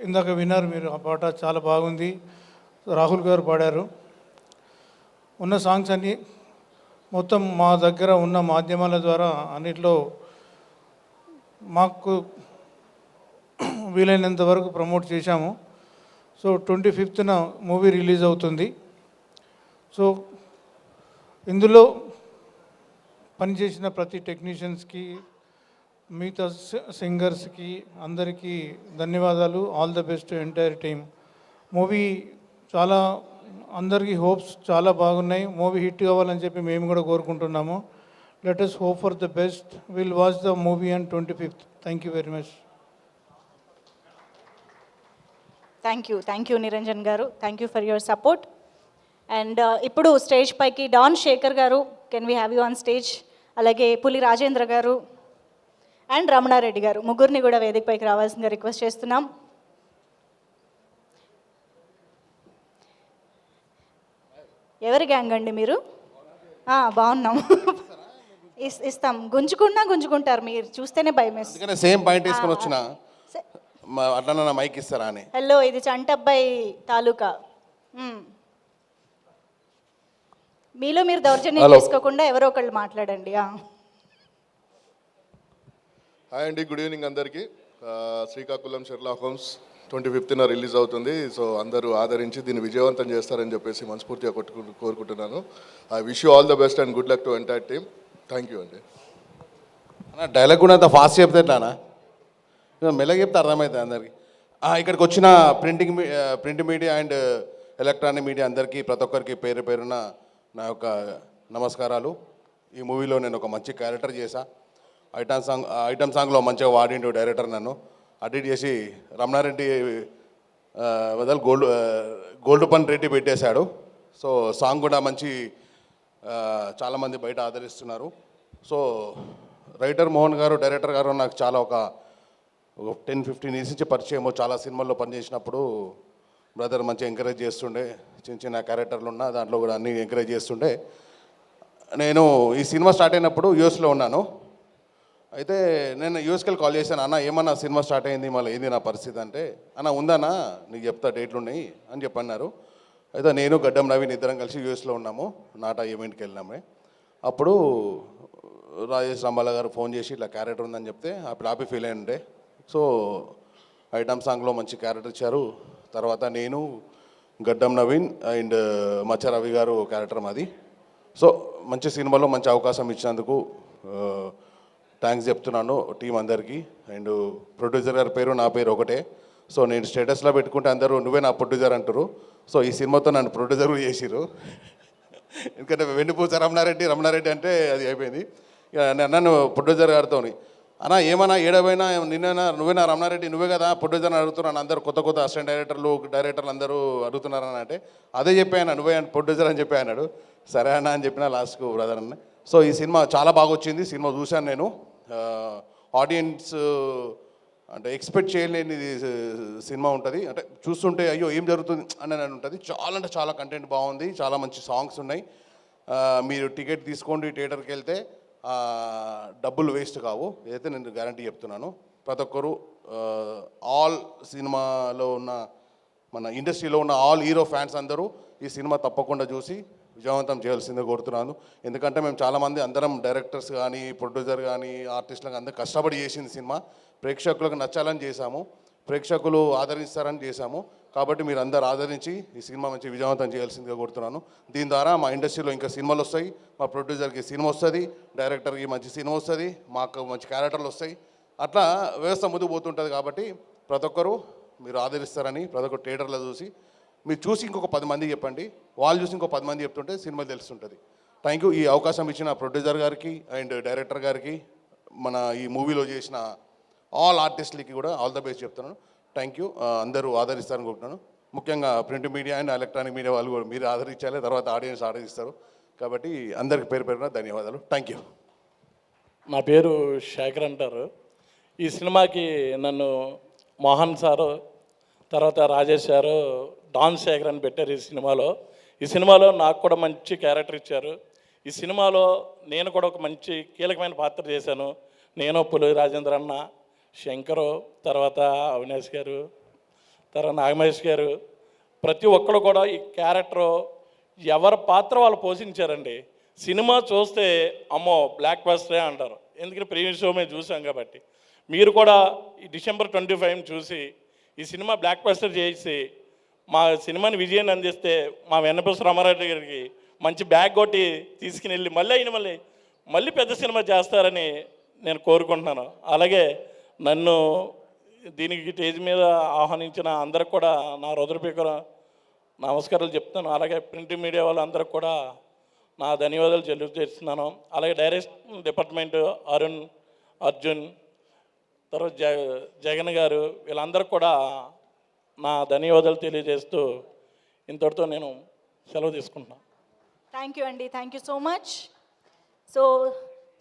ఇందాక విన్నారు మీరు, ఆ పాట చాలా బాగుంది, రాహుల్ గారు పాడారు. ఉన్న సాంగ్స్ అన్నీ మొత్తం మా దగ్గర ఉన్న మాధ్యమాల ద్వారా అన్నిట్లో మాకు వీలైనంత వరకు ప్రమోట్ చేశాము. సో 25th మూవీ రిలీజ్ అవుతుంది. సో ఇందులో పనిచేసిన ప్రతి టెక్నీషియన్స్కి, మిగతా సింగర్స్కి అందరికీ ధన్యవాదాలు. All the best entire team. Movie చాలా అందరికీ హోప్స్ చాలా బాగున్నాయి. మూవీ హిట్ కావాలని చెప్పి మేము కూడా కోరుకుంటున్నాము. Let us hope for the best. We'll watch the movie on 25th. Thank you very much. Thank you Niranjan garu, thank you for your support. And ఇప్పుడు స్టేజ్ పైకి Don Shekhar garu, can we have you on stage. అలాగే పులి రాజేంద్ర గారు అండ్ రమణారెడ్డి గారు, ముగ్గురిని కూడా వేదిక పైకి రావాల్సిందిగా రిక్వెస్ట్ చేస్తున్నాం. ఎవరి గ్యాంగ్ అండి మీరు? బాగున్నాం, ఇస్తాం. గుంజుకుంటారు, మీరు చూస్తేనే భయం వేస్తుంది. సేమ్ పాయింట్ వేసుకొని వచ్చిన అట్లా నా మైక్ ఇస్తారా అని. హలో, ఇది చంటబ్బాయి తాలూకా. మీలో మీరు దౌర్జన్యం చేసుకోకుండా ఎవరో ఒకళ్ళు మాట్లాడండి. హాయ్ అండి, గుడ్ ఈవినింగ్ అందరికీ. Srikakulam Sherlock homes 25th release అవుతుంది. సో అందరూ ఆదరించి దీన్ని విజయవంతం చేస్తారని చెప్పేసి మనస్ఫూర్తిగా కోరుకుంటున్నాను. I wish you all the best and good luck to entire team. Thank you అండి. డైలాగ్ కూడా అంత ఫాస్ట్ చెప్తే ఎట్లానా, మెల్లగా చెప్తే అర్థమవుతుంది అందరికీ. ఇక్కడికి వచ్చిన print media and electronic media అందరికీ, ప్రతి ఒక్కరికి పేరు పేరున నా యొక్క నమస్కారాలు. ఈ మూవీలో నేను ఒక మంచి క్యారెక్టర్ చేశా. ఐటమ్ సాంగ్లో మంచిగా వాడిండు డైరెక్టర్. నన్ను అడిట్ చేసి రమణారెడ్డి బదులు గోల్డ్ పన్ రెడ్డి పెట్టేశాడు. సో సాంగ్ కూడా మంచి, చాలామంది బయట ఆదరిస్తున్నారు. సో రైటర్ మోహన్ గారు, డైరెక్టర్ గారు నాకు చాలా ఒక 10-15 years నుంచి పరిచయము. చాలా సినిమాల్లో పనిచేసినప్పుడు బ్రదర్ మంచిగా ఎంకరేజ్ చేస్తుండే. చిన్న క్యారెక్టర్లు ఉన్నా దాంట్లో కూడా అన్నీ ఎంకరేజ్ చేస్తుండే. నేను ఈ సినిమా స్టార్ట్ అయినప్పుడు యూఎస్లో ఉన్నాను. అయితే నేను యూఎస్కెళ్ళి కాల్ చేశాను, అన్న ఏమన్నా సినిమా స్టార్ట్ అయింది, మళ్ళీ ఏంది నా పరిస్థితి అంటే, అన్న ఉందన్నా నీకు చెప్తా డేట్లు ఉన్నాయి అని చెప్పన్నారు. అయితే నేను గడ్డం నవీన్ ఇద్దరం కలిసి యూఎస్లో ఉన్నాము, నాటా ఈవెంట్కి వెళ్ళినామే. అప్పుడు రాజేష్ రంబాల గారు ఫోన్ చేసి ఇట్లా క్యారెక్టర్ ఉందని చెప్తే అప్పుడు హ్యాపీ ఫీల్ అయి ఉండే. సో ఐటమ్ సాంగ్లో మంచి క్యారెక్టర్ ఇచ్చారు. తర్వాత నేను గడ్డం నవీన్ అండ్ మచ్చ రవి గారు క్యారెక్టర్ మాది. సో మంచి సినిమాలో మంచి అవకాశం ఇచ్చినందుకు థ్యాంక్స్ చెప్తున్నాను టీం అందరికీ. అండ్ ప్రొడ్యూసర్ గారి పేరు నా పేరు ఒకటే. సో నేను స్టేటస్లో పెట్టుకుంటే అందరూ నువ్వే నా ప్రొడ్యూసర్ అంటారు. సో ఈ సినిమాతో నన్ను ప్రొడ్యూసర్ కూడా చేసిరు. ఎందుకంటే వెన్నుపూస రమణారెడ్డి అంటే అది అయిపోయింది. ఇక నన్ను ప్రొడ్యూసర్ గారితో అన్నా ఏమన్నా ఏడవైనా నిన్న నువ్వేనా రమణారెడ్డి నువ్వే కదా ప్రొడ్యూసర్ అడుగుతున్నాను, అందరూ కొత్త అసిస్టెంట్ డైరెక్టర్లు అందరూ అడుగుతున్నారని అంటే అదే చెప్పాను నువ్వే ప్రొడ్యూసర్ అని చెప్పి అన్నాడు. సరే అన్న అని చెప్పిన లాస్ట్కు బ్రదర్ అన్న. సో ఈ సినిమా చాలా బాగా వచ్చింది. సినిమా చూశాను నేను. ఆడియన్స్ అంటే ఎక్స్పెక్ట్ చేయలేని సినిమా ఉంటుంది. అంటే చూస్తుంటే అయ్యో ఏం జరుగుతుంది అని ఉంటుంది. చాలా అంటే చాలా కంటెంట్ బాగుంది, చాలా మంచి సాంగ్స్ ఉన్నాయి. మీరు టికెట్ తీసుకోండి, థియేటర్కి వెళ్తే డబ్బులు వేస్ట్ కావు, ఏదైతే నేను గ్యారంటీ చెప్తున్నాను. ప్రతి ఒక్కరు ఆల్ సినిమాలో ఉన్న మన ఇండస్ట్రీలో ఉన్న ఆల్ హీరో ఫ్యాన్స్ అందరూ ఈ సినిమా తప్పకుండా చూసి విజయవంతం చేయాల్సిందే కోరుతున్నాను. ఎందుకంటే మేము చాలామంది అందరం డైరెక్టర్స్ కానీ ప్రొడ్యూసర్ కానీ ఆర్టిస్టులకు అందరూ కష్టపడి చేసింది సినిమా. ప్రేక్షకులకు నచ్చాలని చేశాము, ప్రేక్షకులు ఆదరిస్తారని చేశాము. కాబట్టి మీరు అందరు ఆదరించి ఈ సినిమా మంచి విజయవంతం చేయాల్సిందిగా కోరుతున్నాను. దీని ద్వారా మా ఇండస్ట్రీలో ఇంకా సినిమాలు వస్తాయి, మా ప్రొడ్యూసర్కి సినిమా వస్తుంది, డైరెక్టర్కి మంచి సినిమా వస్తుంది, మాకు మంచి క్యారెక్టర్లు వస్తాయి. అట్లా వ్యవస్థ ముందుకు పోతుంటుంది. కాబట్టి ప్రతి ఒక్కరూ మీరు ఆదరిస్తారని ప్రతి ఒక్క థియేటర్లో చూసి మీరు చూసి ఇంకొక 10 మందికి చెప్పండి, వాళ్ళు చూసి ఇంకో 10 మంది చెప్తుంటే సినిమా తెలుస్తుంటుంది. Thank you. ఈ అవకాశం ఇచ్చిన ప్రొడ్యూసర్ గారికి అండ్ డైరెక్టర్ గారికి, మన ఈ మూవీలో చేసిన ఆల్ ఆర్టిస్టులకి కూడా ఆల్ ద బెస్ట్ చెప్తున్నాను. Thank you. అందరూ ఆదరిస్తారని కోరుతున్నాను. ముఖ్యంగా print media and electronic media వాళ్ళు కూడా మీరు ఆదరించాలి, తర్వాత ఆడియన్స్ ఆదరిస్తారు. కాబట్టి అందరికి పేరున ధన్యవాదాలు. Thank you. నా పేరు శేఖర్ అంటారు. ఈ సినిమాకి నన్ను మోహన్ సారు, తర్వాత రాజేష్ సారు డాన్ శేఖర్ అని పెట్టారు ఈ సినిమాలో నాకు కూడా మంచి క్యారెక్టర్ ఇచ్చారు. ఈ సినిమాలో నేను కూడా ఒక మంచి కీలకమైన పాత్ర చేశాను. నేను పులి రాజేంద్ర అన్న, శంకరు, తర్వాత అవినాష్ గారు, తర్వాత నాగమహేష్ గారు, ప్రతి ఒక్కరు కూడా ఈ క్యారెక్టర్ ఎవరి పాత్ర వాళ్ళు పోషించారండి. సినిమా చూస్తే అమ్మో బ్లాక్ బస్టరే అంటారు, ఎందుకంటే ప్రీవియస్ షో మేము చూసాం కాబట్టి. మీరు కూడా ఈ December 25 చూసి ఈ సినిమా బ్లాక్ బస్టర్ చేసి మా సినిమాని విజయాన్ని అందిస్తే మా వెన్నపూస రామారెడ్డి గారికి మంచి బ్యాగ్ కొట్టి తీసుకుని వెళ్ళి మళ్ళీ పెద్ద సినిమా చేస్తారని నేను కోరుకుంటున్నాను. అలాగే నన్ను దీనికి స్టేజ్ మీద ఆహ్వానించిన అందరికి కూడా నా హృదయపూర్వక నమస్కారాలు చెప్తాను. అలాగే ప్రింట్ మీడియా వాళ్ళందరికీ కూడా నా ధన్యవాదాలు తెలియజేస్తున్నాను. అలాగే డైరెక్షన్ డిపార్ట్మెంట్ అర్జున్, తర్వాత జగన్ గారు, వీళ్ళందరికీ కూడా నా ధన్యవాదాలు తెలియజేస్తూ ఇంతటితో నేను సెలవు తీసుకుంటున్నాను. థ్యాంక్ యూ అండి, thank you so much. So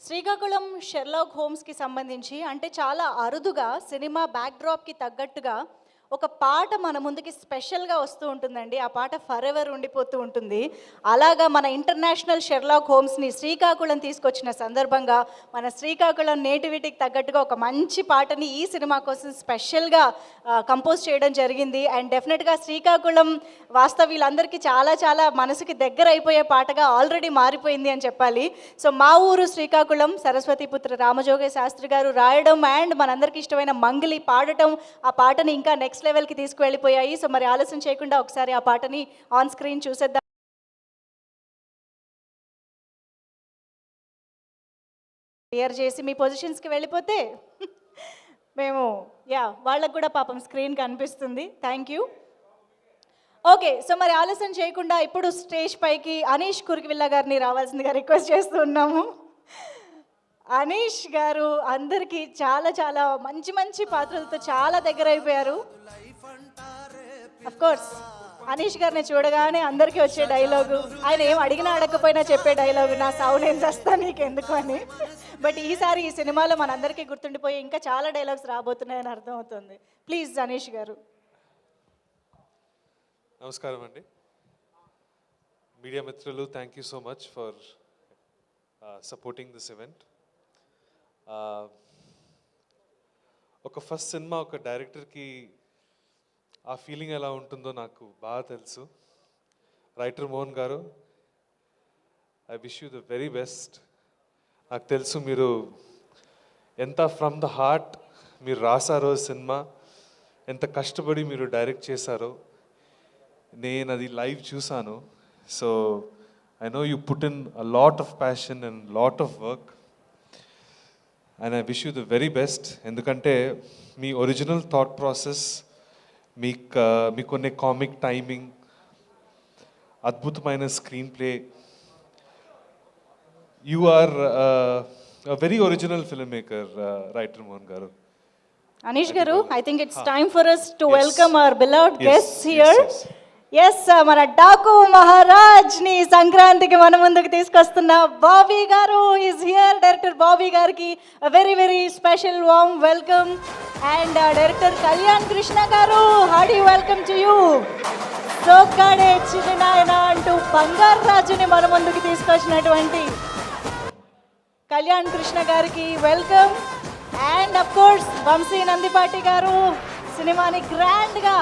Srikakulam Sherlock హోమ్స్కి సంబంధించి అంటే చాలా అరుదుగా సినిమా బ్యాక్డ్రాప్కి తగ్గట్టుగా ఒక పాట మన ముందుకి స్పెషల్గా వస్తూ ఉంటుందండి. ఆ పాట ఫర్ ఎవర్ ఉండిపోతూ ఉంటుంది. అలాగా మన ఇంటర్నేషనల్ షెర్లాక్ హోమ్స్ని శ్రీకాకుళం తీసుకొచ్చిన సందర్భంగా మన శ్రీకాకుళం నేటివిటీకి తగ్గట్టుగా ఒక మంచి పాటని ఈ సినిమా కోసం స్పెషల్గా కంపోజ్ చేయడం జరిగింది. అండ్ డెఫినెట్గా శ్రీకాకుళం వాస్తవ్యులందరికీ చాలా చాలా మనసుకి దగ్గర అయిపోయే పాటగా ఆల్రెడీ మారిపోయింది అని చెప్పాలి. సో మా ఊరు శ్రీకాకుళం, సరస్వతీపుత్ర రామజోగయ్య శాస్త్రి గారు రాయడం అండ్ మనందరికీ ఇష్టమైన మంగళి పాడటం ఆ పాటని ఇంకా నెక్స్ట్ లెవెల్కి తీసుకువెళ్ళిపోయాయి. సో మరి ఆలస్యం చేయకుండా ఒకసారి ఆ పాటని ఆన్ స్క్రీన్ చూసేద్దాం. క్లియర్ చేసి మీ పొజిషన్స్కి వెళ్ళిపోతే మేము వాళ్ళకు కూడా పాపం స్క్రీన్ కనిపిస్తుంది. Thank you. ఓకే, సో మరి ఆలస్యం చేయకుండా ఇప్పుడు స్టేజ్ పైకి అనీష్ కురికివిల్ల గారిని రావాల్సిందిగా రిక్వెస్ట్ చేస్తూ ఉన్నాము. అనీష్ గారు అందరికీ చాలా చాలా మంచి మంచి పాత్రలతో చాలా దగ్గర అయిపోయారు. కోర్స్ అనీష్ గారిని చూడగానే అందరికీ వచ్చే డైలాగు, ఆయన ఏం అడిగినా అడగకపోయినా చెప్పే డైలాగు, నా సావు నేను చేస్తా నీకెందుకు అని. బట్ ఈసారి ఈ సినిమాలో మనందరికీ గుర్తుండిపోయి ఇంకా చాలా డైలాగ్స్ రాబోతున్నాయని అర్థమవుతుంది. ప్లీజ్ అనీష్ గారు. నమస్కారం అండి, మీడియా మిత్రులు. Thank you so much for supporting this event. ఒక ఫస్ట్ సినిమా ఒక డైరెక్టర్కి ఆ ఫీలింగ్ ఎలా ఉంటుందో నాకు బాగా తెలుసు. రైటర్ మోహన్ గారు, I wish you the very best. నాకు తెలుసు మీరు ఎంత ఫ్రమ్ ద హార్ట్ మీరు రాసారో సినిమా, ఎంత కష్టపడి మీరు డైరెక్ట్ చేశారో నేను అది లైవ్ చూసాను. So I know you put in a lot of passion and lot of work and I wish you the very best. ఎందుకంటే మీ ఒరిజినల్ థాట్ ప్రాసెస్, మీకున్న కామిక్ టైమింగ్, అద్భుతమైన screenplay, you are very original filmmaker writer Mohan గారు. అనీష్ గారు, I think it's time for us to welcome our beloved guests here. Yes, మన డాకు మహారాజ్ ని సంక్రాంతికి మన ముందుకు తీసుకొస్తున్న బాబీ గారు ఈజ్ హియర్. డైరెక్టర్ బాబీ గారికి very very special warm welcome. And director Kalyan Krishna గారు, హార్డీ వెల్కమ్ టు యూ. సోకాడే చిరునాయన అంటూ బంగారు రాజుని మన ముందుకు తీసుకొచ్చినటువంటి కళ్యాణ్ కృష్ణ గారికి welcome. And of course Vamsi Nandipati గారు సినిమాని గ్రాండ్గా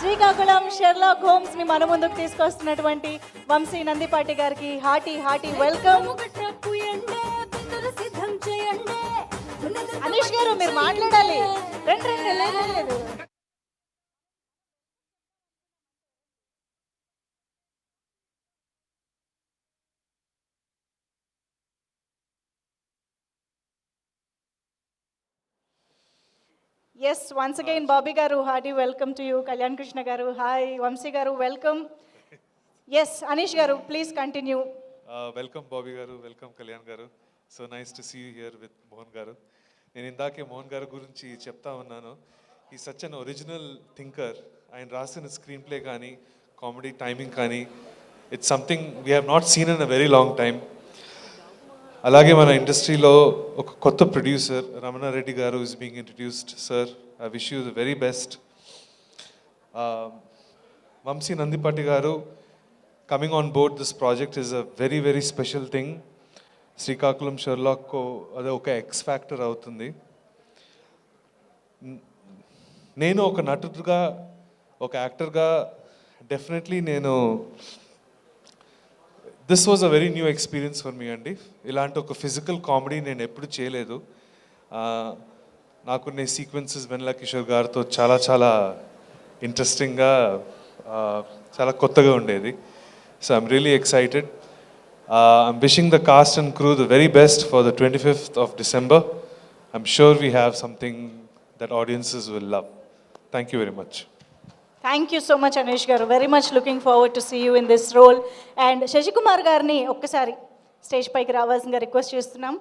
శ్రీకాకుళం షెర్లాక్ హోమ్స్ ని మన ముందుకు తీసుకొస్తున్నటువంటి వంశీ నందిపాటి గారికి హార్టీ వెల్కమ్. అనీష్ గారు, మీరు మాట్లాడాలి. రెండు లేదు. ఎస్, వన్స్ అగైన్ బాబీ గారు, hearty welcome to you. Kalyan Krishna గారు, హాయ్. వంశీ గారు, వెల్కమ్. ఎస్, అనీష్ గారు, ప్లీజ్ కంటిన్యూ. వెల్కమ్ బాబీ గారు, వెల్కమ్ కళ్యాణ్ గారు. So nice to see you here with Mohan గారు. నేను ఇందాకే మోహన్ గారు గురించి చెప్తా ఉన్నాను. ఈ సచ్ అన్ ఒరిజినల్ థింకర్. ఆయన రాసిన స్క్రీన్ ప్లే కానీ, కామెడీ టైమింగ్ కానీ, it's something we have not seen in a very long time. అలాగే మన ఇండస్ట్రీలో ఒక కొత్త producer Ramana Reddy garu is being introduced. Sir, I wish you the very best. Vamsi Nandipati garu coming on board this project is a very very special thing. Srikakulam షెర్లాక్కు అది ఒక ఎక్స్ ఫ్యాక్టర్ అవుతుంది. నేను ఒక నటుడుగా, ఒక యాక్టర్గా definitely this was a very new experience for me అండి. ఇలాంటి ఒక ఫిజికల్ కామెడీ నేను ఎప్పుడు చేయలేదు. నాకున్న సీక్వెన్సెస్ వెన్నెల కిషోర్ గారితో చాలా చాలా ఇంట్రెస్టింగ్గా, చాలా కొత్తగా ఉండేది. So I'm really excited. I'm wishing the cast and crew the very best for the 25th of December. I'm sure we have something that audiences will love. Thank you very much. Thank you so much Anish garu. Very much looking forward to see you in this role. And Sasikumar గారిని ఒక్కసారి స్టేజ్ పైకి రావాల్సిందిగా రిక్వెస్ట్ చేస్తున్నాం.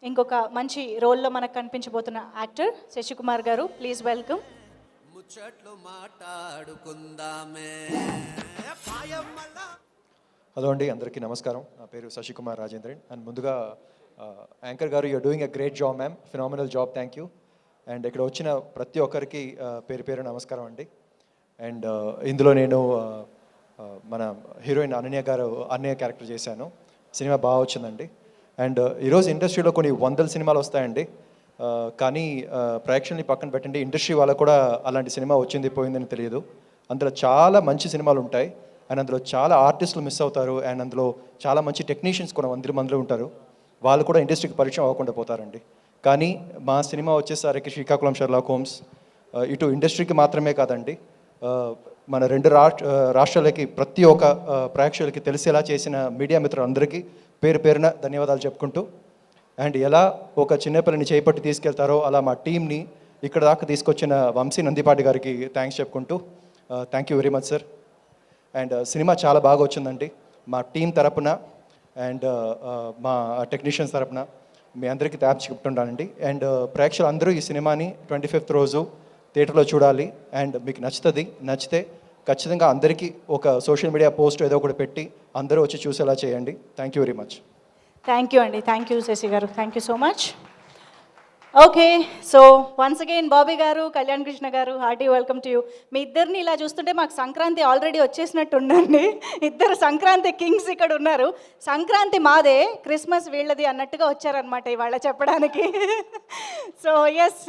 ఇంకొక మంచి రోల్లో మనకు కనిపించబోతున్న యాక్టర్ శశికుమార్ గారు, ప్లీజ్ వెల్కమ్. హలో అండి, అందరికీ నమస్కారం. నా పేరు శశికుమార్ రాజేంద్రన్. అండ్ ముందుగా యాంకర్ గారు, you're doing a great job ma'am, phenomenal job, thank you. And ఇక్కడ వచ్చిన ప్రతి ఒక్కరికి పేరు పేరు నమస్కారం అండి. అండ్ ఇందులో నేను మన హీరోయిన్ అన్నయ్య క్యారెక్టర్ చేశాను. సినిమా బాగా వచ్చిందండి. అండ్ ఈరోజు ఇండస్ట్రీలో కొన్ని 100 సినిమాలు వస్తాయండి, కానీ ప్రేక్షకుల్ని పక్కన పెట్టండి, ఇండస్ట్రీ వాళ్ళకు కూడా అలాంటి సినిమా వచ్చింది పోయిందని తెలియదు. అందులో చాలా మంచి సినిమాలు ఉంటాయి, అండ్ అందులో చాలా ఆర్టిస్టులు మిస్ అవుతారు, అండ్ అందులో చాలా మంచి టెక్నీషియన్స్ కూడా 100 మందిలో ఉంటారు. వాళ్ళు కూడా ఇండస్ట్రీకి పరిచయం అవ్వకుండా పోతారండి. కానీ మా సినిమా వచ్చేసరికి శ్రీకాకుళం షెర్లాక్ హోమ్స్ ఇటు ఇండస్ట్రీకి మాత్రమే కాదండి, మన 2 రాష్ట్రాలకి ప్రతి ఒక్క ప్రేక్షకులకి తెలిసేలా చేసిన మీడియా మిత్రులందరికీ పేరు పేరున ధన్యవాదాలు చెప్పుకుంటూ, అండ్ ఎలా ఒక చిన్నపిల్లని చేపట్టి తీసుకెళ్తారో అలా మా టీంని ఇక్కడ దాకా తీసుకొచ్చిన వంశీ నందిపాటి గారికి థ్యాంక్స్ చెప్పుకుంటూ, thank you very much sir. And cinema చాలా బాగా వచ్చిందండి. మా టీం తరపున అండ్ మా టెక్నీషియన్స్ తరపున మీ అందరికీ థ్యాంక్స్ చెప్తుంటానండి. అండ్ ప్రేక్షకులు అందరూ ఈ సినిమాని 25th రోజు థియేటర్లో చూడాలి. అండ్ మీకు నచ్చితే ఖచ్చితంగా అందరికీ ఒక సోషల్ మీడియా పోస్ట్ ఏదో ఒకటి పెట్టి అందరూ వచ్చి చూసేలా చేయండి. Thank you very much. Thank you అండి. థ్యాంక్ యూ శశి గారు. Thank you so much. Okay, so once again Bobby గారు, కళ్యాణ్ కృష్ణ గారు, హార్టీ వెల్కమ్ టు యూ. మీ ఇద్దరిని ఇలా చూస్తుంటే మాకు సంక్రాంతి ఆల్రెడీ వచ్చేసినట్టు ఉందండి. ఇద్దరు సంక్రాంతి కింగ్స్ ఇక్కడ ఉన్నారు. సంక్రాంతి మాదే, క్రిస్మస్ వీళ్ళది అన్నట్టుగా వచ్చారనమాట ఇవాళ చెప్పడానికి. సో ఎస్,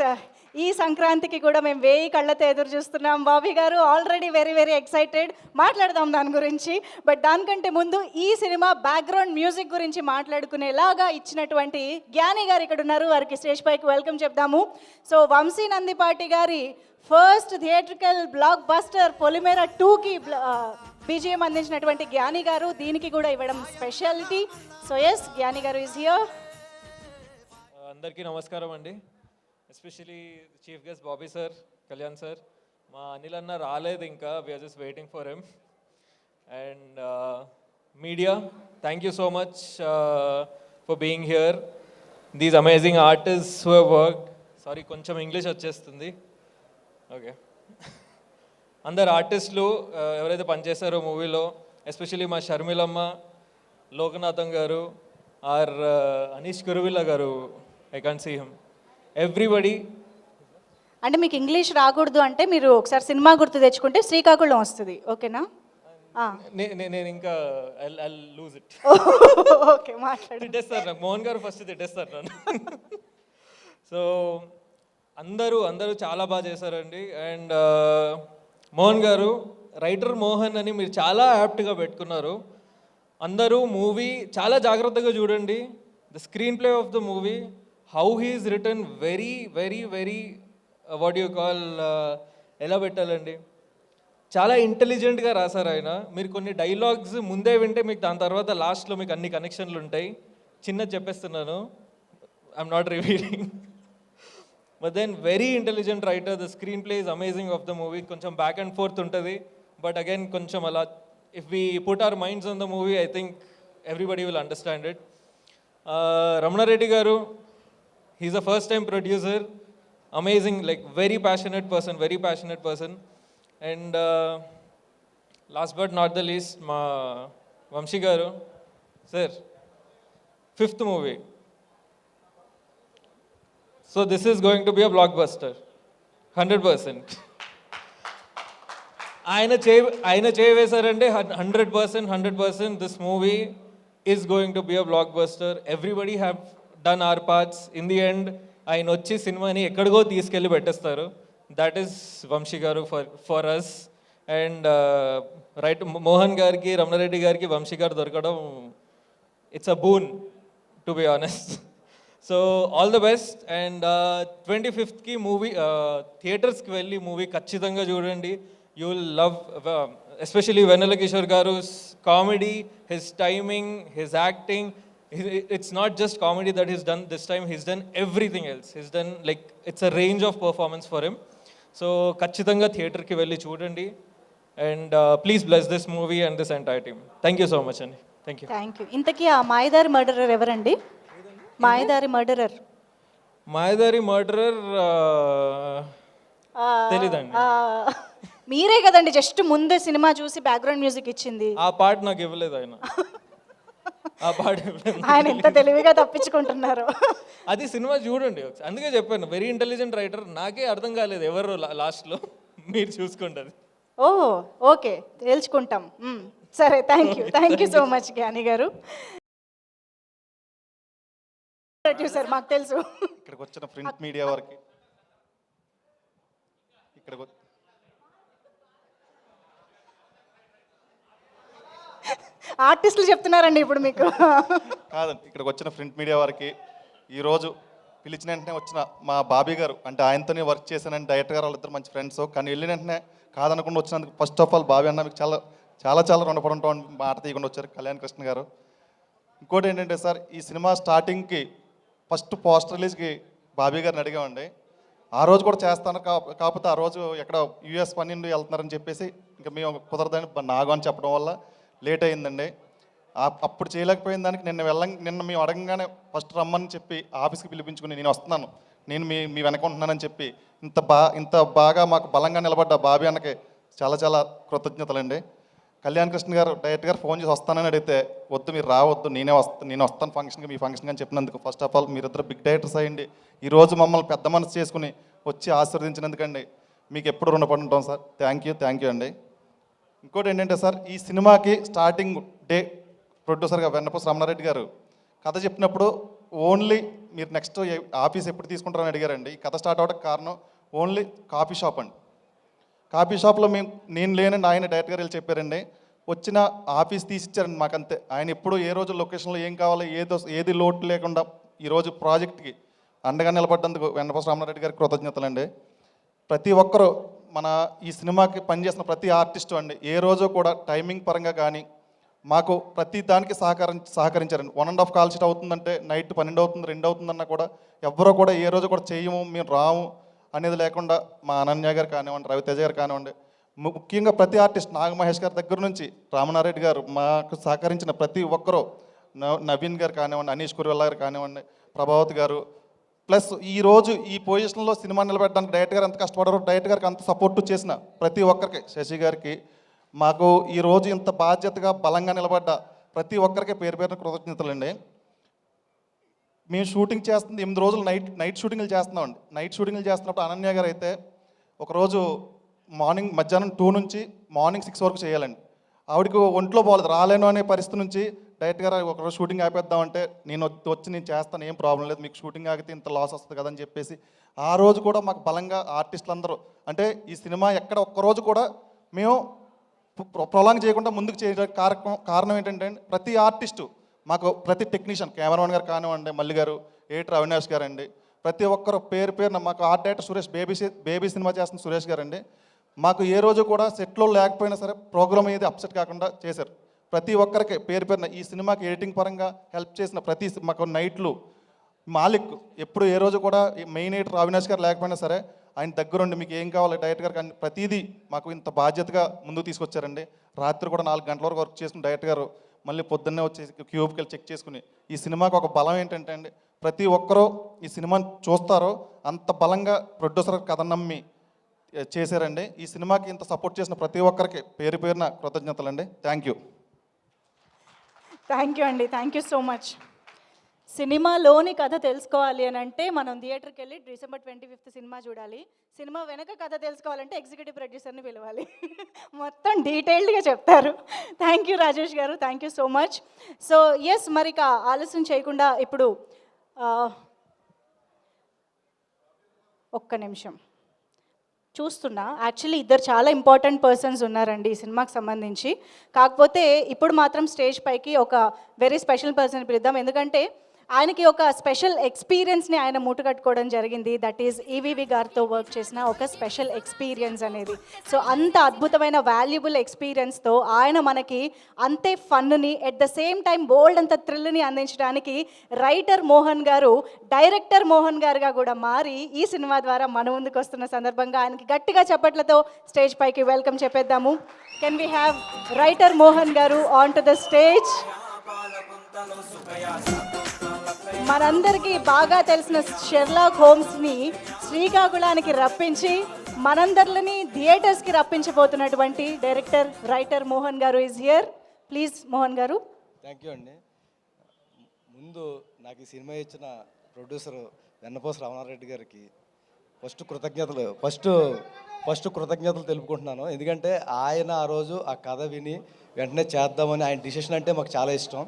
ఈ సంక్రాంతికి కూడా మేము 1000 కళ్ళతో ఎదురు చూస్తున్నాం. బాబీ గారు ఆల్రెడీ వెరీ వెరీ ఎక్సైటెడ్, మాట్లాడదాం దాని గురించి. బట్ దానికంటే ముందు ఈ సినిమా బ్యాక్గ్రౌండ్ మ్యూజిక్ గురించి మాట్లాడుకునేలాగా ఇచ్చినటువంటి జ్ఞాని గారు ఇక్కడ ఉన్నారు. వారికి స్టేజ్ పైకి వెల్కమ్ చెప్దాము. సో వంశీ నందిపాటి గారి ఫస్ట్ థియేట్రికల్ బ్లాక్ బస్టర్ పొలిమేర 2కి బీజిఎం అందించినటువంటి జ్ఞాని గారు దీనికి కూడా ఇవ్వడం స్పెషాలిటీ. సో ఎస్, జ్ఞాని గారు ఈజ్ హియర్. అందరికీ నమస్కారం అండి. Especially chief guest Bobby sir, Kalyan sir. మా అనిల్ అన్న రాలేదు ఇంకా, we're just waiting for him. And media, thank you so much for being here. These amazing artist who have worked. Sorry, కొంచెం ఇంగ్లీష్ వచ్చేస్తుంది. ఓకే. అందరు ఆర్టిస్టులు ఎవరైతే పనిచేశారో మూవీలో, ఎస్పెషలీ మా షర్మిలమ్మ, లోకనాథం గారు, ఆర్ అనీష్ కురువిల్ల గారు, I can't see him, everybody. అంటే మీకు ఇంగ్లీష్ రాకూడదు అంటే మీరు ఒకసారి సినిమా గుర్తు తెచ్చుకుంటే శ్రీకాకుళం వస్తుంది, ఓకేనా? నేను ఇంకా ఐ లూజ్ ఇట్. ఓకే, మాట్లాడు. తిట్టేస్తారు నాకు, మోహన్ గారు ఫస్ట్ తిట్టేస్తారు నన్ను. సో అందరూ చాలా బాగా చేశారండి. అండ్ మోహన్ గారు, రైటర్ మోహన్ అని మీరు చాలా యాప్ట్గా పెట్టుకున్నారు. అందరూ మూవీ చాలా జాగ్రత్తగా చూడండి. The screenplay of the movie, how he's written very very very what you call, ఎలా పెట్టాలండి, చాలా ఇంటెలిజెంట్గా రాశారు ఆయన. మీరు కొన్ని డైలాగ్స్ ముందే వింటే మీకు దాని తర్వాత లాస్ట్లో మీకు అన్ని కనెక్షన్లు ఉంటాయి. చిన్నది చెప్పేస్తున్నాను, I'm not revealing. But then very intelligent writer. The screenplay is amazing of the movie. కొంచెం బ్యాక్ అండ్ ఫోర్త్ ఉంటుంది, బట్ అగైన్ కొంచెం అలా if we put our minds on the movie, I think everybody will understand it. Ramana Reddy గారు, he's a first time producer, amazing, like very passionate person. And last but not the least, ma Vamshi garu sir, 5th movie, so this is going to be a blockbuster 100%. ఆయన చేయవేశారంటే 100% this movie is going to be a blockbuster. Everybody have done our parts. In the end, ఆయన వచ్చి సినిమాని ఎక్కడికో తీసుకెళ్ళి పెట్టేస్తారు. That is Vamsi garu for us. And right, Mohan గారికి, రమణారెడ్డి గారికి వంశీ గారు దొరకడం, it's a boon to be honest. So all the best. And 25th movie థియేటర్స్కి వెళ్ళి మూవీ ఖచ్చితంగా చూడండి. You will love, especially Vennela Kishore garu comedy, his timing, his acting. It's not just comedy that he's done this time, he's done everything else. He's done, like, it's a range of performance for him. So ఖచ్చితంగా థియేటర్కి వెళ్ళి చూడండి. And please bless this movie and this entire team. Thank you so much అండి. Thank you. ఇంతకీ ఆ మాయదారి మర్డరర్ ఎవరండి? మాయదారి మర్డరర్ తెలీదండి. మీరే కదండి జస్ట్ ముందే సినిమా చూసి బ్యాక్గ్రౌండ్ మ్యూజిక్ ఇచ్చింది. ఆ పాట నాకు ఇవ్వలేదు ఆయన. ఆయన ఎంత తెలివిగా తప్పించుకుంటున్నారు. అది సినిమా చూడండి, అందుకే చెప్పాను వెరీ ఇంటెలిజెంట్ రైటర్. నాకే అర్థం కాలేదు ఎవరు లాస్ట్లో, మీరు చూసుకోండి అది. ఓ ఓకే, తేల్చుకుంటాం. సరే, థ్యాంక్ యూ సో మచ్ జ్ఞాని గారు. సార్ మాకు తెలుసు. ఇక్కడికి వచ్చిన ప్రింట్ మీడియా వారికి, ఆర్టిస్టులు చెప్తున్నారండి ఇప్పుడు మీకు. కాదండి, ఇక్కడికి వచ్చిన ప్రింట్ మీడియా వారికి, ఈరోజు పిలిచిన వెంటనే వచ్చిన మా బాబీ గారు, అంటే ఆయనతోనే వర్క్ చేశానని డైరెక్టర్ గారు వాళ్ళిద్దరు మంచి ఫ్రెండ్స్, కానీ వెళ్ళిన వెంటనే కాదనకుండా వచ్చినందుకు ఫస్ట్ ఆఫ్ ఆల్ బాబీ అన్న మీకు చాలా చాలా చాలా రుణపడి ఉంటాం. మాట తీయకుండా వచ్చారు కళ్యాణ్ కృష్ణ గారు. ఇంకోటి ఏంటంటే సార్, ఈ సినిమా స్టార్టింగ్కి ఫస్ట్ పోస్టర్ రిలీజ్కి బాబీ గారిని అడిగామండి. ఆ రోజు కూడా చేస్తాను, కాకపోతే ఆ రోజు ఎక్కడ యూఎస్ పని నుండి వెళ్తున్నారని చెప్పేసి ఇంకా మేము కుదరదని నాగు అని చెప్పడం వల్ల లేట్ అయిందండి. అప్పుడు చేయలేకపోయిన దానికి నిన్న మేము అడగంగానే ఫస్ట్ రమ్మని చెప్పి ఆఫీస్కి పిలిపించుకుని నేను వస్తున్నాను, నేను మీ వెనక ఉంటున్నానని చెప్పి ఇంత బాగా మాకు బలంగా నిలబడ్డ బాబీ అన్నకి చాలా చాలా కృతజ్ఞతలండి. కళ్యాణ్ కృష్ణ గారు డైరెక్ట్ గారు ఫోన్ చేసి వస్తానని అడిగితే వద్దు మీరు రావద్దు నేను వస్తాను ఫంక్షన్కి మీ ఫంక్షన్ అని చెప్పినందుకు ఫస్ట్ ఆఫ్ ఆల్ మీరిద్దరు బిగ్ డైరెక్టర్స్ అయ్యండి ఈరోజు మమ్మల్ని పెద్ద మనసు చేసుకుని వచ్చి ఆశీర్వదించినందుకండి మీకు ఎప్పుడు రుణపడి ఉంటాం సార్. థ్యాంక్ యూ అండి. ఇంకోటి ఏంటంటే సార్, ఈ సినిమాకి స్టార్టింగ్ డే ప్రొడ్యూసర్గా వెన్నపూస రమణారెడ్డి గారు కథ చెప్పినప్పుడు ఓన్లీ మీరు నెక్స్ట్ ఆఫీస్ ఎప్పుడు తీసుకుంటారని అడిగారండి. ఈ కథ స్టార్ట్ అవ్వడానికి కారణం ఓన్లీ కాఫీ షాప్ అండి. కాఫీ షాప్లో నేను లేనని ఆయన డైరెక్ట్ గారు వెళ్ళి చెప్పారండి. వచ్చిన ఆఫీస్ తీసిచ్చారండి మాకంతే. ఆయన ఎప్పుడు ఏ రోజు లొకేషన్లో ఏం కావాలో ఏది లోటు లేకుండా ఈరోజు ప్రాజెక్ట్కి అండగా నిలబడ్డందుకు వెన్నపూస రమణారెడ్డి గారికి కృతజ్ఞతలండి. ప్రతి ఒక్కరూ మన ఈ సినిమాకి పనిచేసిన ప్రతి ఆర్టిస్టు అండి ఏ రోజు కూడా టైమింగ్ పరంగా కానీ మాకు ప్రతి దానికి సహకరించారండి. 1.5 కాల్ షీట్ అవుతుందంటే నైట్ 12 అవుతుంది 2 అవుతుందన్నా కూడా ఎవ్వరూ కూడా ఏ రోజు కూడా చేయము మేము రాము అనేది లేకుండా మా అనన్య గారు కానివ్వండి, రవితేజ గారు కానివ్వండి, ముఖ్యంగా ప్రతి ఆర్టిస్ట్ నాగమహేష్ గారి దగ్గర నుంచి రామనారెడ్డి గారు మాకు సహకరించిన ప్రతి ఒక్కరూ, నవీన్ గారు కానివ్వండి, అనీష్ కుర్వెల్లా గారు కానివ్వండి, ప్రభావత్ గారు, ప్లస్ ఈరోజు ఈ పొజిషన్లో సినిమా నిలబెట్టడానికి డైరెక్టర్ గారు ఎంత కష్టపడారో డైరెక్టర్ గారికి అంత సపోర్ట్ చేసిన ప్రతి ఒక్కరికి, శశి గారికి, మాకు ఈరోజు ఇంత బాధ్యతగా బలంగా నిలబడ్డ ప్రతి ఒక్కరికి పేరు పేరున కృతజ్ఞతలండి. మేము షూటింగ్ చేస్తుంది 8 రోజులు నైట్ షూటింగ్లు చేస్తున్నామండి. నైట్ షూటింగ్లు చేస్తున్నప్పుడు అనన్య గారు అయితే ఒకరోజు మధ్యాహ్నం 2 నుంచి మార్నింగ్ 6 వరకు చేయాలండి. ఆవిడకి ఒంట్లో బాగోలేదు, రాలేను అనే పరిస్థితి నుంచి డైరెక్ట్ గారు ఒకరోజు షూటింగ్ ఆపేద్దామంటే నేను చేస్తాను, ఏం ప్రాబ్లం లేదు, మీకు షూటింగ్ ఆగితే ఇంత లాస్ వస్తుంది కదని చెప్పేసి ఆ రోజు కూడా మాకు బలంగా ఆర్టిస్టులు అందరూ, అంటే ఈ సినిమా ఎక్కడ ఒక్కరోజు కూడా మేము ప్రొలాంగ్ చేయకుండా ముందుకు చేయడానికి కారణం ఏంటంటే ప్రతి ఆర్టిస్టు మాకు, ప్రతి టెక్నీషియన్, కెమెరామెన్ గారు కానివ్వండి, మల్లి గారు, ఏటర్ అవినాష్ గారు అండి, ప్రతి ఒక్కరు పేరున మాకు art director Suresh, baby cinema చేస్తున్న సురేష్ గారు అండి, మాకు ఏ రోజు కూడా సెట్లో లేకపోయినా సరే ప్రోగ్రామ్ అనేది అప్సెట్ కాకుండా చేశారు. ప్రతి ఒక్కరికి పేరున ఈ సినిమాకి ఎడిటింగ్ పరంగా హెల్ప్ చేసిన ప్రతి మాకు నైట్లు మాలిక్ ఎప్పుడు ఏ రోజు కూడా మెయిన్ ఎడిటర్ అవినాష్ గారు లేకపోయినా సరే ఆయన దగ్గరుండి మీకు ఏం కావాలి డైరెక్టర్ గారు కానీ ప్రతిదీ మాకు ఇంత బాధ్యతగా ముందుకు తీసుకొచ్చారండి. రాత్రి కూడా 4 గంటల వరకు వర్క్ చేసుకుని డైరెక్టర్ గారు మళ్ళీ పొద్దున్నే వచ్చి క్యూబ్కి వెళ్ళి చెక్ చేసుకుని, ఈ సినిమాకి ఒక బలం ఏంటంటే అండి ప్రతి ఒక్కరూ ఈ సినిమాని చూస్తారో అంత బలంగా ప్రొడ్యూసర్ కథ నమ్మి చేశారండి. ఈ సినిమాకి ఇంత సపోర్ట్ చేసిన ప్రతి ఒక్కరికి పేరున కృతజ్ఞతలండి. థ్యాంక్ యూ అండి. Thank you so much. సినిమాలోని కథ తెలుసుకోవాలి అని అంటే మనం థియేటర్కి వెళ్ళి December 25th సినిమా చూడాలి. సినిమా వెనక కథ తెలుసుకోవాలంటే ఎగ్జిక్యూటివ్ ప్రొడ్యూసర్ని పిలవాలి. మొత్తం డీటెయిల్డ్గా చెప్తారు. థ్యాంక్ యూ రాజేష్ గారు, thank you so much. So yes, మరి ఆలస్యం చేయకుండా ఇప్పుడు ఒక్క నిమిషం చూస్తున్నా, యాక్చువల్లీ ఇద్దరు చాలా ఇంపార్టెంట్ పర్సన్స్ ఉన్నారండి ఈ సినిమాకి సంబంధించి. కాకపోతే ఇప్పుడు మాత్రం స్టేజ్ పైకి ఒక వెరీ స్పెషల్ పర్సన్ పిలుద్దాం, ఎందుకంటే ఆయనకి ఒక స్పెషల్ ఎక్స్పీరియన్స్ని ఆయన మూటగట్టుకోవడం జరిగింది. దట్ ఈజ్ ఈవీవి గారితో వర్క్ చేసిన ఒక స్పెషల్ ఎక్స్పీరియన్స్ అనేది. సో అంత అద్భుతమైన వాల్యుబుల్ ఎక్స్పీరియన్స్తో ఆయన మనకి అంతే ఫన్నుని ఎట్ ద సేమ్ టైం బోల్డ్ అంత థ్రిల్ని అందించడానికి రైటర్ మోహన్ గారు డైరెక్టర్ మోహన్ గారుగా కూడా మారి ఈ సినిమా ద్వారా మన ముందుకు వస్తున్న సందర్భంగా ఆయనకి గట్టిగా చప్పట్లతో స్టేజ్ పైకి వెల్కమ్ చెప్పేద్దాము. Can we have writer Mohan garu on to the stage. మనందరికీ బాగా తెలిసిన షెర్లాక్ హోమ్స్ని శ్రీకాకుళానికి రప్పించి మనందరిని థియేటర్స్కి రప్పించబోతున్నటువంటి డైరెక్టర్ రైటర్ మోహన్ గారు is here. Please Mohan garu. Thank you అండి. ముందు నాకు ఈ సినిమా ఇచ్చిన ప్రొడ్యూసర్ వెన్నపూస రమణారెడ్డి గారికి ఫస్ట్ కృతజ్ఞతలు తెలుపుకుంటున్నాను. ఎందుకంటే ఆయన ఆ రోజు ఆ కథ విని వెంటనే చేద్దామని ఆయన డిసిషన్ అంటే మాకు చాలా ఇష్టం.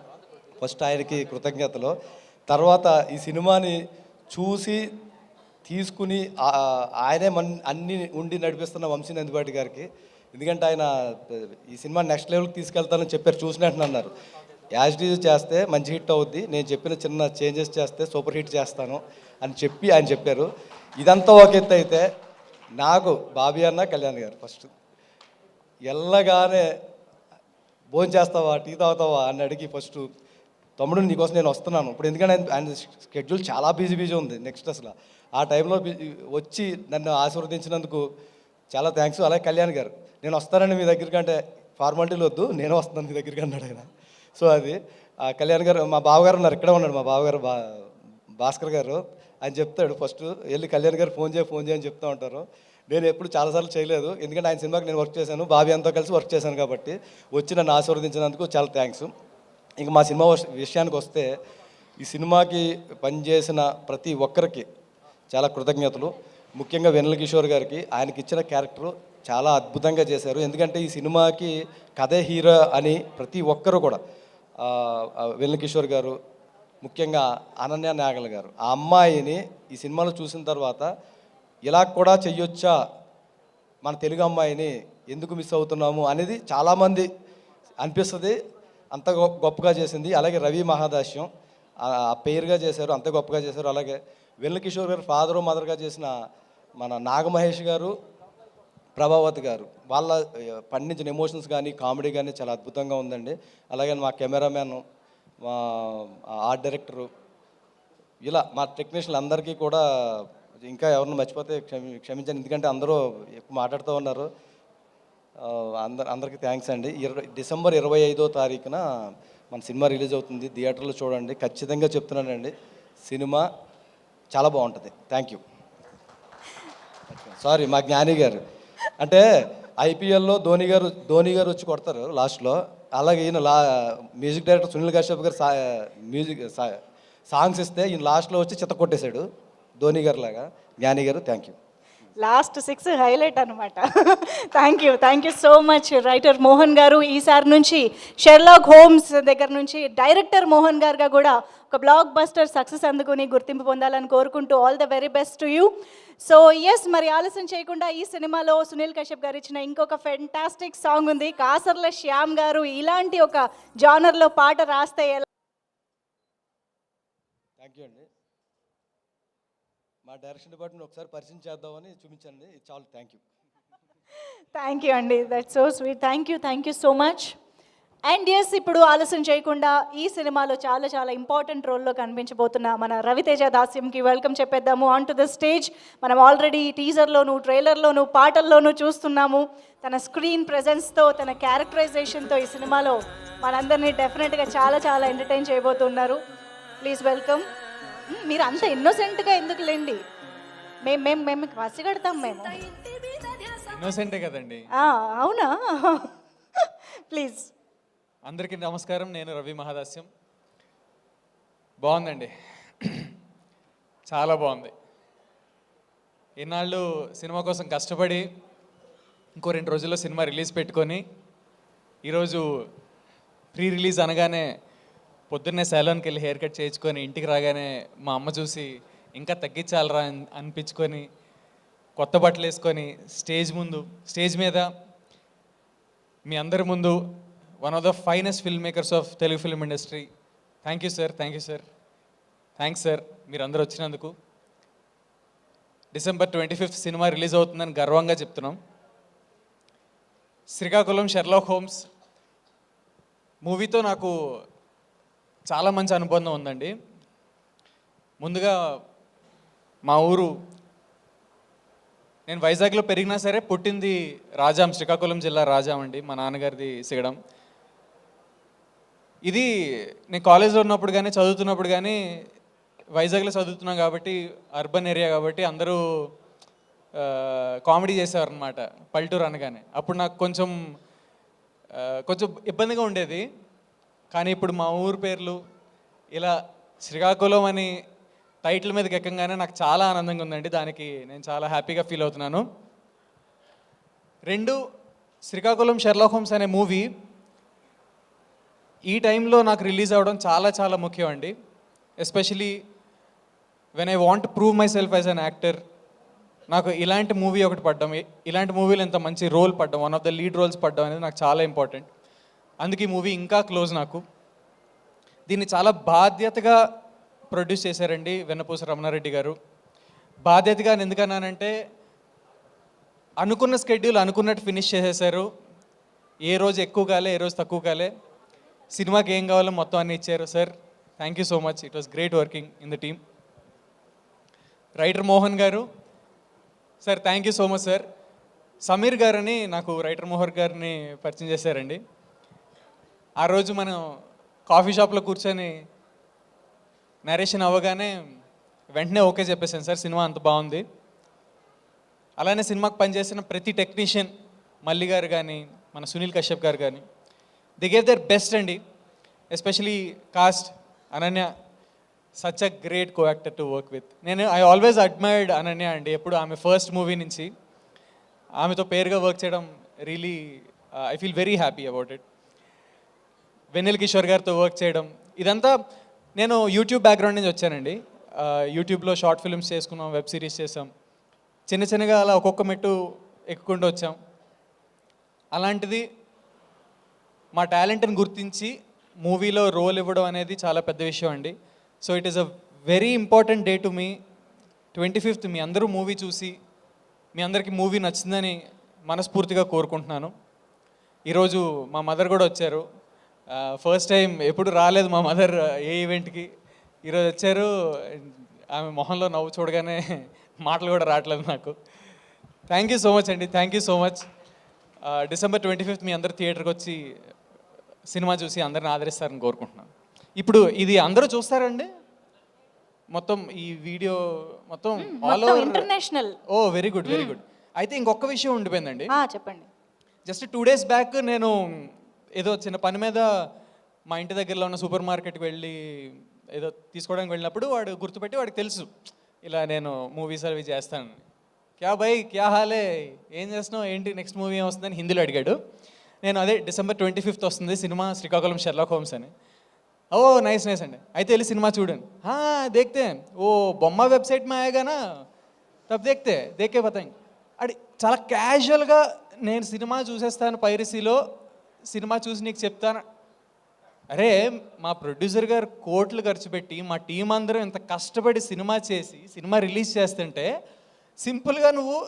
ఫస్ట్ ఆయనకి కృతజ్ఞతలు. తర్వాత ఈ సినిమాని చూసి తీసుకుని ఆయనే అన్ని ఉండి నడిపిస్తున్న వంశీ నందిపాటి గారికి, ఎందుకంటే ఆయన ఈ సినిమా నెక్స్ట్ లెవెల్కి తీసుకెళ్తానని చెప్పారు. చూసినట్టు అన్నారు యాజ్ డీజ్ చేస్తే మంచి హిట్ అవుద్ది, నేను చెప్పిన చిన్న చేంజెస్ చేస్తే సూపర్ హిట్ చేస్తాను అని చెప్పి ఆయన చెప్పారు. ఇదంతా ఒక ఎత్తు అయితే నాకు బాబీ అన్న కళ్యాణ్ గారు ఫస్ట్ వెళ్ళగానే భోజనం చేస్తావా, టీ తాగుతావా అని అడిగి ఫస్ట్ తమ్ముడు నీకోసం నేను వస్తున్నాను ఇప్పుడు, ఎందుకంటే ఆయన షెడ్యూల్ చాలా బిజీ ఉంది నెక్స్ట్ అసలు ఆ టైంలో వచ్చి నన్ను ఆశీర్వదించినందుకు చాలా థ్యాంక్స్. అలాగే కళ్యాణ్ గారు నేను వస్తానండి మీ దగ్గరికి అంటే ఫార్మాలిటీలు వద్దు నేను వస్తున్నాను మీ దగ్గరికి అన్నాడు ఆయన. సో అది కళ్యాణ్ గారు మా బావగారు ఉన్నారు, ఇక్కడే ఉన్నాడు మా బావగారు భాస్కర్ గారు. ఆయన చెప్తాడు ఫస్ట్ వెళ్ళి కళ్యాణ్ గారు ఫోన్ చేయని చెప్తూ ఉంటారు. నేను ఎప్పుడు చాలాసార్లు చేయలేదు, ఎందుకంటే ఆయన సినిమాకి నేను వర్క్ చేశాను, బాబీ అంతా కలిసి వర్క్ చేశాను కాబట్టి వచ్చి నన్ను ఆశీర్వదించినందుకు చాలా థ్యాంక్స్. ఇంక మా సినిమా విషయానికి వస్తే ఈ సినిమాకి పనిచేసిన ప్రతి ఒక్కరికి చాలా కృతజ్ఞతలు. ముఖ్యంగా వెన్నెల కిషోర్ గారికి, ఆయనకి ఇచ్చిన క్యారెక్టరు చాలా అద్భుతంగా చేశారు. ఎందుకంటే ఈ సినిమాకి కథే హీరో అని ప్రతి ఒక్కరు కూడా, వెన్నెల కిషోర్ గారు, ముఖ్యంగా అనన్య నాగల్ గారు, ఆ అమ్మాయిని ఈ సినిమాలో చూసిన తర్వాత ఇలా కూడా చెయ్యొచ్చా, మన తెలుగు అమ్మాయిని ఎందుకు మిస్ అవుతున్నాము అనేది చాలామంది అనిపిస్తుంది. అంత గొప్పగా చేసింది. అలాగే రవి మహాదాస్యం ఆ పేరుగా చేశారు, అంత గొప్పగా చేశారు. అలాగే వెన్నెల కిషోర్ గారు ఫాదరు మదర్గా చేసిన మన నాగమహేష్ గారు, ప్రభావతి గారు, వాళ్ళ పండించిన ఎమోషన్స్ కానీ కామెడీ కానీ చాలా అద్భుతంగా ఉందండి. అలాగే మా కెమెరామ్యాన్, మా ఆర్ట్ డైరెక్టరు, ఇలా మా టెక్నీషియన్లు అందరికీ కూడా, ఇంకా ఎవరిని మర్చిపోతే క్షమించండి, ఎందుకంటే అందరూ ఎక్కువ మాట్లాడుతూ ఉన్నారు. అందరికీ థ్యాంక్స్ అండి. డిసెంబర్ 25వ తారీఖున మన సినిమా రిలీజ్ అవుతుంది. థియేటర్లో చూడండి. ఖచ్చితంగా చెప్తున్నానండి, సినిమా చాలా బాగుంటుంది. Thank you. సారీ, మా జ్ఞాని గారు అంటే ఐపీఎల్లో ధోని గారు వచ్చి కొడతారు లాస్ట్లో, అలాగే ఈయన మ్యూజిక్ డైరెక్టర్ సునీల్ కశ్యప్ గారు సాంగ్స్ ఇస్తే ఈయన లాస్ట్లో వచ్చి చిత్త కొట్టేశాడు ధోని గారు లాగా. జ్ఞాని గారు థ్యాంక్ యూ. లాస్ట్ 6 హైలైట్ అనమాట. Thank you so much writer Mohan గారు. ఈసారి నుంచి షెర్లాక్ హోమ్స్ దగ్గర నుంచి డైరెక్టర్ మోహన్ గారుగా కూడా ఒక బ్లాక్ బస్టర్ సక్సెస్ అందుకుని గుర్తింపు పొందాలని కోరుకుంటూ all the very best to you. So yes, మరి ఆలస్యం చేయకుండా ఈ సినిమాలో సునీల్ కశ్యప్ గారు ఇచ్చిన ఇంకొక ఫెంటాస్టిక్ సాంగ్ ఉంది. కాసర్ల శ్యామ్ గారు ఇలాంటి ఒక జానర్లో పాట రాస్తే ఎలా? థ్యాంక్ యూ అండి. మా డైరెక్షన్ డిపార్ట్మెంట్ ఒకసారి పరిచయం చేద్దామని చూపించండి, చాలు. థ్యాంక్ యూ అండి, that's so sweet. Thank you so much. And yes, ఇప్పుడు ఆలస్యం చేయకుండా ఈ సినిమాలో చాలా చాలా ఇంపార్టెంట్ రోల్లో కనిపించబోతున్న మన రవితేజ దాస్యంకి వెల్కమ్ చెప్పేద్దాము ఆన్ టు ద స్టేజ్. మనం ఆల్రెడీ టీజర్లోను, ట్రైలర్లోను, పాటల్లోనూ చూస్తున్నాము. తన స్క్రీన్ ప్రెజెన్స్తో, తన క్యారెక్టరైజేషన్తో ఈ సినిమాలో మనందరినీ డెఫినెట్గా చాలా చాలా ఎంటర్టైన్ చేయబోతున్నారు. Please welcome. మీరు అంత ఇన్నోసెంట్గా ఎందుకు లేండి, మేము పసిగడతాం. మేము ఇన్నోసెంటే కదండి. అవునా? ప్లీజ్. అందరికీ నమస్కారం, నేను రవి మహాదాస్యం. బాగుందండి, చాలా బాగుంది. ఇన్నాళ్ళు సినిమా కోసం కష్టపడి ఇంకో 2 రోజుల్లో సినిమా రిలీజ్ పెట్టుకొని ఈరోజు ప్రీ రిలీజ్ అనగానే పొద్దున్నే సెలూన్కి వెళ్ళి హెయిర్ కట్ చేయించుకొని ఇంటికి రాగానే మా అమ్మ చూసి ఇంకా తగ్గించాలరా అనిపించుకొని కొత్త బట్టలు వేసుకొని స్టేజ్ మీద మీ అందరి ముందు one of the finest film makers of Telugu film industry. Thank you sir. Thanks sir మీరు అందరూ వచ్చినందుకు. డిసెంబర్ 25th సినిమా రిలీజ్ అవుతుందని గర్వంగా చెప్తున్నాం. శ్రీకాకుళం షెర్లాక్ హోమ్స్ మూవీతో నాకు చాలా మంచి అనుబంధం ఉందండి. ముందుగా మా ఊరు, నేను వైజాగ్లో పెరిగినా సరే పుట్టింది రాజాం, శ్రీకాకుళం జిల్లా రాజాం అండి. మా నాన్నగారిది సిగడం. ఇది నేను కాలేజ్లో ఉన్నప్పుడు కానీ చదువుతున్నప్పుడు కానీ వైజాగ్లో చదువుతున్నాం కాబట్టి అర్బన్ ఏరియా కాబట్టి అందరూ కామెడీ చేసేవారు అనమాట పల్లెటూరు అనగానే. అప్పుడు నాకు కొంచెం ఇబ్బందిగా ఉండేది. కానీ ఇప్పుడు మా ఊరు పేర్లు ఇలా శ్రీకాకుళం అని టైటిల్ మీదకి ఎక్కగానే నాకు చాలా ఆనందంగా ఉందండి. దానికి నేను చాలా హ్యాపీగా ఫీల్ అవుతున్నాను. 2, శ్రీకాకుళం షెర్లాక్ హోమ్స్ అనే మూవీ ఈ టైంలో నాకు రిలీజ్ అవ్వడం చాలా చాలా ముఖ్యం అండి. Especially when I want prove my self as an actor. నాకు ఇలాంటి మూవీ ఒకటి పడ్డం, ఇలాంటి మూవీలో ఇంత మంచి రోల్ పడ్డం, one of the lead roles పడ్డం అనేది నాకు చాలా ఇంపార్టెంట్. అందుకే ఈ మూవీ ఇంకా క్లోజ్ నాకు. దీన్ని చాలా బాధ్యతగా ప్రొడ్యూస్ చేశారండి వెన్నపూస రమణారెడ్డి గారు. బాధ్యతగా ఎందుకన్నానంటే అనుకున్న స్కెడ్యూల్ అనుకున్నట్టు ఫినిష్ చేసేసారు. ఏ రోజు ఎక్కువ కాలే, ఏ రోజు తక్కువ కాలే. సినిమాకి ఏం కావాలో మొత్తం అన్నీ ఇచ్చారు. Sir thank you so much. It was great working in the team. Writer Mohan గారు, sir thank you so much sir. Sameer గారని నాకు రైటర్ మోహన్ గారిని పరిచయం చేశారండి. ఆ రోజు మనం కాఫీ షాప్లో కూర్చొని నరేషన్ అవ్వగానే వెంటనే ఓకే చెప్పేసాను సార్, సినిమా అంత బాగుంది. అలానే సినిమాకి పనిచేసిన ప్రతి టెక్నీషియన్ మల్లి గారు కానీ మన సునీల్ కశ్యప్ గారు కానీ ది గేవ్ దర్ బెస్ట్ అండి. Especially cost Ananya such a great co actor to work with. I always admired Ananya అండి. ఎప్పుడు ఆమె ఫస్ట్ మూవీ నుంచి ఆమెతో పేరుగా వర్క్ చేయడం really I feel very happy about it. Vennela Kishore గారితో వర్క్ చేయడం ఇదంతా నేను యూట్యూబ్ బ్యాక్గ్రౌండ్ నుంచి వచ్చానండి. యూట్యూబ్లో షార్ట్ ఫిల్మ్స్ చేసుకున్నాం, వెబ్ సిరీస్ చేసాం, చిన్నగా అలా ఒక్కొక్క మెట్టు ఎక్కుకుంటూ వచ్చాం. అలాంటిది మా టాలెంట్ని గుర్తించి మూవీలో రోల్ ఇవ్వడం అనేది చాలా పెద్ద విషయం అండి. So it is a very important day to me. 25th మీ అందరూ మూవీ చూసి మీ అందరికీ మూవీ నచ్చిందని మనస్ఫూర్తిగా కోరుకుంటున్నాను. ఈరోజు మా మదర్ కూడా వచ్చారు. ఫస్ట్ టైం, ఎప్పుడు రాలేదు మా మదర్ ఏ ఈవెంట్కి. ఈరోజు వచ్చారు. ఆమె మొహంలో నవ్వు చూడగానే మాటలు కూడా రావట్లేదు నాకు. థ్యాంక్ యూ సో మచ్ అండి, thank you so much. December 25th మీ అందరు థియేటర్కి వచ్చి సినిమా చూసి అందరిని ఆదరిస్తారని కోరుకుంటున్నాను. ఇప్పుడు ఇది అందరూ చూస్తారండి మొత్తం ఈ వీడియో మొత్తం ఆల్ ఓవర్ ఇంటర్నేషనల్. ఓ వెరీ గుడ్, వెరీ గుడ్. అయితే ఇంకొక విషయం ఉండిపోయిందండి. చెప్పండి. జస్ట్ 2 days బ్యాక్ నేను ఏదో చిన్న పని మీద మా ఇంటి దగ్గరలో ఉన్న సూపర్ మార్కెట్కి వెళ్ళి ఏదో తీసుకోవడానికి వెళ్ళినప్పుడు వాడు గుర్తుపెట్టి, వాడికి తెలుసు ఇలా నేను మూవీస్ అవి చేస్తాను. క్యా భయ్ క్యా హాలే, ఏం చేస్తున్నావు, ఏంటి నెక్స్ట్ మూవీ ఏం వస్తుందని హిందీలో అడిగాడు. నేను అదే December 25th వస్తుంది సినిమా శ్రీకాకుళం షెర్లాక్ హోమ్స్ అని. ఓ నైస్ నైస్ అండి, అయితే వెళ్ళి సినిమా చూడండి. దేఖతే ఓ బొమ్మ వెబ్సైట్ మే ఆయేగానా తబ్ దేఖే బతాయింగ్. అది చాలా క్యాజువల్గా నేను సినిమా చూసేస్తాను పైరసీలో, సినిమా చూసి నీకు చెప్తాను. అరే మా ప్రొడ్యూసర్ గారు కోట్లు ఖర్చు పెట్టి మా టీం అందరూ ఇంత కష్టపడి సినిమా చేసి సినిమా రిలీజ్ చేస్తుంటే సింపుల్గా నువ్వు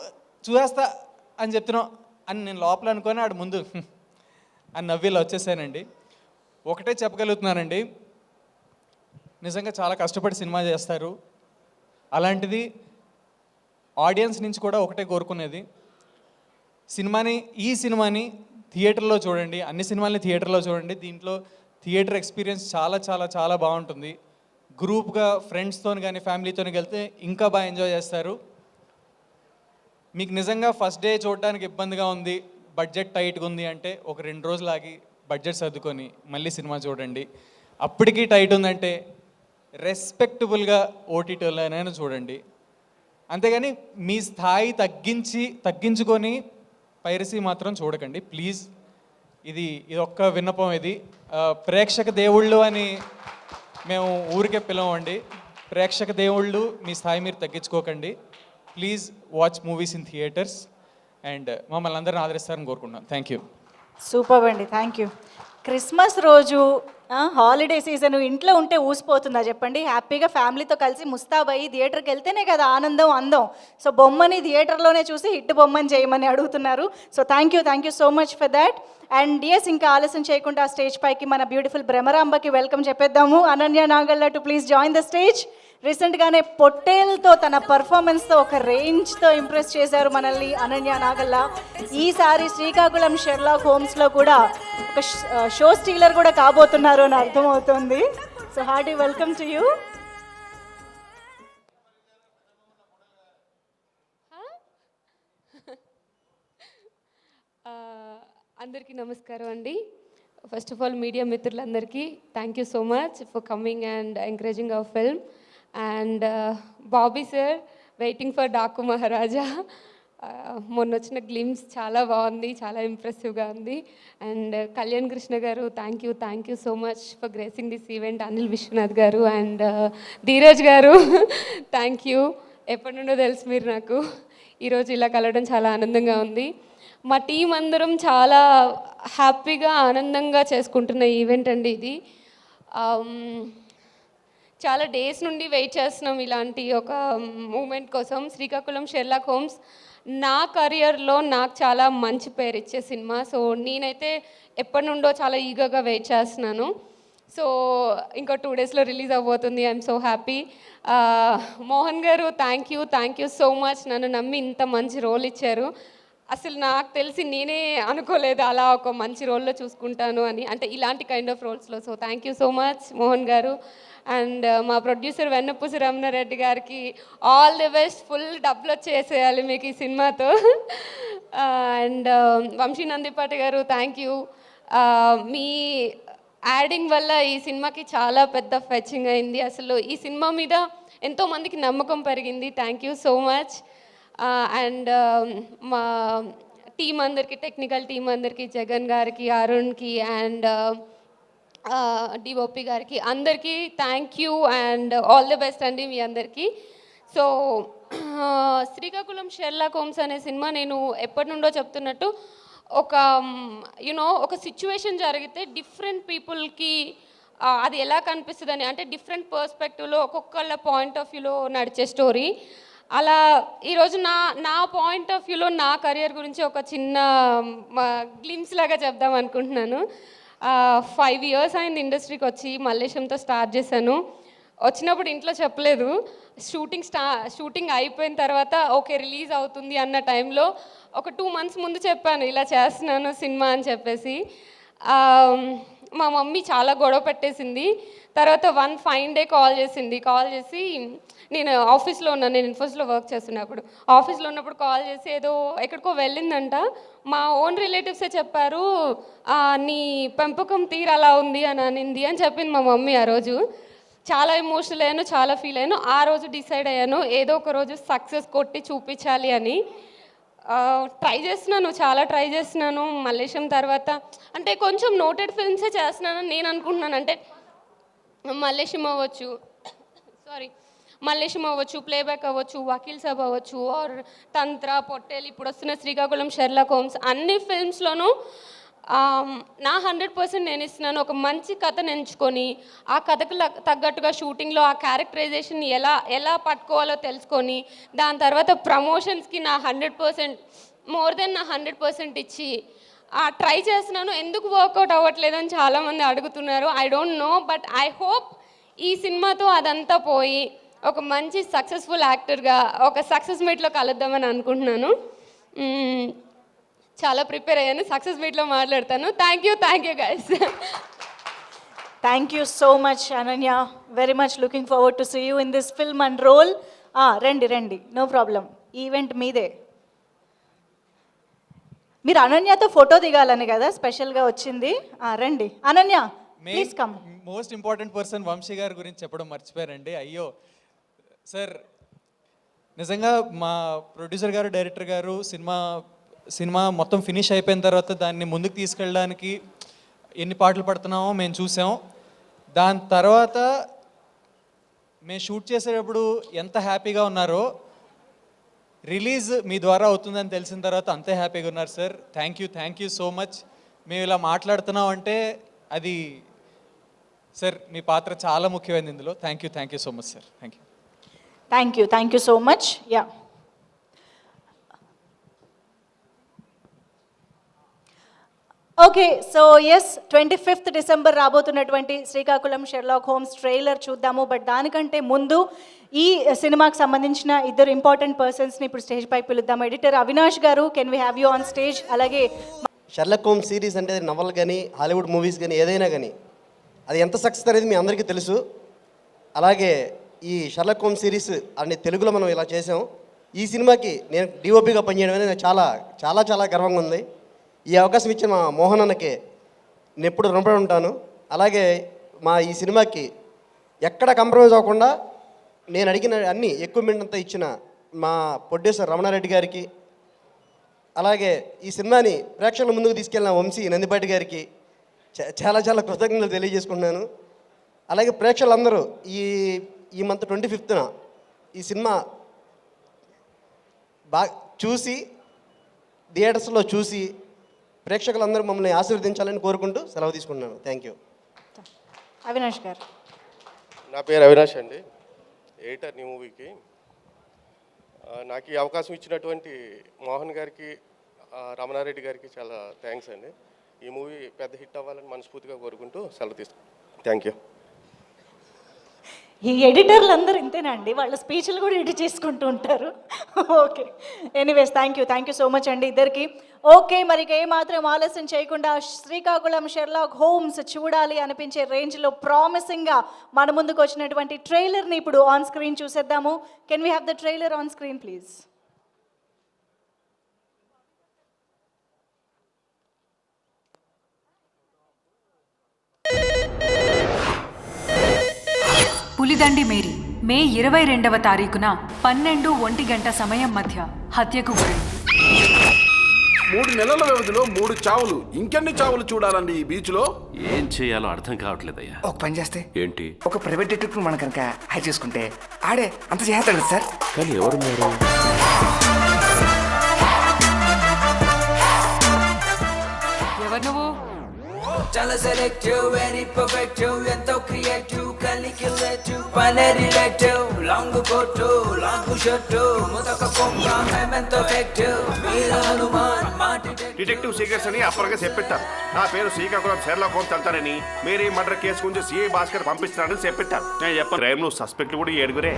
చూసేస్తా అని చెప్తున్నావు అని నేను లోపల అనుకొని ఆడు ముందు అని నవ్విలా వచ్చేసానండి. ఒకటే చెప్పగలుగుతున్నానండి, నిజంగా చాలా కష్టపడి సినిమా చేస్తారు. అలాంటిది ఆడియన్స్ నుంచి కూడా ఒకటే కోరుకునేది, ఈ సినిమాని థియేటర్లో చూడండి, అన్ని సినిమాలని థియేటర్లో చూడండి. దీంట్లో థియేటర్ ఎక్స్పీరియన్స్ చాలా చాలా చాలా బాగుంటుంది. గ్రూప్గా ఫ్రెండ్స్తో కానీ ఫ్యామిలీతో వెళ్తే ఇంకా బాగా ఎంజాయ్ చేస్తారు. మీకు నిజంగా ఫస్ట్ డే చూడడానికి ఇబ్బందిగా ఉంది, బడ్జెట్ టైట్గా ఉంది అంటే ఒక 2 రోజులు ఆగి బడ్జెట్ సర్దుకొని మళ్ళీ సినిమా చూడండి. అప్పటికీ టైట్ ఉందంటే రెస్పెక్టబుల్గా ఓటీటీలోనైనా చూడండి. అంతేగాని మీ స్థాయి తగ్గించుకొని పైరసీ మాత్రం చూడకండి ప్లీజ్. ఇది ఒక్క విన్నపం. ఇది ప్రేక్షక దేవుళ్ళు అని మేము ఊరికే పిలవండి. ప్రేక్షక దేవుళ్ళు మీ స్థాయి మీరు తగ్గించుకోకండి. Please watch movies in theatres and మమ్మల్ని అందరిని ఆదరిస్తారని కోరుకుంటున్నాను. Thank you. సూపర్ అండి, థ్యాంక్ యూ. క్రిస్మస్ రోజు హాలిడే సీజన్ ఇంట్లో ఉంటే ఊసిపోతుందా చెప్పండి? హ్యాపీగా ఫ్యామిలీతో కలిసి ముస్తాబయ్యి థియేటర్కి వెళ్తేనే కదా ఆనందం, అందం. సో బొమ్మని థియేటర్లోనే చూసి హిట్ బొమ్మని చేయమని అడుగుతున్నారు. So thank you so much for that. And yes, ఇంకా ఆలస్యం చేయకుండా స్టేజ్ పైకి మన బ్యూటిఫుల్ భ్రమరాంబకి వెల్కమ్ చెప్పేద్దాము. Ananya Nagalla to please join the stage. రీసెంట్గానే పొట్టేల్తో తన పర్ఫార్మెన్స్తో ఒక రేంజ్తో ఇంప్రెస్ చేశారు మనల్ని అనన్య నాగల్లా. ఈసారి శ్రీకాకుళం షెర్లాక్ హోమ్స్లో కూడా ఒక షో స్టీలర్ కూడా కాబోతున్నారు అని అర్థమవుతుంది. So hearty welcome to you. అందరికీ నమస్కారం అండి. ఫస్ట్ ఆఫ్ ఆల్ మీడియా మిత్రులందరికీ thank you so much for coming and encouraging our film. And Bobby sir, waiting for Daaku Maharaaj. మొన్న వచ్చిన గ్లిమ్స్ చాలా బాగుంది, చాలా ఇంప్రెసివ్గా ఉంది. అండ్ కళ్యాణ్ కృష్ణ గారు, thank you so much for gracing this event. Anil Vishwanath గారు అండ్ ధీరజ్ గారు థ్యాంక్ యూ. ఎప్పటి నుండో తెలుసు మీరు నాకు. ఈరోజు ఇలా కలవడం చాలా ఆనందంగా ఉంది. మా టీం అందరం చాలా హ్యాపీగా ఆనందంగా చేసుకుంటున్న ఈవెంట్ అండి ఇది. చాలా డేస్ నుండి వెయిట్ చేస్తున్నాం ఇలాంటి ఒక మూమెంట్ కోసం. శ్రీకాకుళం షెర్లాక్ హోమ్స్ నా కెరియర్లో నాకు చాలా మంచి పేరు ఇచ్చే సినిమా. సో నేనైతే ఎప్పటి నుండో చాలా ఈగర్గా వెయిట్ చేస్తున్నాను. సో ఇంకో 2 daysలో రిలీజ్ అవ్వబోతుంది. I'm so happy. Mohan garu, thank you so much. నన్ను నమ్మి ఇంత మంచి రోల్ ఇచ్చారు. అసలు నాకు తెలిసి నేనే అనుకోలేదు అలా ఒక మంచి రోల్లో చూసుకుంటాను అని, అంటే ఇలాంటి కైండ్ ఆఫ్ రోల్స్లో. So thank you so much Mohan garu. And మా ప్రొడ్యూసర్ వెన్నపూసి రమణారెడ్డి గారికి ఆల్ ది బెస్ట్, ఫుల్ డబ్బులు వచ్చేసేయాలి మీకు ఈ సినిమాతో. అండ్ వంశీ నందిపాటి గారు థ్యాంక్ యూ. మీ యాడింగ్ వల్ల ఈ సినిమాకి చాలా పెద్ద ఫెచింగ్ అయింది. అసలు ఈ సినిమా మీద ఎంతోమందికి నమ్మకం పెరిగింది. Thank you so much. And మా టీం అందరికీ, టెక్నికల్ టీం అందరికీ, జగన్ గారికి, అరుణ్కి అండ్ డిఓపి గారికి అందరికీ thank you and all the best అండి మీ అందరికీ. సో శ్రీకాకుళం షెర్లాక్ హోమ్స్ అనే సినిమా నేను ఎప్పటి నుండో చెప్తున్నట్టు ఒక ఒక సిచ్యువేషన్ జరిగితే డిఫరెంట్ పీపుల్కి అది ఎలా కనిపిస్తుందని, అంటే డిఫరెంట్ పర్స్పెక్టివ్లో ఒక్కొక్కళ్ళ పాయింట్ ఆఫ్ వ్యూలో నడిచే స్టోరీ. అలా ఈరోజు నా పాయింట్ ఆఫ్ వ్యూలో నా కెరియర్ గురించి ఒక చిన్న గ్లిమ్స్ లాగా చెప్దాం అనుకుంటున్నాను. 5 years అయింది ఇండస్ట్రీకి వచ్చి, మల్లేశంతో స్టార్ట్ చేశాను. వచ్చినప్పుడు ఇంట్లో చెప్పలేదు. షూటింగ్ అయిపోయిన తర్వాత ఓకే రిలీజ్ అవుతుంది అన్న టైంలో ఒక 2 months ముందు చెప్పాను ఇలా చేస్తున్నాను సినిమా అని చెప్పేసి. మా మమ్మీ చాలా గొడవ పెట్టేసింది. తర్వాత one fine day కాల్ చేసి నేను ఆఫీస్లో ఉన్నాను, నేను ఇన్ఫోస్లో వర్క్ చేస్తున్నప్పుడు ఆఫీస్లో ఉన్నప్పుడు కాల్ చేసి ఏదో ఎక్కడికో వెళ్ళిందంట. మా ఓన్ రిలేటివ్సే చెప్పారు, నీ పెంపకం తీరు అలా ఉంది అని అనింది అని చెప్పింది మా మమ్మీ. ఆ రోజు చాలా ఎమోషనల్ అయ్యాను, చాలా ఫీల్ అయ్యాను. ఆ రోజు డిసైడ్ అయ్యాను ఏదో ఒక రోజు సక్సెస్ కొట్టి చూపించాలి అని. చాలా ట్రై చేస్తున్నాను. మల్లేశం తర్వాత అంటే కొంచెం నోటెడ్ ఫిల్మ్సే చేస్తున్నానని నేను అనుకుంటున్నాను. అంటే మల్లేశం అవ్వచ్చు, ప్లేబ్యాక్ అవ్వచ్చు, వకీల్ సాబ్ అవ్వచ్చు, ఆర్ తంత్ర, పొట్టేలు, ఇప్పుడు వస్తున్న శ్రీకాకుళం షెర్లాక్ హోమ్స్, అన్ని ఫిల్మ్స్లోనూ నా 100% నేను ఇస్తున్నాను. ఒక మంచి కథను ఎంచుకొని ఆ కథకు తగ్గట్టుగా షూటింగ్లో ఆ క్యారెక్టరైజేషన్ ఎలా పట్టుకోవాలో తెలుసుకొని దాని తర్వాత ప్రమోషన్స్కి నా 100% మోర్ దెన్ నా 100% ఇచ్చి ట్రై చేస్తున్నాను. ఎందుకు వర్కౌట్ అవ్వట్లేదు అని చాలామంది అడుగుతున్నారు. I don't know, but I hope ఈ సినిమాతో అదంతా పోయి ఒక మంచి సక్సెస్ఫుల్ యాక్టర్గా ఒక సక్సెస్ మీట్లో కలుద్దామని అనుకుంటున్నాను. చాలా ప్రిపేర్ అయ్యాను, సక్సెస్ మీట్లో మాట్లాడతాను. Thank you guys. Thank you so much Ananya, very much looking forward to see you in this film and role. రండి, నో ప్రాబ్లం, ఈవెంట్ మీదే. మీరు అనన్యతో ఫోటో దిగాలని కదా స్పెషల్గా వచ్చింది. రండి Ananya, please come. Most important person Vamsi గారి గురించి చెప్పడం మర్చిపోయారండి. అయ్యో సార్, నిజంగా మా ప్రొడ్యూసర్ గారు, డైరెక్టర్ గారు సినిమా మొత్తం ఫినిష్ అయిపోయిన తర్వాత దాన్ని ముందుకు తీసుకెళ్ళడానికి ఎన్ని పాటలు పడుతున్నామో మేము చూసాం. దాని తర్వాత మేము షూట్ చేసేటప్పుడు ఎంత హ్యాపీగా ఉన్నారో, రిలీజ్ మీ ద్వారా అవుతుందని తెలిసిన తర్వాత అంతే హ్యాపీగా ఉన్నారు sir. Thank you so much. మేము ఇలా మాట్లాడుతున్నాం అంటే అది సార్ మీ పాత్ర చాలా ముఖ్యమైనది ఇందులో. Thank you so much sir. Thank you so much. Yeah, okay. So yes, 25th December రాబోతున్నటువంటి శ్రీకాకుళం షెర్లాక్ హోమ్స్ ట్రైలర్ చూద్దాము. బట్ దానికంటే ముందు ఈ సినిమాకి సంబంధించిన 2 ఇంపార్టెంట్ పర్సన్స్ని ఇప్పుడు స్టేజ్ పై పిలుద్దాం. ఎడిటర్ అవినాష్ గారు, can we have you on stage? అలాగే షెర్లాక్ హోమ్స్ సిరీస్ అంటే నవల్ కానీ హాలీవుడ్ మూవీస్ కానీ ఏదైనా కానీ అది ఎంత సక్సెస్ అనేది మీ అందరికీ తెలుసు. అలాగే ఈ షెర్లాక్ హోమ్స్ సిరీస్ అనే తెలుగులో మనం ఇలా చేసాం. ఈ సినిమాకి నేను డిఓపిగా పనిచేయడం అనేది నాకు చాలా చాలా చాలా గర్వంగా ఉంది. ఈ అవకాశం ఇచ్చిన మా మోహన్ అన్నకి నేను ఎప్పుడు రుణపడి ఉంటాను. అలాగే మా ఈ సినిమాకి ఎక్కడ కాంప్రమైజ్ అవ్వకుండా నేను అడిగిన అన్ని ఎక్విప్మెంట్ అంతా ఇచ్చిన మా ప్రొడ్యూసర్ రమణారెడ్డి గారికి, అలాగే ఈ సినిమాని ప్రేక్షకుల ముందుకు తీసుకెళ్ళిన వంశీ నందిపాటి గారికి చాలా చాలా కృతజ్ఞతలు తెలియజేసుకుంటున్నాను. అలాగే ప్రేక్షకులందరూ ఈ మంత్ 25th ఈ సినిమా బాగా చూసి థియేటర్స్లో చూసి ప్రేక్షకులందరూ మమ్మల్ని ఆశీర్వదించాలని కోరుకుంటూ సెలవు తీసుకుంటున్నాను. Thank you. అవినాష్ గారు. నా పేరు అవినాష్ అండి, ఎడిటర్ ఈ మూవీకి. నాకు ఈ అవకాశం ఇచ్చినటువంటి మోహన్ గారికి, రమణారెడ్డి గారికి చాలా థ్యాంక్స్ అండి. ఈ మూవీ పెద్ద హిట్ అవ్వాలని మనస్ఫూర్తిగా కోరుకుంటూ సెలవు తీసుకుంటాను. Thank you. ఈ ఎడిటర్లు అందరూ ఇంతేనా అండి, వాళ్ళ స్పీచ్లు కూడా ఎడిట్ చేసుకుంటూ ఉంటారు. Okay, anyways thank you so much అండి ఇద్దరికి. ఓకే, మరి ఏమాత్రం ఆలస్యం చేయకుండా శ్రీకాకుళం షెర్లాక్ హోమ్స్ చూడాలి అనిపించే రేంజ్లో ప్రామిసింగ్గా మన ముందుకు వచ్చినటువంటి ట్రైలర్ని ఇప్పుడు ఆన్ స్క్రీన్ చూసేద్దాము. Can we have the trailer on screen please? పులిదండి మేరీ మే 22వ తారీఖున 12:00 సమయం మధ్య హత్యకు గురైంది. 3 నెలల వ్యవధిలో 3 చావులు. ఇంకెన్ని చావులు చూడాలండి ఈ బీచ్ లో? ఏం చేయాలో అర్థం కావట్లేదయ్యా. ఒక పని చేస్తే ఏంటి? ఒక ప్రైవేట్ డిటెక్టివ్ మనం కనుక హైర్ చేసుకుంటే ఆడే అంత చేస్తాడు సార్. కానీ ఎవరు మీరు? ఎవరు నువ్వు? చాలా సెలెక్టివ్, వెరీ పర్ఫెక్టివ్, ఎంతో క్రియేటివ్, కలిక్యులేటివ్, పనే relative, long coat, long shirt, ముదక పొంగ, మేమెంతో ఎఫెక్టివ్, మీరు హనుమాన్ మాటి డిటెక్టివ్ సీక్రెట్స్ అని అప్పటికే చెప్పెట్టారు. నా పేరు శ్రీకాకుళం షెర్లాక్ హోమ్స్ అంటారని, మేరీ మర్డర్ కేసు గురించి సిఐ భాస్కర్ పంపిస్తున్నారని చెప్పెట్టారు. నేను చెప్పాను క్రైమ్ లో సస్పెక్ట్ కూడా 7.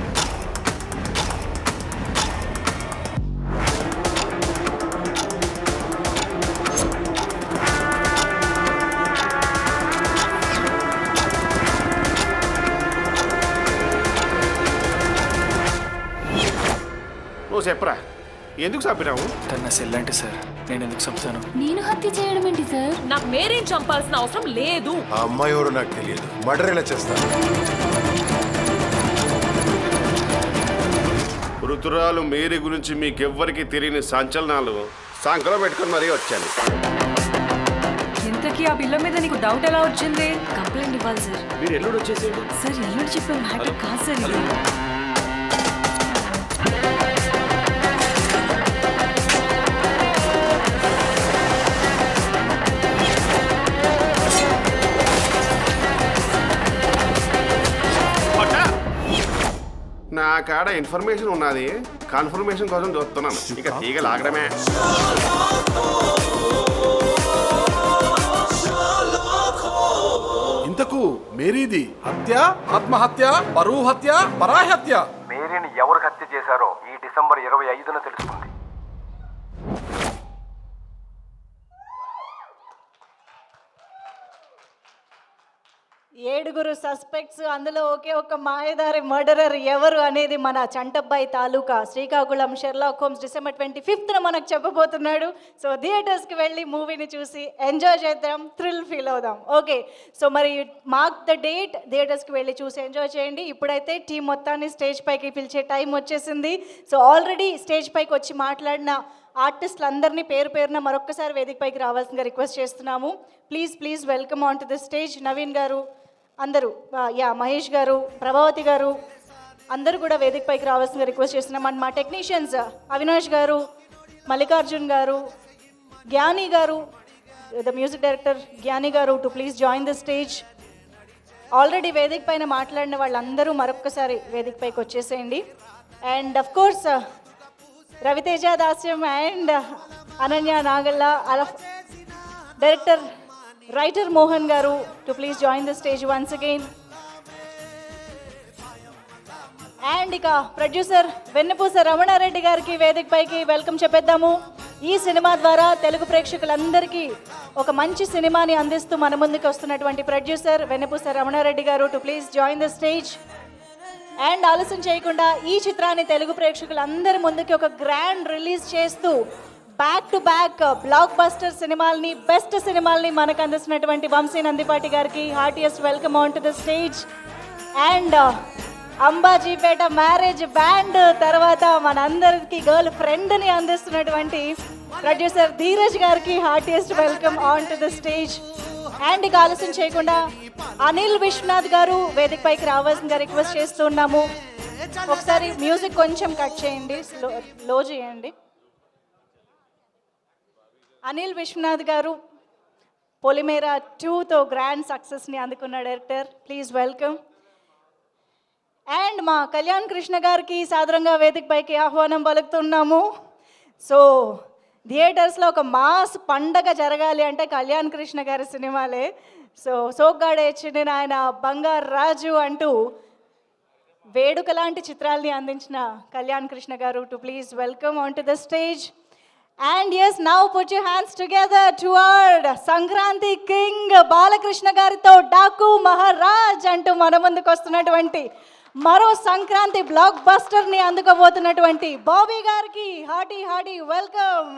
నువ్వు చెప్పరా, ఎందుకు చంపినావు? తన సెల్ అంటే సార్, నేను ఎందుకు చంపుతాను? నేను హత్య చేయడం ఏంటి సార్? నాకు మేరేం చంపాల్సిన అవసరం లేదు. ఆ అమ్మాయి ఎవరు నాకు తెలియదు. మర్డర్ ఎలా చేస్తాను? ఋతురాలు మేరీ గురించి మీకెవ్వరికి తెలియని సంచలనాలు సంకలో పెట్టుకుని మరీ వచ్చాను. ఇంతకీ ఆ పిల్ల మీద నీకు డౌట్ ఎలా వచ్చింది? కంప్లైంట్ ఇవ్వాలి సార్. మీరు ఎల్లుడు వచ్చేసేయండి. సార్ ఎల్లుండి చెప్పే మ్యాటర్ కాదు సార్ ఇది. నా కాడ ఇన్ఫర్మేషన్ ఉన్నది, కన్ఫర్మేషన్ కోసం చూస్తున్నాను. ఇక తీగ లాగడమే. ఇంతకు మేరీది హత్య, ఆత్మహత్య, పరువు హత్య, పరాహత్య? మేరీని ఎవరు హత్య చేశారో ఈ డిసెంబర్ 25న తెలుస్తుంది. 7 సస్పెక్ట్స్, అందులో ఒకే ఒక మాయదారి మర్డరర్ ఎవరు అనేది మన చంటబ్బాయి తాలూకా శ్రీకాకుళం షెర్లాక్ హోమ్స్ డిసెంబర్ 25న మనకు చెప్పబోతున్నాడు. సో థియేటర్స్కి వెళ్ళి మూవీని చూసి ఎంజాయ్ చేద్దాం, థ్రిల్ ఫీల్ అవుదాం. ఓకే, సో మరి మార్క్ ద డేట్, థియేటర్స్కి వెళ్ళి చూసి ఎంజాయ్ చేయండి. ఇప్పుడైతే టీం మొత్తాన్ని స్టేజ్ పైకి పిలిచే టైం వచ్చేసింది. సో ఆల్రెడీ స్టేజ్ పైకి వచ్చి మాట్లాడిన ఆర్టిస్టులు అందరినీ పేరు పేరున మరొక్కసారి వేదిక పైకి రావాల్సిందిగా రిక్వెస్ట్ చేస్తున్నాము. Please welcome on to the stage. Naveen గారు, అందరూ, మహేష్ గారు, ప్రభావతి గారు, అందరూ కూడా వేదిక పైకి రావాల్సిందిగా రిక్వెస్ట్ చేస్తున్నాం. అండ్ మా టెక్నీషియన్స్ అవినాష్ గారు, మల్లికార్జున్ గారు, జ్ఞాని గారు, the music director Gnani garu to please join the stage. Already వేదిక పైన మాట్లాడిన వాళ్ళందరూ మరొక్కసారి వేదిక పైకి వచ్చేసేయండి. And of course Raviteja Dasyam and Ananya Nagalla, director writer Mohan garu to please join the stage once again. And ఇక ప్రొడ్యూసర్ వెన్నపూస రమణారెడ్డి గారికి వేదిక పైకి వెల్కమ్ చెప్పేద్దాము. ఈ సినిమా ద్వారా తెలుగు ప్రేక్షకులందరికీ ఒక మంచి సినిమాని అందిస్తూ మన ముందుకు వస్తున్నటువంటి producer Vennapusa Ramana Reddy garu to please join the stage. And ఆలస్యం చేయకుండా ఈ చిత్రాన్ని తెలుగు ప్రేక్షకులందరి ముందుకి ఒక గ్రాండ్ రిలీజ్ చేస్తూ back to back block buster సినిమాల్ని, బెస్ట్ సినిమాల్ని మనకు అందిస్తున్నటువంటి వంశీ నందిపాటి గారికి heartiest welcome on to the stage. And Ambajipeta marriage band తర్వాత మనందరికి గర్ల్ ఫ్రెండ్ని అందిస్తున్నటువంటి ప్రొడ్యూసర్ ధీరజ్ గారికి heartiest welcome on to the stage. And ఇక ఆలస్యం చేయకుండా అనిల్ విశ్వనాథ్ గారు వేదిక పైకి రావాల్సిందిగా రిక్వెస్ట్ చేస్తున్నాము. ఒకసారి మ్యూజిక్ కొంచెం కట్ చేయండి, లో చేయండి. అనిల్ విశ్వనాథ్ గారు పొలిమేరా 2తో గ్రాండ్ సక్సెస్ని అందుకున్న డైరెక్టర్, ప్లీజ్ వెల్కమ్. అండ్ మా కళ్యాణ్ కృష్ణ గారికి సాదరంగా వేదిక పైకి ఆహ్వానం పలుకుతున్నాము. సో థియేటర్స్లో ఒక మాస్ పండగ జరగాలి అంటే కళ్యాణ్ కృష్ణ గారి సినిమాలే. సో సోగ్గాడే చిన్న ఆయన బంగారు రాజు అంటూ వేడుక లాంటి చిత్రాల్ని అందించిన కళ్యాణ్ కృష్ణ గారు to please welcome on to the stage. And yes, now put your hands together toward Sankranti king Balakrishna గారితో డాకు మహారాజ్ అంటూ మన ముందుకు వస్తున్నటువంటి మరో సంక్రాంతి బ్లాక్ బస్టర్ని అందుకోబోతున్నటువంటి బాబీ గారికి హార్టీ హార్టీ వెల్కమ్.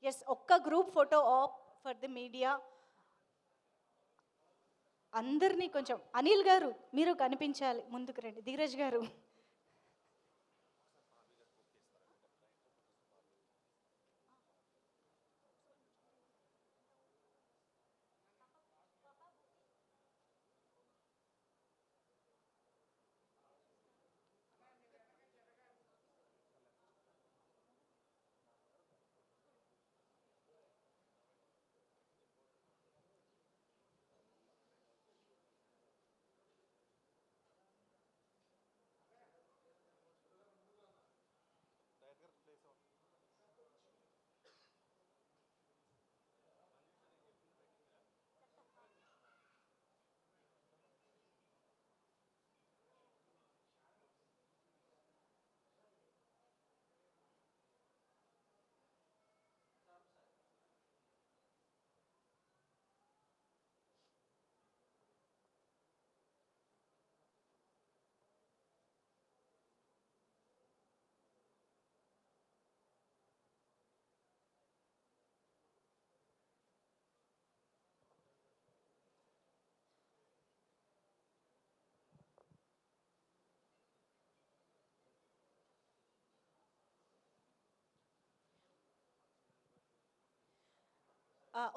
ఎస్, ఒక్క group photo op for the media. అందరినీ కొంచెం, అనిల్ గారు మీరు కనిపించాలి, ముందుకు రండి. ధీరజ్ గారు,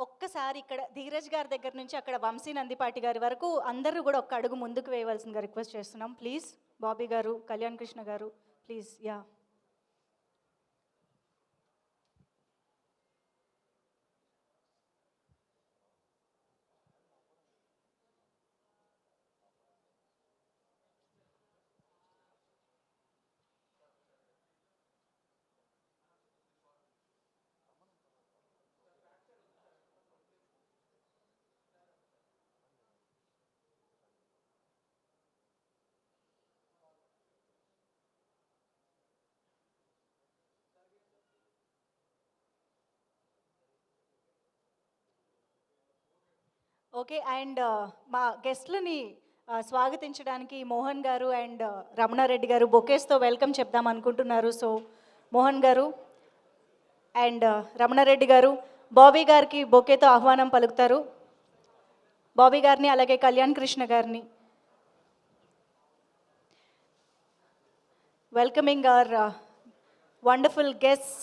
ఒక్కసారి ఇక్కడ ధీరజ్ గారి దగ్గర నుంచి అక్కడ వంశీ నందిపాటి గారి వరకు అందరూ కూడా ఒక్క అడుగు ముందుకు వేయవలసిందిగా రిక్వెస్ట్ చేస్తున్నాం ప్లీజ్. బాబీ గారు, కళ్యాణ్ కృష్ణ గారు, ప్లీజ్. Yeah, okay. అండ్ మా గెస్ట్లని స్వాగతించడానికి మోహన్ గారు అండ్ రమణారెడ్డి గారు బొకేస్తో వెల్కమ్ చెప్దాం అనుకుంటున్నారు. సో మోహన్ గారు అండ్ రమణారెడ్డి గారు బాబీ గారికి బొకేతో ఆహ్వానం పలుకుతారు. బాబీ గారిని అలాగే కళ్యాణ్ కృష్ణ గారిని వెల్కమింగ్ అవర్ వండర్ఫుల్ గెస్ట్స్.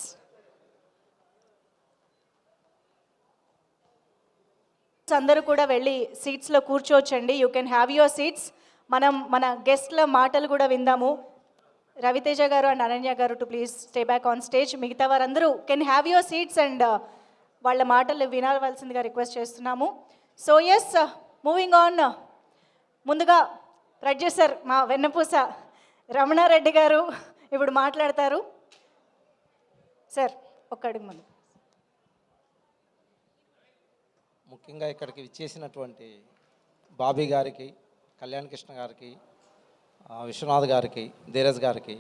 అందరూ కూడా వెళ్ళి సీట్స్లో కూర్చోవచ్చండి. You can have your seats. మనం మన గెస్ట్ల మాటలు కూడా విందాము. రవితేజ గారు అండ్ అనన్య గారు to please stay back on stage. మిగతా వారందరూ can have your seats and వాళ్ళ మాటలు వినవలసిందిగా రిక్వెస్ట్ చేస్తున్నాము. So yes, moving on. ముందుగా ప్రొడ్యూసర్ మా వెన్నపూస రమణారెడ్డి గారు ఇప్పుడు మాట్లాడతారు. సార్, ఒక్క అడుగు ముందు. ముఖ్యంగా ఇక్కడికి విచ్చేసినటువంటి బాబీ గారికి, కళ్యాణ్ కృష్ణ గారికి, విశ్వనాథ్ గారికి, ధీరజ్ గారికి,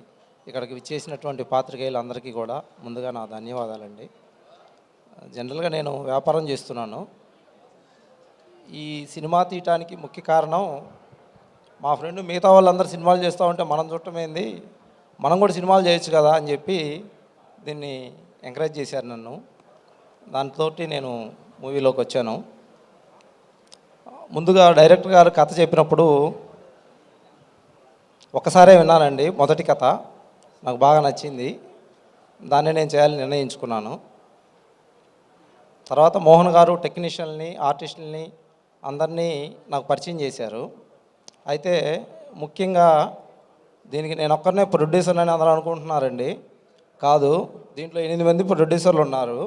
ఇక్కడికి విచ్చేసినటువంటి పాత్రికేయులందరికీ కూడా ముందుగా నా ధన్యవాదాలండి. జనరల్గా నేను వ్యాపారం చేస్తున్నాను. ఈ సినిమా తీయటానికి ముఖ్య కారణం మా ఫ్రెండ్ మిగతా వాళ్ళందరూ సినిమాలు చేస్తూ ఉంటే మనం చూడటమేంది, మనం కూడా సినిమాలు చేయొచ్చు కదా అని చెప్పి దీన్ని ఎంకరేజ్ చేశారు నన్ను. దాంతో నేను మూవీలోకి వచ్చాను. ముందుగా డైరెక్టర్ గారు కథ చెప్పినప్పుడు ఒకసారే విన్నానండి. మొదటి కథ నాకు బాగా నచ్చింది, దాన్ని నేను చేయాలని నిర్ణయించుకున్నాను. తర్వాత మోహన్ గారు టెక్నీషియన్ని, ఆర్టిస్టులని అందరినీ నాకు పరిచయం చేశారు. అయితే ముఖ్యంగా దీనికి నేను ఒక్కరినే ప్రొడ్యూసర్ అని అందరూ అనుకుంటున్నారండి. కాదు, దీంట్లో 8 మంది ప్రొడ్యూసర్లు ఉన్నారు.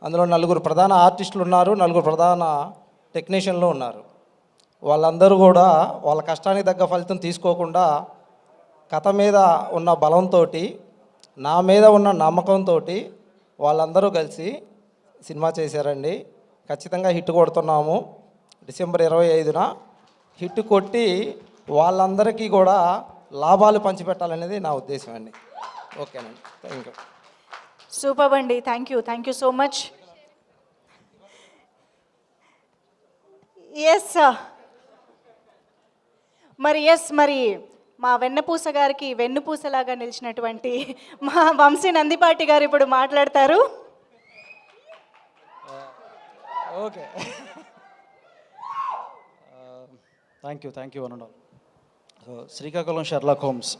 అందులో 4 ప్రధాన ఆర్టిస్టులు ఉన్నారు, 4 ప్రధాన టెక్నీషియన్లు ఉన్నారు. వాళ్ళందరూ కూడా వాళ్ళ కష్టానికి తగ్గ ఫలితం తీసుకోకుండా కథ మీద ఉన్న బలంతో నా మీద ఉన్న నమ్మకంతో వాళ్ళందరూ కలిసి సినిమా చేశారండి. ఖచ్చితంగా హిట్ కొడుతున్నాము. డిసెంబర్ 25న హిట్ కొట్టి వాళ్ళందరికీ కూడా లాభాలు పంచిపెట్టాలనేది నా ఉద్దేశం అండి. ఓకేనండి, థ్యాంక్ యూ. సూపర్ అండి, థ్యాంక్ యూ సో మచ్. మరి మా వెన్నపూస గారికి వెన్నుపూసలాగా నిలిచినటువంటి మా వంశీ నందిపాటి గారు ఇప్పుడు మాట్లాడతారు. ఓకే, థ్యాంక్ యూ అనండి. సో శ్రీకాకుళం షెర్లాక్ హోమ్స్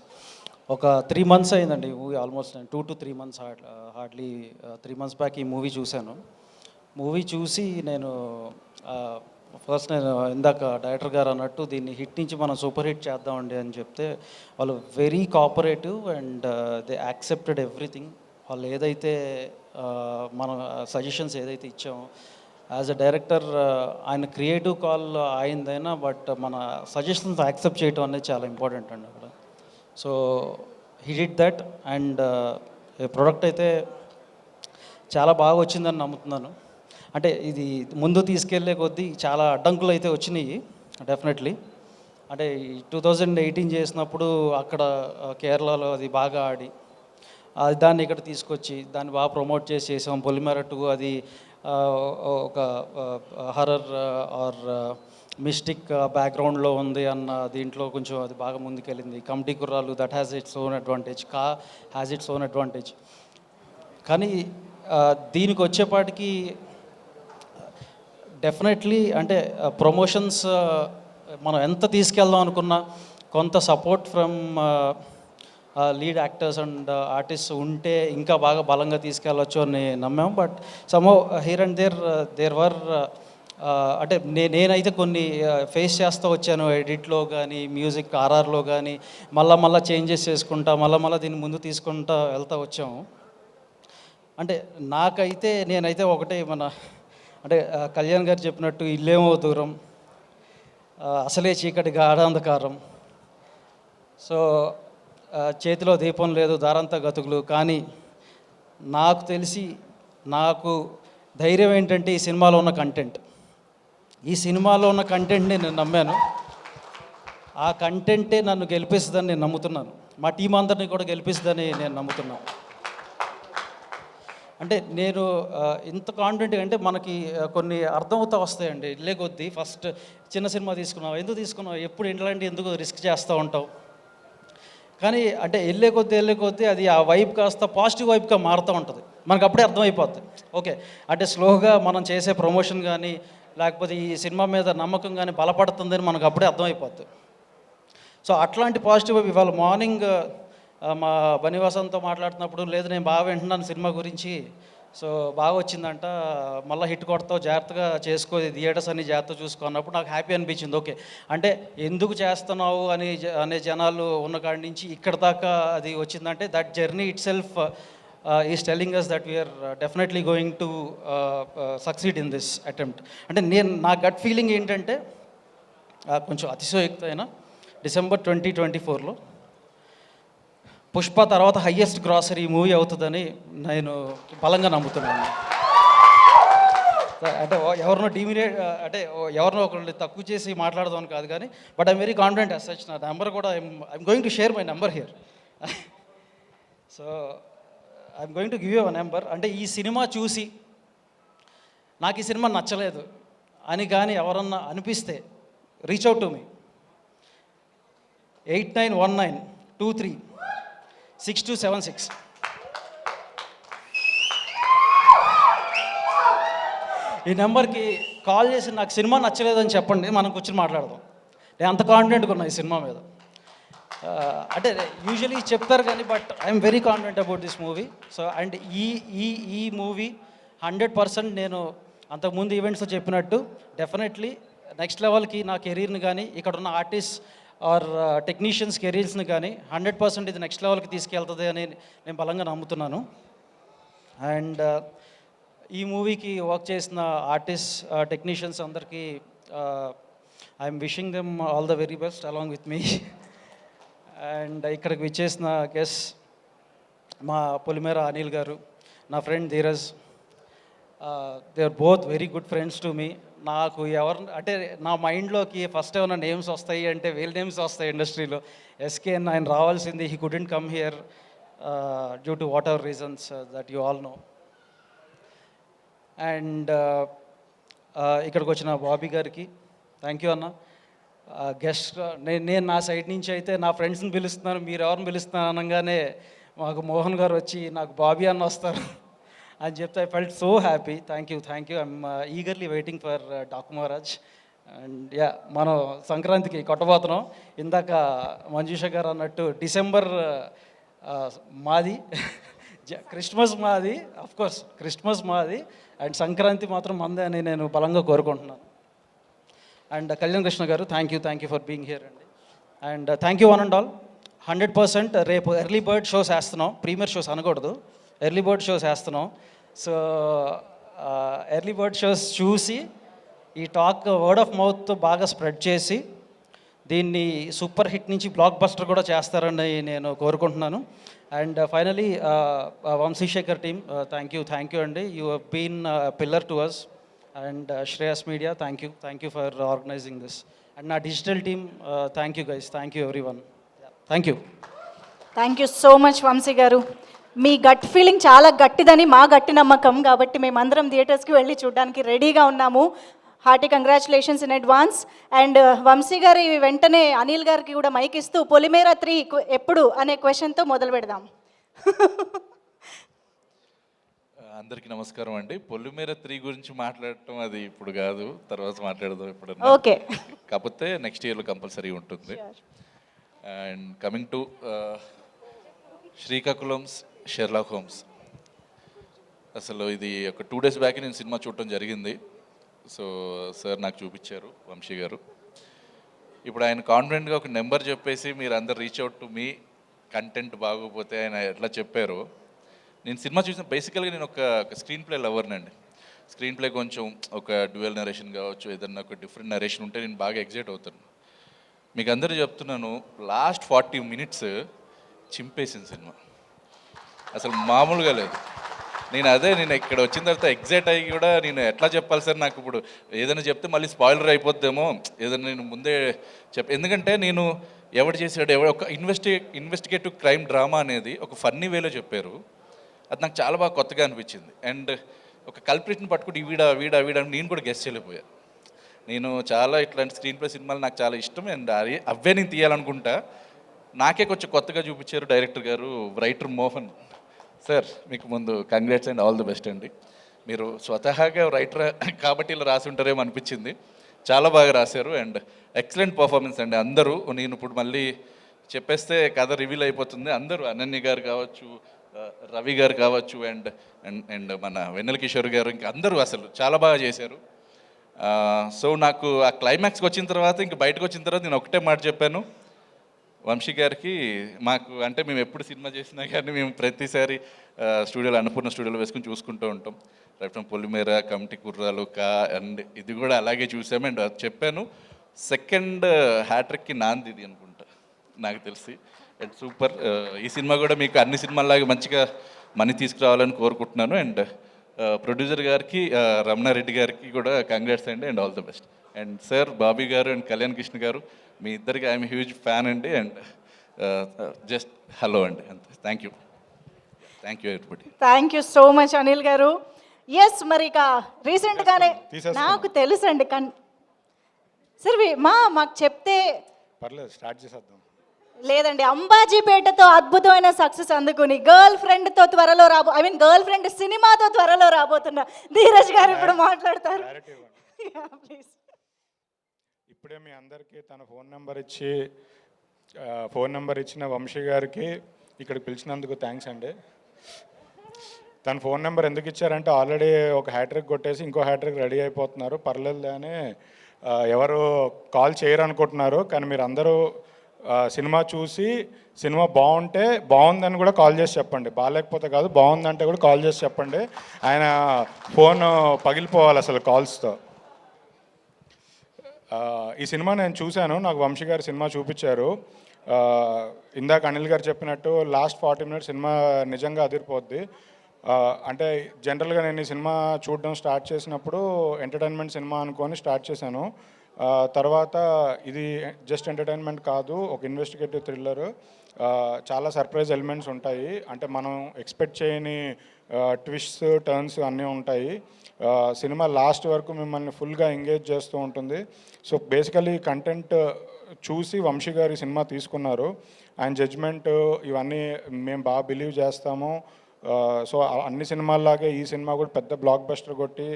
ఒక 3 months అయిందండి ఈ movie. Almost 2 to 3 months, hardly 3 months back ఈ మూవీ చూశాను. మూవీ చూసి నేను ఫస్ట్ నేను ఇందాక డైరెక్టర్ గారు అన్నట్టు దీన్ని హిట్ నుంచి మనం సూపర్ హిట్ చేద్దామండి అని చెప్తే వాళ్ళు very cooperative and they accepted everything. వాళ్ళు ఏదైతే మన సజెషన్స్ ఏదైతే ఇచ్చామో యాజ్ అ డైరెక్టర్ ఆయన క్రియేటివ్ కాల్ అయిందైనా బట్ మన సజెషన్స్ యాక్సెప్ట్ చేయడం అనేది చాలా ఇంపార్టెంట్ అండి అక్కడ. So he did that and product అయితే చాలా బాగా వచ్చిందని నమ్ముతున్నాను. అంటే ఇది ముందు తీసుకెళ్లే కొద్దీ చాలా అడ్డంకులు అయితే వచ్చినాయి డెఫినెట్లీ. అంటే 2018 చేసినప్పుడు అక్కడ కేరళలో అది బాగా ఆడి దాన్ని ఇక్కడ తీసుకొచ్చి దాన్ని బాగా ప్రమోట్ చేసాం. పొలిమేర 2 అది ఒక హర్రర్ ఆర్ మిస్టిక్ బ్యాక్గ్రౌండ్లో ఉంది అన్న దీంట్లో కొంచెం అది బాగా ముందుకెళ్ళింది. Committee Kurrollu that has its own advantage, has its own advantage. కానీ దీనికి వచ్చేపాటికి డెఫినెట్లీ అంటే ప్రమోషన్స్ మనం ఎంత తీసుకెళ్దాం అనుకున్నా కొంత support from lead actors and artist ఉంటే ఇంకా బాగా బలంగా తీసుకెళ్ళవచ్చు అని నమ్మాము. But somehow here and there were అంటే నేనైతే కొన్ని ఫేస్ చేస్తూ వచ్చాను. ఎడిట్లో కానీ మ్యూజిక్ ఆర్ఆర్లో కానీ మళ్ళా చేంజెస్ చేసుకుంటా మళ్ళా దీన్ని ముందు తీసుకుంటా వెళ్తూ వచ్చాము. అంటే నేనైతే ఒకటే అంటే కళ్యాణ్ గారు చెప్పినట్టు ఇల్లేమో దూరం, అసలే చీకటి గాఢాంధకారం, సో చేతిలో దీపం లేదు దారంతా గతుకులు. కానీ నాకు తెలిసి నాకు ధైర్యం ఏంటంటే ఈ సినిమాలో ఉన్న కంటెంట్ని నేను నమ్మాను. ఆ కంటెంటే నన్ను గెలిపిస్తుందని నేను నమ్ముతున్నాను. మా టీం అందరినీ కూడా గెలిపిస్తుందని నేను నమ్ముతున్నాను. అంటే నేను ఇంత కాన్ఫిడెంట్గా అంటే మనకి కొన్ని అర్థమవుతా వస్తాయండి వెళ్ళే కొద్దీ. ఫస్ట్ చిన్న సినిమా తీసుకున్నావు, ఎందుకు తీసుకున్నావు, ఎప్పుడు ఇట్లాంటి ఎందుకు రిస్క్ చేస్తూ ఉంటావు. కానీ అంటే వెళ్ళే కొద్దీ అది ఆ వైబ్ కాస్త పాజిటివ్ వైబ్గా మారుతూ ఉంటుంది. మనకు అప్పుడే అర్థమైపోద్ది. ఓకే, అంటే స్లోగా మనం చేసే ప్రమోషన్ కానీ లేకపోతే ఈ సినిమా మీద నమ్మకం కానీ బలపడుతుందని మనకు అప్పుడే అర్థమైపోద్ది. సో అట్లాంటి పాజిటివ్ వైబ్ ఇవాళ మార్నింగ్ మా బనివాసంతో మాట్లాడుతున్నప్పుడు లేదు నేను బాగా వింటున్నాను సినిమా గురించి, సో బాగా వచ్చిందంట, మళ్ళీ హిట్ కొడతావు, జాగ్రత్తగా చేసుకో, థియేటర్స్ అన్ని జాగ్రత్తగా చూసుకున్నప్పుడు నాకు హ్యాపీ అనిపించింది. ఓకే, అంటే ఎందుకు చేస్తున్నావు అనే జనాలు ఉన్న కాడి నుంచి ఇక్కడ దాకా అది వచ్చిందంటే that journey itself is telling us that we're definitely going to succeed in this attempt. అంటే నా గట్ ఫీలింగ్ ఏంటంటే కొంచెం అతిశయోక్తమైన డిసెంబర్ 2024లో పుష్ప తర్వాత హయ్యెస్ట్ గ్రాసరీ మూవీ అవుతుందని నేను బలంగా నమ్ముతున్నాను. అంటే ఎవరినో అంటే ఎవరినో ఒకళ్ళు తక్కువ చేసి మాట్లాడదాం కాదు కానీ but I'm very confident as such. నా నెంబర్ కూడా I'm going to share my number here. So I'm going to give you a number. అంటే ఈ సినిమా చూసి నాకు ఈ సినిమా నచ్చలేదు అని కానీ ఎవరన్నా అనిపిస్తే రీచ్ అవుట్ టు మీ 8919236276. ఈ నెంబర్కి కాల్ చేసి నాకు సినిమా నచ్చలేదని చెప్పండి, మనం కూర్చొని మాట్లాడదాం. నేను అంత కాన్ఫిడెంట్గా ఉన్నా ఈ సినిమా మీద. అంటే యూజువలీ చెప్తారు కానీ but I'm very confident about this movie. So and ఈ మూవీ 100% నేను అంతకుముందు ఈవెంట్స్లో చెప్పినట్టు డెఫినెట్లీ నెక్స్ట్ లెవెల్కి నా కెరీర్ని కానీ ఇక్కడ ఉన్న ఆర్టిస్ట్ ఆర్ టెక్నీషియన్స్ కెరీర్స్ని కానీ 100% ఇది నెక్స్ట్ లెవెల్కి తీసుకెళ్తుంది అని నేను బలంగా నమ్ముతున్నాను. అండ్ ఈ మూవీకి వర్క్ చేసిన ఆర్టిస్ట్ టెక్నీషియన్స్ అందరికీ I'm wishing them all the very best along with me. And ఇక్కడికి విచ్చేసిన గెస్ట్ మా పొలిమేర అనిల్ గారు, నా friend Dheeraj, they are both very good friends to me. నాకు ఎవరు అంటే నా మైండ్లోకి ఫస్ట్ ఏమైనా నేమ్స్ వస్తాయి అంటే వీళ్ళ నేమ్స్ వస్తాయి ఇండస్ట్రీలో. ఎస్కేఎన్ ఆయన రావాల్సింది, he couldn't come here due to whatever reasons that you all know. And ఇక్కడికి వచ్చిన బాబీ గారికి థ్యాంక్ యూ అన్న. గెస్ట్ నేను నా సైడ్ నుంచి అయితే నా ఫ్రెండ్స్ని పిలుస్తున్నాను, మీరు ఎవరిని పిలుస్తున్నాను అనగానే మాకు మోహన్ గారు వచ్చి నాకు బాబీ అన్న వస్తారు అని చెప్తే I felt so happy. Thank you. I'm eagerly waiting for Daaku Maharaj. And yeah, మనం సంక్రాంతికి కొట్టబోతున్నాం. ఇందాక మంజుష గారు అన్నట్టు డిసెంబర్ మాది, క్రిస్మస్ మాది, అఫ్కోర్స్ క్రిస్మస్ మాది, అండ్ సంక్రాంతి మాత్రం మందే అని నేను బలంగా కోరుకుంటున్నాను. అండ్ కళ్యాణ్ కృష్ణ గారు thank you for being here అండి. And thank you one and all. 100% రేపు ఎర్లీ బర్డ్ షోస్ వేస్తున్నాం, ప్రీమియర్ షోస్ అనకూడదు, ఎర్లీ బర్డ్ షోస్ వేస్తున్నాం. సో ఎర్లీ బర్డ్ షోస్ చూసి ఈ టాక్ వర్డ్ ఆఫ్ మౌత్ బాగా స్ప్రెడ్ చేసి దీన్ని సూపర్ హిట్ నుంచి బ్లాక్ బస్టర్ కూడా చేస్తారని నేను కోరుకుంటున్నాను. And finally Vamsi Shekar team thank you అండి. You have been pillar to us. And Shreyas media thank you for organising this. And నా digital team thank you guys, thank you everyone. Thank you so much Vamsi గారు. మీ గట్ ఫీలింగ్ చాలా గట్టిదని మా గట్టి నమ్మకం, కాబట్టి మేమందరం థియేటర్స్కి వెళ్ళి చూడడానికి రెడీగా ఉన్నాము. Hearty congratulations in advance. And Vamsi గారి వెంటనే అనిల్ గారికి కూడా మైక్ ఇస్తూ పొలిమేర 3 ఎప్పుడు అనే క్వశ్చన్తో మొదలు పెడదాం. అందరికీ నమస్కారం అండి. పొలిమేర 3 గురించి మాట్లాడటం అది ఇప్పుడు కాదు, తర్వాత మాట్లాడదాం ఇప్పుడు. ఓకే, కాకపోతే నెక్స్ట్ ఇయర్లో కంపల్సరీ ఉంటుంది. And coming to Srikakulam's Sherlock Holmes, అసలు ఇది ఒక 2 days బ్యాక్ నేను సినిమా చూడటం జరిగింది. సో సార్ నాకు చూపించారు, వంశీ గారు. ఇప్పుడు ఆయన కాన్ఫిడెంట్గా ఒక నెంబర్ చెప్పేసి మీరు అందరు reach out to me, content బాగోపోతే ఆయన ఎట్లా చెప్పారో. నేను సినిమా చూసిన బేసికల్గా నేను ఒక స్క్రీన్ ప్లే లవర్నండి. స్క్రీన్ ప్లే కొంచెం ఒక డ్యూయల్ నరేషన్ కావచ్చు, ఏదన్నా ఒక డిఫరెంట్ నరేషన్ ఉంటే నేను బాగా ఎగ్జైట్ అవుతాను. మీకు అందరూ చెప్తున్నాను, లాస్ట్ 40 minutes చింపేసింది సినిమా, అసలు మామూలుగా లేదు. నేను ఇక్కడ వచ్చిన తర్వాత ఎగ్జైట్ అయ్యి కూడా నేను ఎట్లా చెప్పాలి సార్, నాకు ఇప్పుడు ఏదైనా చెప్తే మళ్ళీ స్పాయిలర్ అయిపోద్దేమో, ఏదైనా నేను ముందే ఎందుకంటే నేను ఎవడు చేశాడు ఒక ఇన్వెస్టిగేటివ్ క్రైమ్ డ్రామా అనేది ఒక ఫన్నీ వేలో చెప్పారు. అది నాకు చాలా బాగా కొత్తగా అనిపించింది. అండ్ ఒక కల్ప్రిట్ని పట్టుకుంటే వీడా నేను కూడా గెస్ చేయలేకపోయా. నేను చాలా ఇట్లాంటి స్క్రీన్ ప్లే సినిమాలు నాకు చాలా ఇష్టం. అండ్ అవే నేను తీయాలనుకుంటా. నాకే కొంచెం కొత్తగా చూపించారు డైరెక్టర్ గారు, రైటర్ మోహన్ సార్. మీకు ముందు congrats and all the best అండి. మీరు స్వతహాగా రైటర్ కాబట్టి ఇలా రాసి ఉంటారేమో అనిపించింది, చాలా బాగా రాశారు. అండ్ ఎక్సలెంట్ పర్ఫార్మెన్స్ అండి అందరూ. నేను ఇప్పుడు మళ్ళీ చెప్పేస్తే కథ రివీల్ అయిపోతుంది. అందరూ అనన్య గారు కావచ్చు, రవి గారు కావచ్చు, అండ్ అండ్ మన వెన్నెల కిషోర్ గారు, ఇంకా అందరూ అసలు చాలా బాగా చేశారు. సో నాకు ఆ క్లైమాక్స్కి వచ్చిన తర్వాత, ఇంక బయటకు వచ్చిన తర్వాత నేను ఒకటే మాట చెప్పాను వంశీ గారికి. మాకు అంటే మేము ఎప్పుడు సినిమా చేసినా కానీ మేము ప్రతిసారి స్టూడియోలో అన్నపూర్ణ స్టూడియోలో వేసుకుని చూసుకుంటూ ఉంటాం. Right from Polimera, committee Kurrollu, and ఇది కూడా అలాగే చూసాము. అండ్ చెప్పాను, సెకండ్ హ్యాట్రిక్కి నాంది ఇది అనుకుంటా నాకు తెలిసి. And super. ఈ సినిమా కూడా మీకు అన్ని సినిమాల్లాగా మంచిగా మనీ తీసుకురావాలని కోరుకుంటున్నాను. అండ్ ప్రొడ్యూసర్ గారికి, రమణారెడ్డి గారికి కూడా కంగ్రాట్స్ అండి, and all the best. And sir Bobby గారు అండ్ కళ్యాణ్ కృష్ణ గారు, మీ ఇద్దరికి ఐఎమ్ హ్యూజ్ ఫ్యాన్ అండి. అండ్ జస్ట్ హలో అండి, అంతే. Thank you everybody. Thank you so much Anil గారు. ఎస్, మరి ఇక రీసెంట్గానే నాకు తెలుసండి సార్ మాకు చెప్తే పర్లేదు, స్టార్ట్ చేసేద్దాం. లేదండి, అంబాజీపేటతో అద్భుతమైన సక్సెస్ అందుకుని గర్ల్ ఫ్రెండ్తో త్వరలో గర్ల్ ఫ్రెండ్ సినిమాతో త్వరలో రాబోతున్న ధీరజ్ గారు ఇప్పుడు మాట్లాడతారు. ఇప్పుడే మీ అందరికీ తన ఫోన్ నెంబర్ ఇచ్చిన వంశీ గారికి ఇక్కడికి పిలిచినందుకు థ్యాంక్స్ అండి. తన ఫోన్ నెంబర్ ఎందుకు ఇచ్చారంటే, ఆల్రెడీ ఒక హ్యాట్రిక్ కొట్టేసి ఇంకో హ్యాట్రిక్ రెడీ అయిపోతున్నారు, పర్లేదు అని ఎవరు కాల్ చేయరు అనుకుంటున్నారు. కానీ మీరు అందరూ సినిమా చూసి సినిమా బాగుంటే బాగుందని కూడా కాల్ చేసి చెప్పండి, బాగాలేకపోతే కాదు, బాగుందంటే కూడా కాల్ చేసి చెప్పండి. ఆయన ఫోన్ పగిలిపోవాలి అసలు కాల్స్తో. ఈ సినిమా నేను చూశాను, నాకు వంశీ గారు సినిమా చూపించారు. ఇందాక అనిల్ గారు చెప్పినట్టు లాస్ట్ 40 minutes సినిమా నిజంగా అదిరిపోద్ది. అంటే జనరల్గా నేను ఈ సినిమా చూడడం స్టార్ట్ చేసినప్పుడు ఎంటర్టైన్మెంట్ సినిమా అనుకొని స్టార్ట్ చేశాను. తర్వాత ఇది జస్ట్ ఎంటర్టైన్మెంట్ కాదు, ఒక ఇన్వెస్టిగేటివ్ థ్రిల్లర్. చాలా సర్ప్రైజ్ ఎలిమెంట్స్ ఉంటాయి, అంటే మనం ఎక్స్పెక్ట్ చేయని ట్విస్ట్స్ టర్న్స్ అన్నీ ఉంటాయి. సినిమా లాస్ట్ వరకు మిమ్మల్ని ఫుల్గా ఎంగేజ్ చేస్తూ ఉంటుంది. సో బేసికలీ కంటెంట్ చూసి వంశీ గారు ఈ సినిమా తీసుకున్నారు. ఆయన జడ్జ్మెంట్ ఇవన్నీ మేము బాగా బిలీవ్ చేస్తాము. సో అన్ని సినిమాల్లాగే ఈ సినిమా కూడా పెద్ద బ్లాక్ బస్టర్ కొట్టి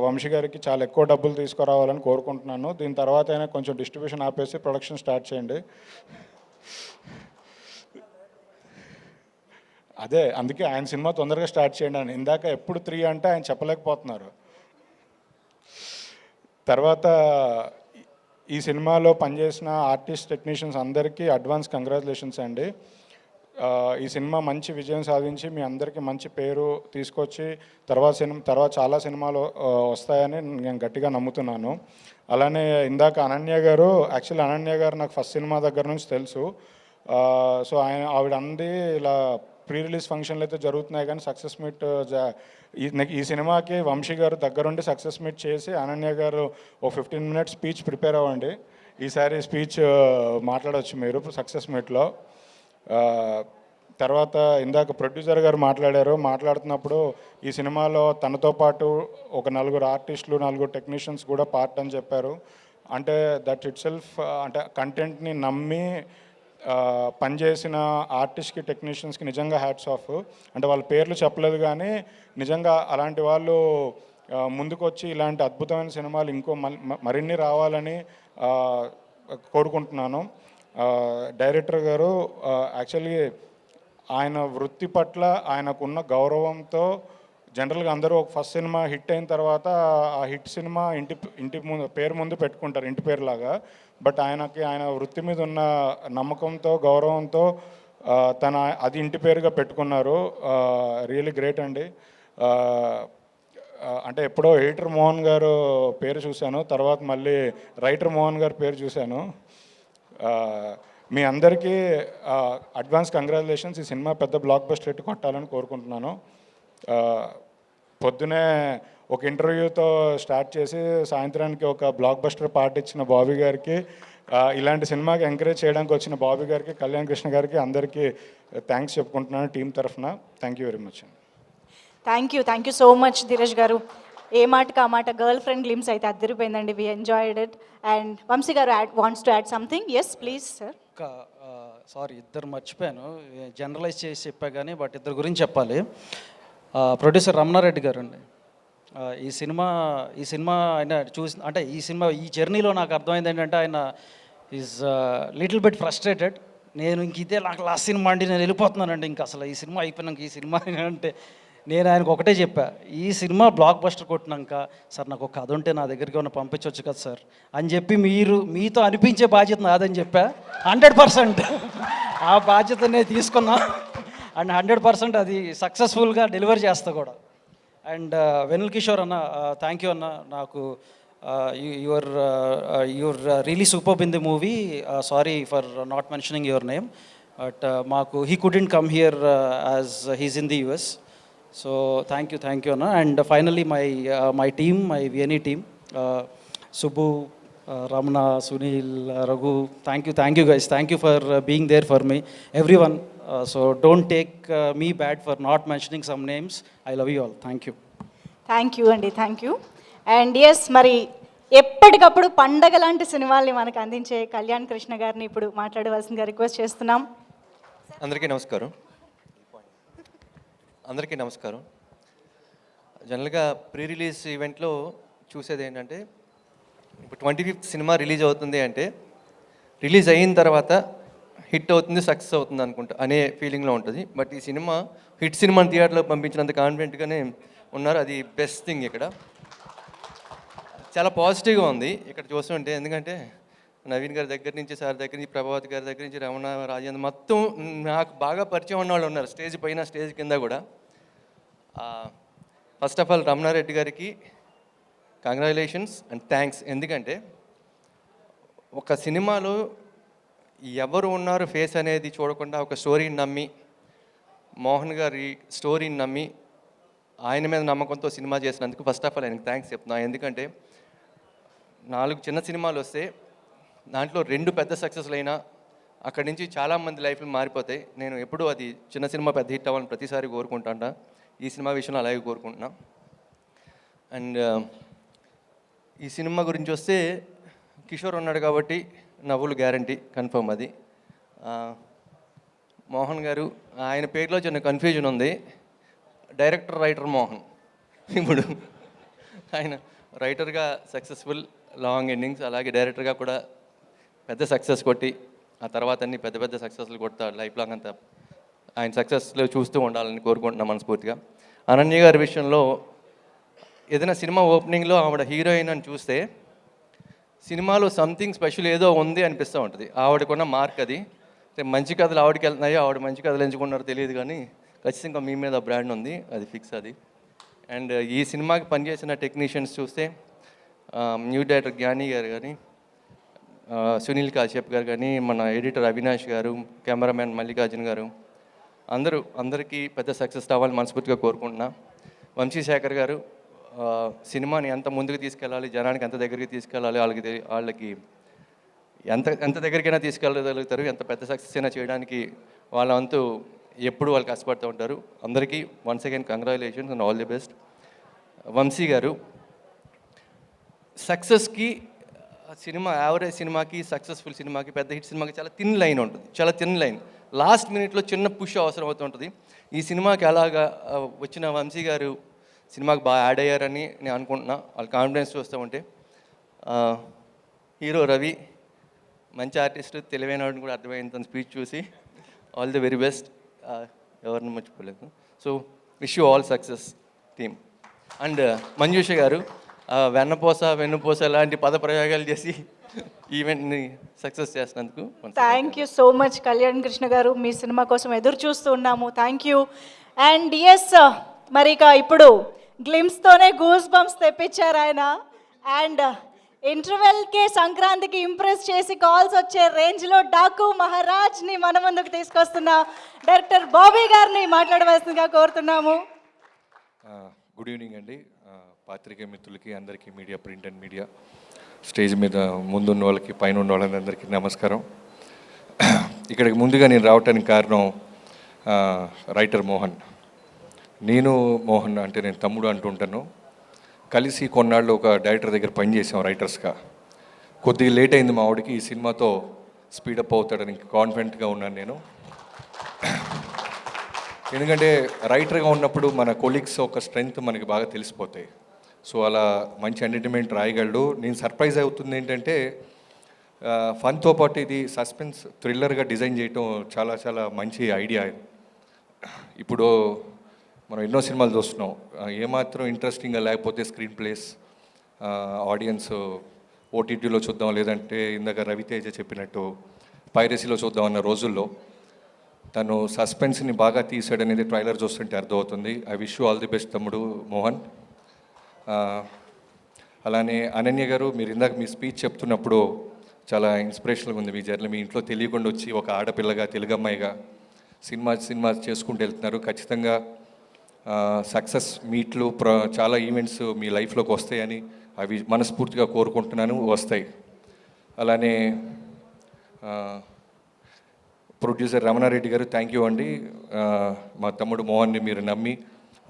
వంశీ గారికి చాలా ఎక్కువ డబ్బులు తీసుకురావాలని కోరుకుంటున్నాను. దీని తర్వాత అయినా కొంచెం డిస్ట్రిబ్యూషన్ ఆపేసి ప్రొడక్షన్ స్టార్ట్ చేయండి. అదే అందుకే ఆయన సినిమా తొందరగా స్టార్ట్ చేయండి అని. ఇందాక ఎప్పుడు 3 అంటే ఆయన చెప్పలేకపోతున్నారు. తర్వాత ఈ సినిమాలో పనిచేసిన ఆర్టిస్ట్ టెక్నీషియన్స్ అందరికీ అడ్వాన్స్ కంగ్రాచులేషన్స్ అండి. ఈ సినిమా మంచి విజయం సాధించి మీ అందరికీ మంచి పేరు తీసుకొచ్చి తర్వాత చాలా సినిమాలు వస్తాయని నేను గట్టిగా నమ్ముతున్నాను. అలానే ఇందాక అనన్య గారు, యాక్చువల్లీ అనన్య గారు నాకు ఫస్ట్ సినిమా దగ్గర నుంచి తెలుసు. సో ఆవిడ అంది ఇలా ప్రీ రిలీజ్ ఫంక్షన్లు అయితే జరుగుతున్నాయి కానీ సక్సెస్ మీట్ ఈ సినిమాకి వంశీ గారు దగ్గరుండి సక్సెస్ మీట్ చేసి అనన్య గారు ఓ 15 minutes స్పీచ్ ప్రిపేర్ అవ్వండి. ఈసారి స్పీచ్ మాట్లాడవచ్చు మీరు సక్సెస్ మీట్లో. తర్వాత ఇందాక ప్రొడ్యూసర్ గారు మాట్లాడుతున్నప్పుడు ఈ సినిమాలో తనతో పాటు ఒక 4 ఆర్టిస్టులు 4 టెక్నీషియన్స్ కూడా పార్ట్ అని చెప్పారు. అంటే దట్ ఇట్ సెల్ఫ్ అంటే కంటెంట్ని నమ్మి పనిచేసిన ఆర్టిస్ట్కి టెక్నీషియన్స్కి నిజంగా హ్యాట్స్ ఆఫ్. అంటే వాళ్ళ పేర్లు చెప్పలేదు కానీ నిజంగా అలాంటి వాళ్ళు ముందుకు వచ్చి ఇలాంటి అద్భుతమైన సినిమాలు ఇంకో మరిన్ని రావాలని కోరుకుంటున్నాను. డైరెక్టర్ గారు యాక్చువల్లీ ఆయన వృత్తి పట్ల ఆయనకున్న గౌరవంతో జనరల్గా అందరూ ఒక ఫస్ట్ సినిమా హిట్ అయిన తర్వాత ఆ హిట్ సినిమా ఇంటి ముందు పేరు ముందు పెట్టుకుంటారు, ఇంటి పేరులాగా. బట్ ఆయన వృత్తి మీద ఉన్న నమ్మకంతో గౌరవంతో అది ఇంటి పేరుగా పెట్టుకున్నారు. రియల్లీ గ్రేట్ అండి. అంటే ఎప్పుడో ఎడిటర్ మోహన్ గారు పేరు చూశాను, తర్వాత మళ్ళీ రైటర్ మోహన్ గారి పేరు చూశాను. మీ అందరికీ అడ్వాన్స్ కంగ్రాచులేషన్స్. ఈ సినిమా పెద్ద బ్లాక్ బస్టర్ హిట్ కొట్టాలని కోరుకుంటున్నాను. పొద్దునే ఒక ఇంటర్వ్యూతో స్టార్ట్ చేసి సాయంత్రానికి ఒక బ్లాక్ బస్టర్ పార్ట్ ఇచ్చిన బాబీ గారికి, ఇలాంటి సినిమాకి ఎంకరేజ్ చేయడానికి వచ్చిన బాబీ గారికి, కళ్యాణ్ కృష్ణ గారికి అందరికీ థ్యాంక్స్ చెప్పుకుంటున్నాను టీం తరఫున. Thank you very much. Thank you so much Dheeraj garu. ఏ మాటకి ఆ మాట గర్ల్ ఫ్రెండ్ గ్లిమ్స్ అయితే అద్దరిపోయిందండి. We enjoyed it. And Vamsi garu wants to add something. Yes please sir. Sorry, ఇద్దరు మర్చిపోయాను, జనరలైజ్ చేసి చెప్పా కానీ బట్ ఇద్దరు గురించి చెప్పాలి. ప్రొడ్యూసర్ రమణారెడ్డి గారు అండి. ఈ సినిమా ఆయన అంటే ఈ జర్నీలో నాకు అర్థమైంది ఏంటంటే ఆయన ఈజ్ లిటిల్ బిట్ ఫ్రస్ట్రేటెడ్. నేను ఇదే నాకు లాస్ట్ సినిమా అండి, నేను వెళ్ళిపోతున్నానండి, ఇంకా అసలు ఈ సినిమా అయిపోయినాక ఈ సినిమా అంటే నేను ఆయనకు ఒకటే చెప్పా, ఈ సినిమా బ్లాక్ బస్టర్ కొట్టినాక సార్ నాకు ఒక కథ ఉంటే నా దగ్గరికి ఏమైనా పంపించవచ్చు కదా సార్ అని చెప్పి మీతో అనిపించే బాధ్యత నాదని చెప్పా. 100% ఆ బాధ్యతనే తీసుకున్నా అండ్ 100% అది సక్సెస్ఫుల్గా డెలివర్ చేస్తా కూడా. అండ్ వెనిల్ కిషోర్ అన్న, థ్యాంక్ యూ అన్న. నాకు your really superb in the movie. Sorry for not mentioning your name, but మాకు he couldn't come here as he's in the US. So thank you అన్న. And finally my team, my VNE team, Subbu, Ramana, Sunil, Raghu, thank you guys. Thank you for being there for me everyone. So don't take me bad for not mentioning some names. I love you all. Thank you అండి. Thank you. అండ్ ఎస్, మరి ఎప్పటికప్పుడు పండగ లాంటి సినిమాల్ని మనకు అందించే కళ్యాణ్ కృష్ణ గారిని ఇప్పుడు మాట్లాడవలసిందిగా రిక్వెస్ట్ చేస్తున్నాం. అందరికీ నమస్కారం. జనరల్గా ప్రీ రిలీజ్ ఈవెంట్లో చూసేది ఏంటంటే, ఇప్పుడు 25th సినిమా రిలీజ్ అవుతుంది అంటే రిలీజ్ అయిన తర్వాత హిట్ అవుతుంది, సక్సెస్ అవుతుంది అనుకుంటా అనే ఫీలింగ్లో ఉంటుంది. బట్ ఈ సినిమా హిట్ సినిమాని థియేటర్లో పంపించినంత కాన్ఫిడెంట్గానే ఉన్నారు. అది బెస్ట్ థింగ్. ఇక్కడ చాలా పాజిటివ్గా ఉంది ఇక్కడ చూస్తుంటే. ఎందుకంటే నవీన్ గారి దగ్గర నుంచి, సార్ దగ్గర నుంచి, ప్రభావత్ గారి దగ్గర నుంచి, రమణ, రాజేంద్ర, మొత్తం నాకు బాగా పరిచయం ఉన్న వాళ్ళు ఉన్నారు, స్టేజ్ పైన స్టేజ్ కింద కూడా. ఫస్ట్ ఆఫ్ ఆల్ రమణారెడ్డి గారికి కంగ్రాచులేషన్స్ అండ్ థ్యాంక్స్. ఎందుకంటే ఒక సినిమాలో ఎవరు ఉన్నారు ఫేస్ అనేది చూడకుండా ఒక స్టోరీని నమ్మి, మోహన్ గారి స్టోరీని నమ్మి ఆయన మీద నమ్మకంతో సినిమా చేసినందుకు ఫస్ట్ ఆఫ్ ఆల్ ఆయనకి థ్యాంక్స్ చెప్తున్నాను. ఎందుకంటే 4 చిన్న సినిమాలు వస్తే దాంట్లో 2 పెద్ద సక్సెస్లు అయినా అక్కడి నుంచి చాలామంది లైఫ్లు మారిపోతాయి. నేను ఎప్పుడూ అది చిన్న సినిమా పెద్ద హిట్ అవ్వాలని ప్రతిసారి కోరుకుంటాను. ఈ సినిమా విషయంలో అలాగే కోరుకుంటున్నా. అండ్ ఈ సినిమా గురించి వస్తే కిషోర్ ఉన్నాడు కాబట్టి నవ్వులు గ్యారంటీ కన్ఫర్మ్. అది మోహన్ గారు, ఆయన పేరులో చిన్న కన్ఫ్యూజన్ ఉంది. Director writer Mohan. ఇప్పుడు ఆయన రైటర్గా సక్సెస్ఫుల్, లాంగ్ ఎండింగ్స్, అలాగే డైరెక్టర్గా కూడా పెద్ద సక్సెస్ కొట్టి ఆ తర్వాత అన్ని పెద్ద పెద్ద సక్సెస్లు కొడతాడు. లైఫ్ లాంగ్ అంతా ఆయన సక్సెస్లో చూస్తూ ఉండాలని కోరుకుంటున్నాం మనస్ఫూర్తిగా. అనన్య గారి విషయంలో ఏదైనా సినిమా ఓపెనింగ్లో ఆవిడ హీరోయిన్ అని చూస్తే సినిమాలో సంథింగ్ స్పెషల్ ఏదో ఉంది అనిపిస్తూ ఉంటుంది. ఆవిడకున్న మార్క్ అది. మంచి కథలు ఆవిడకి వెళ్తున్నాయో, ఆవిడ మంచి కథలు ఎంచుకున్నారో తెలియదు, కానీ ఖచ్చితంగా మీ మీద బ్రాండ్ ఉంది, అది ఫిక్స్ అది. అండ్ ఈ సినిమాకి పనిచేసిన టెక్నీషియన్స్ చూస్తే న్యూ డైరెక్టర్ జ్ఞాని గారు కానీ, సునీల్ కాశ్యప్ గారు కానీ, మన ఎడిటర్ అవినాష్ గారు, కెమెరామ్యాన్ మల్లికార్జున్ గారు, అందరికీ పెద్ద సక్సెస్ అవ్వాలని మనస్ఫూర్తిగా కోరుకుంటున్నా. వంశీశేఖర్ గారు సినిమాని ఎంత ముందుకు తీసుకెళ్ళాలి, జనానికి ఎంత దగ్గరికి తీసుకెళ్ళాలి, వాళ్ళకి ఎంత దగ్గరికైనా తీసుకెళ్ళగలుగుతారు, ఎంత పెద్ద సక్సెస్ అయినా చేయడానికి వాళ్ళ వంతు ఎప్పుడు వాళ్ళు కష్టపడుతూ ఉంటారు. అందరికీ once again congratulations and all the best. Vamsi గారు సక్సెస్కి, సినిమా యావరేజ్ సినిమాకి, సక్సెస్ఫుల్ సినిమాకి, పెద్ద హిట్ సినిమాకి చాలా థిన్ లైన్ ఉంటుంది. చాలా థిన్ లైన్. లాస్ట్ మినిట్లో చిన్న పుష్ అవసరం అవుతుంటుంది. ఈ సినిమాకి అలాగా వచ్చిన వంశీ గారు సినిమాకి బాగా యాడ్ అయ్యారని నేను అనుకుంటున్నా. వాళ్ళ కాన్ఫిడెన్స్ చూస్తూ ఉంటే. హీరో రవి మంచి ఆర్టిస్ట్, తెలివైన వాడిని కూడా అర్థమైంది తన స్పీచ్ చూసి. All the very best. ఎవరిని మర్చిపోలేదు. So wish you all success team. And Manjusha గారు వెన్నుపూస లాంటి పద ప్రయోగాలు చేసి ఈవెంట్ని సక్సెస్ చేసినందుకు thank you so much Kalyan Krishna గారు. మీ సినిమా కోసం ఎదురు చూస్తూ ఉన్నాము. Thank you. అండ్ ఎస్, మరి ఇక ఇప్పుడు గ్లిమ్స్తోనే గూస్ బంప్స్ తెప్పించారు ఆయన. అండ్ ఇంటర్వెల్కే సంక్రాంతికి ఇంప్రెస్ చేసి కాల్స్ వచ్చే రేంజ్లో డాకు మహారాజ్ని మన ముందుకు తీసుకొస్తున్న డైరెక్టర్ బాబీ గారిని మాట్లాడవలసిందిగా కోరుతున్నాము. గుడ్ ఈవినింగ్ అండి. పాత్రికేయ మిత్రులకి, అందరికీ, media, print and media, stage మీద ముందున్న వాళ్ళకి, పైన ఉన్న వాళ్ళందరికీ నమస్కారం. ఇక్కడికి ముందుగా నేను రావటానికి కారణం రైటర్ మోహన్. నేను మోహన్ అంటే నేను తమ్ముడు అంటుంటాను. కలిసి కొన్నాళ్ళు ఒక డైరెక్టర్ దగ్గర పనిచేసాం రైటర్స్గా. కొద్దిగా లేట్ అయింది మా ఆవిడకి. ఈ సినిమాతో స్పీడప్ అవుతాడని కాన్ఫిడెంట్గా ఉన్నాను నేను. ఎందుకంటే రైటర్గా ఉన్నప్పుడు మన కొలీగ్స్ ఒక స్ట్రెంగ్త్ మనకి బాగా తెలిసిపోతాయి. సో అలా మంచి ఎంటర్టైన్మెంట్ రాయగలడు. నేను సర్ప్రైజ్ అవుతుంది ఏంటంటే ఫన్తో పాటు ఇది సస్పెన్స్ థ్రిల్లర్గా డిజైన్ చేయటం చాలా చాలా మంచి ఐడియా. ఇప్పుడు మనం ఎన్నో సినిమాలు చూస్తున్నాం, ఏమాత్రం ఇంట్రెస్టింగ్గా లేకపోతే స్క్రీన్ ప్లేస్ ఆడియన్స్ ఓటీటీలో చూద్దాం, లేదంటే ఇందాక రవితేజ చెప్పినట్టు పైరసీలో చూద్దాం అన్న రోజుల్లో తను సస్పెన్స్ని బాగా తీసాడనేది ట్రైలర్ చూస్తుంటే అర్థమవుతుంది. I wish you all the best తమ్ముడు మోహన్. అలానే అనన్య గారు, మీరు ఇందాక మీ స్పీచ్ చెప్తున్నప్పుడు చాలా ఇన్స్పిరేషన్గా ఉంది మీ జర్నీ. మీ ఇంట్లో తెలియకుండా వచ్చి ఒక ఆడపిల్లగా, తెలుగు అమ్మాయిగా సినిమా చేసుకుంటూ వెళ్తున్నారు. ఖచ్చితంగా సక్సెస్ మీట్లు, చాలా ఈవెంట్స్ మీ లైఫ్లోకి వస్తాయని అవి మనస్ఫూర్తిగా కోరుకుంటున్నాను, వస్తాయి. అలానే ప్రొడ్యూసర్ రమణారెడ్డి గారు, థ్యాంక్ యూ అండి. మా తమ్ముడు మోహన్ని మీరు నమ్మి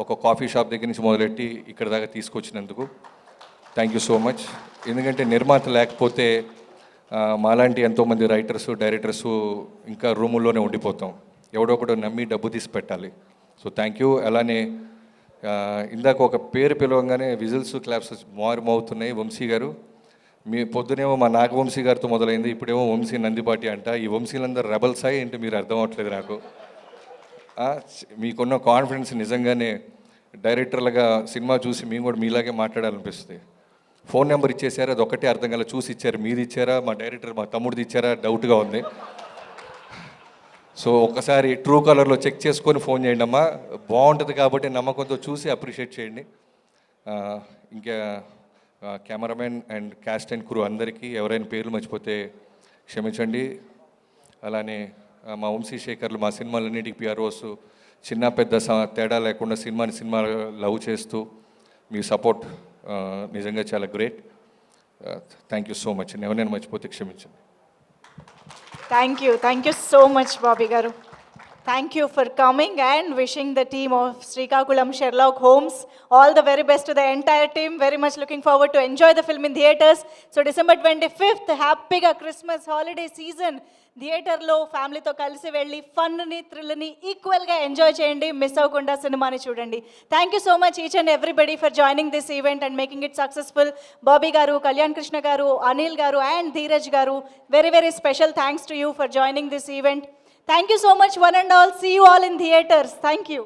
ఒక కాఫీ షాప్ దగ్గర నుంచి మొదలెట్టి ఇక్కడ దాకా తీసుకొచ్చినందుకు థ్యాంక్ యూ సో మచ్. ఎందుకంటే నిర్మాత లేకపోతే మాలాంటి ఎంతోమంది రైటర్స్, డైరెక్టర్స్ ఇంకా రూముల్లోనే ఉండిపోతాం. ఎవడో ఒకటి నమ్మి డబ్బు తీసి పెట్టాలి. So thank you. అలానే ఇందాక ఒక పేరు పిలవంగానే విజిల్స్, క్లాప్స్ మారుమవుతున్నాయి. వంశీ గారు, మీ పొద్దునేమో మా నాగవంశీ గారితో మొదలైంది, ఇప్పుడేమో వంశీ నందిపాటి అంట. ఈ వంశీలందరూ రెబల్సాయి ఏంటి మీరు అర్థం అవ్వట్లేదు నాకు. మీకున్న కాన్ఫిడెన్స్ నిజంగానే డైరెక్టర్లుగా సినిమా చూసి మేము కూడా మీలాగే మాట్లాడాలనిపిస్తుంది. ఫోన్ నెంబర్ ఇచ్చేసారు, అది ఒక్కటే అర్థం కాలేదు. చూసి ఇచ్చారు, మీది ఇచ్చారా, మా డైరెక్టర్ మా తమ్ముడిది ఇచ్చారా, డౌట్గా ఉంది. సో ఒక్కసారి ట్రూ కలర్లో చెక్ చేసుకొని ఫోన్ చేయండి అమ్మా, బాగుంటుంది కాబట్టి నమ్మకంతో చూసి అప్రిషియేట్ చేయండి. ఇంకా cameraman and caste and crew అందరికీ ఎవరైనా పేర్లు మర్చిపోతే క్షమించండి. అలానే మా వంశీశేఖర్లు మా సినిమాలన్నిటికీ పిఆర్ఓస్, చిన్న పెద్ద తేడా లేకుండా సినిమా లవ్ చేస్తూ మీ సపోర్ట్ నిజంగా చాలా great. Thank you so much. ఎవరైనా మర్చిపోతే క్షమించండి. Thank you so much Bobby గారు. Thank you for coming and wishing the team of Srikakulam Sherlock Holmes all the very best to the entire team. Very much looking forward to enjoy the film in theatres. So December 25th, happy Christmas holiday season. థియేటర్లో ఫ్యామిలీతో కలిసి వెళ్ళి ఫన్ని థ్రిల్ని ఈక్వల్గా ఎంజాయ్ చేయండి, మిస్ అవ్వకుండా సినిమాని చూడండి. Thank you so much each and everybody for joining this event and making it successful. Bobby గారు, కళ్యాణ్ కృష్ణ గారు, అనిల్ గారు అండ్ ధీరజ్ గారు, very very special thanks to you for joining this event. Thank you so much, one and all. See you all in theatres. Thank you.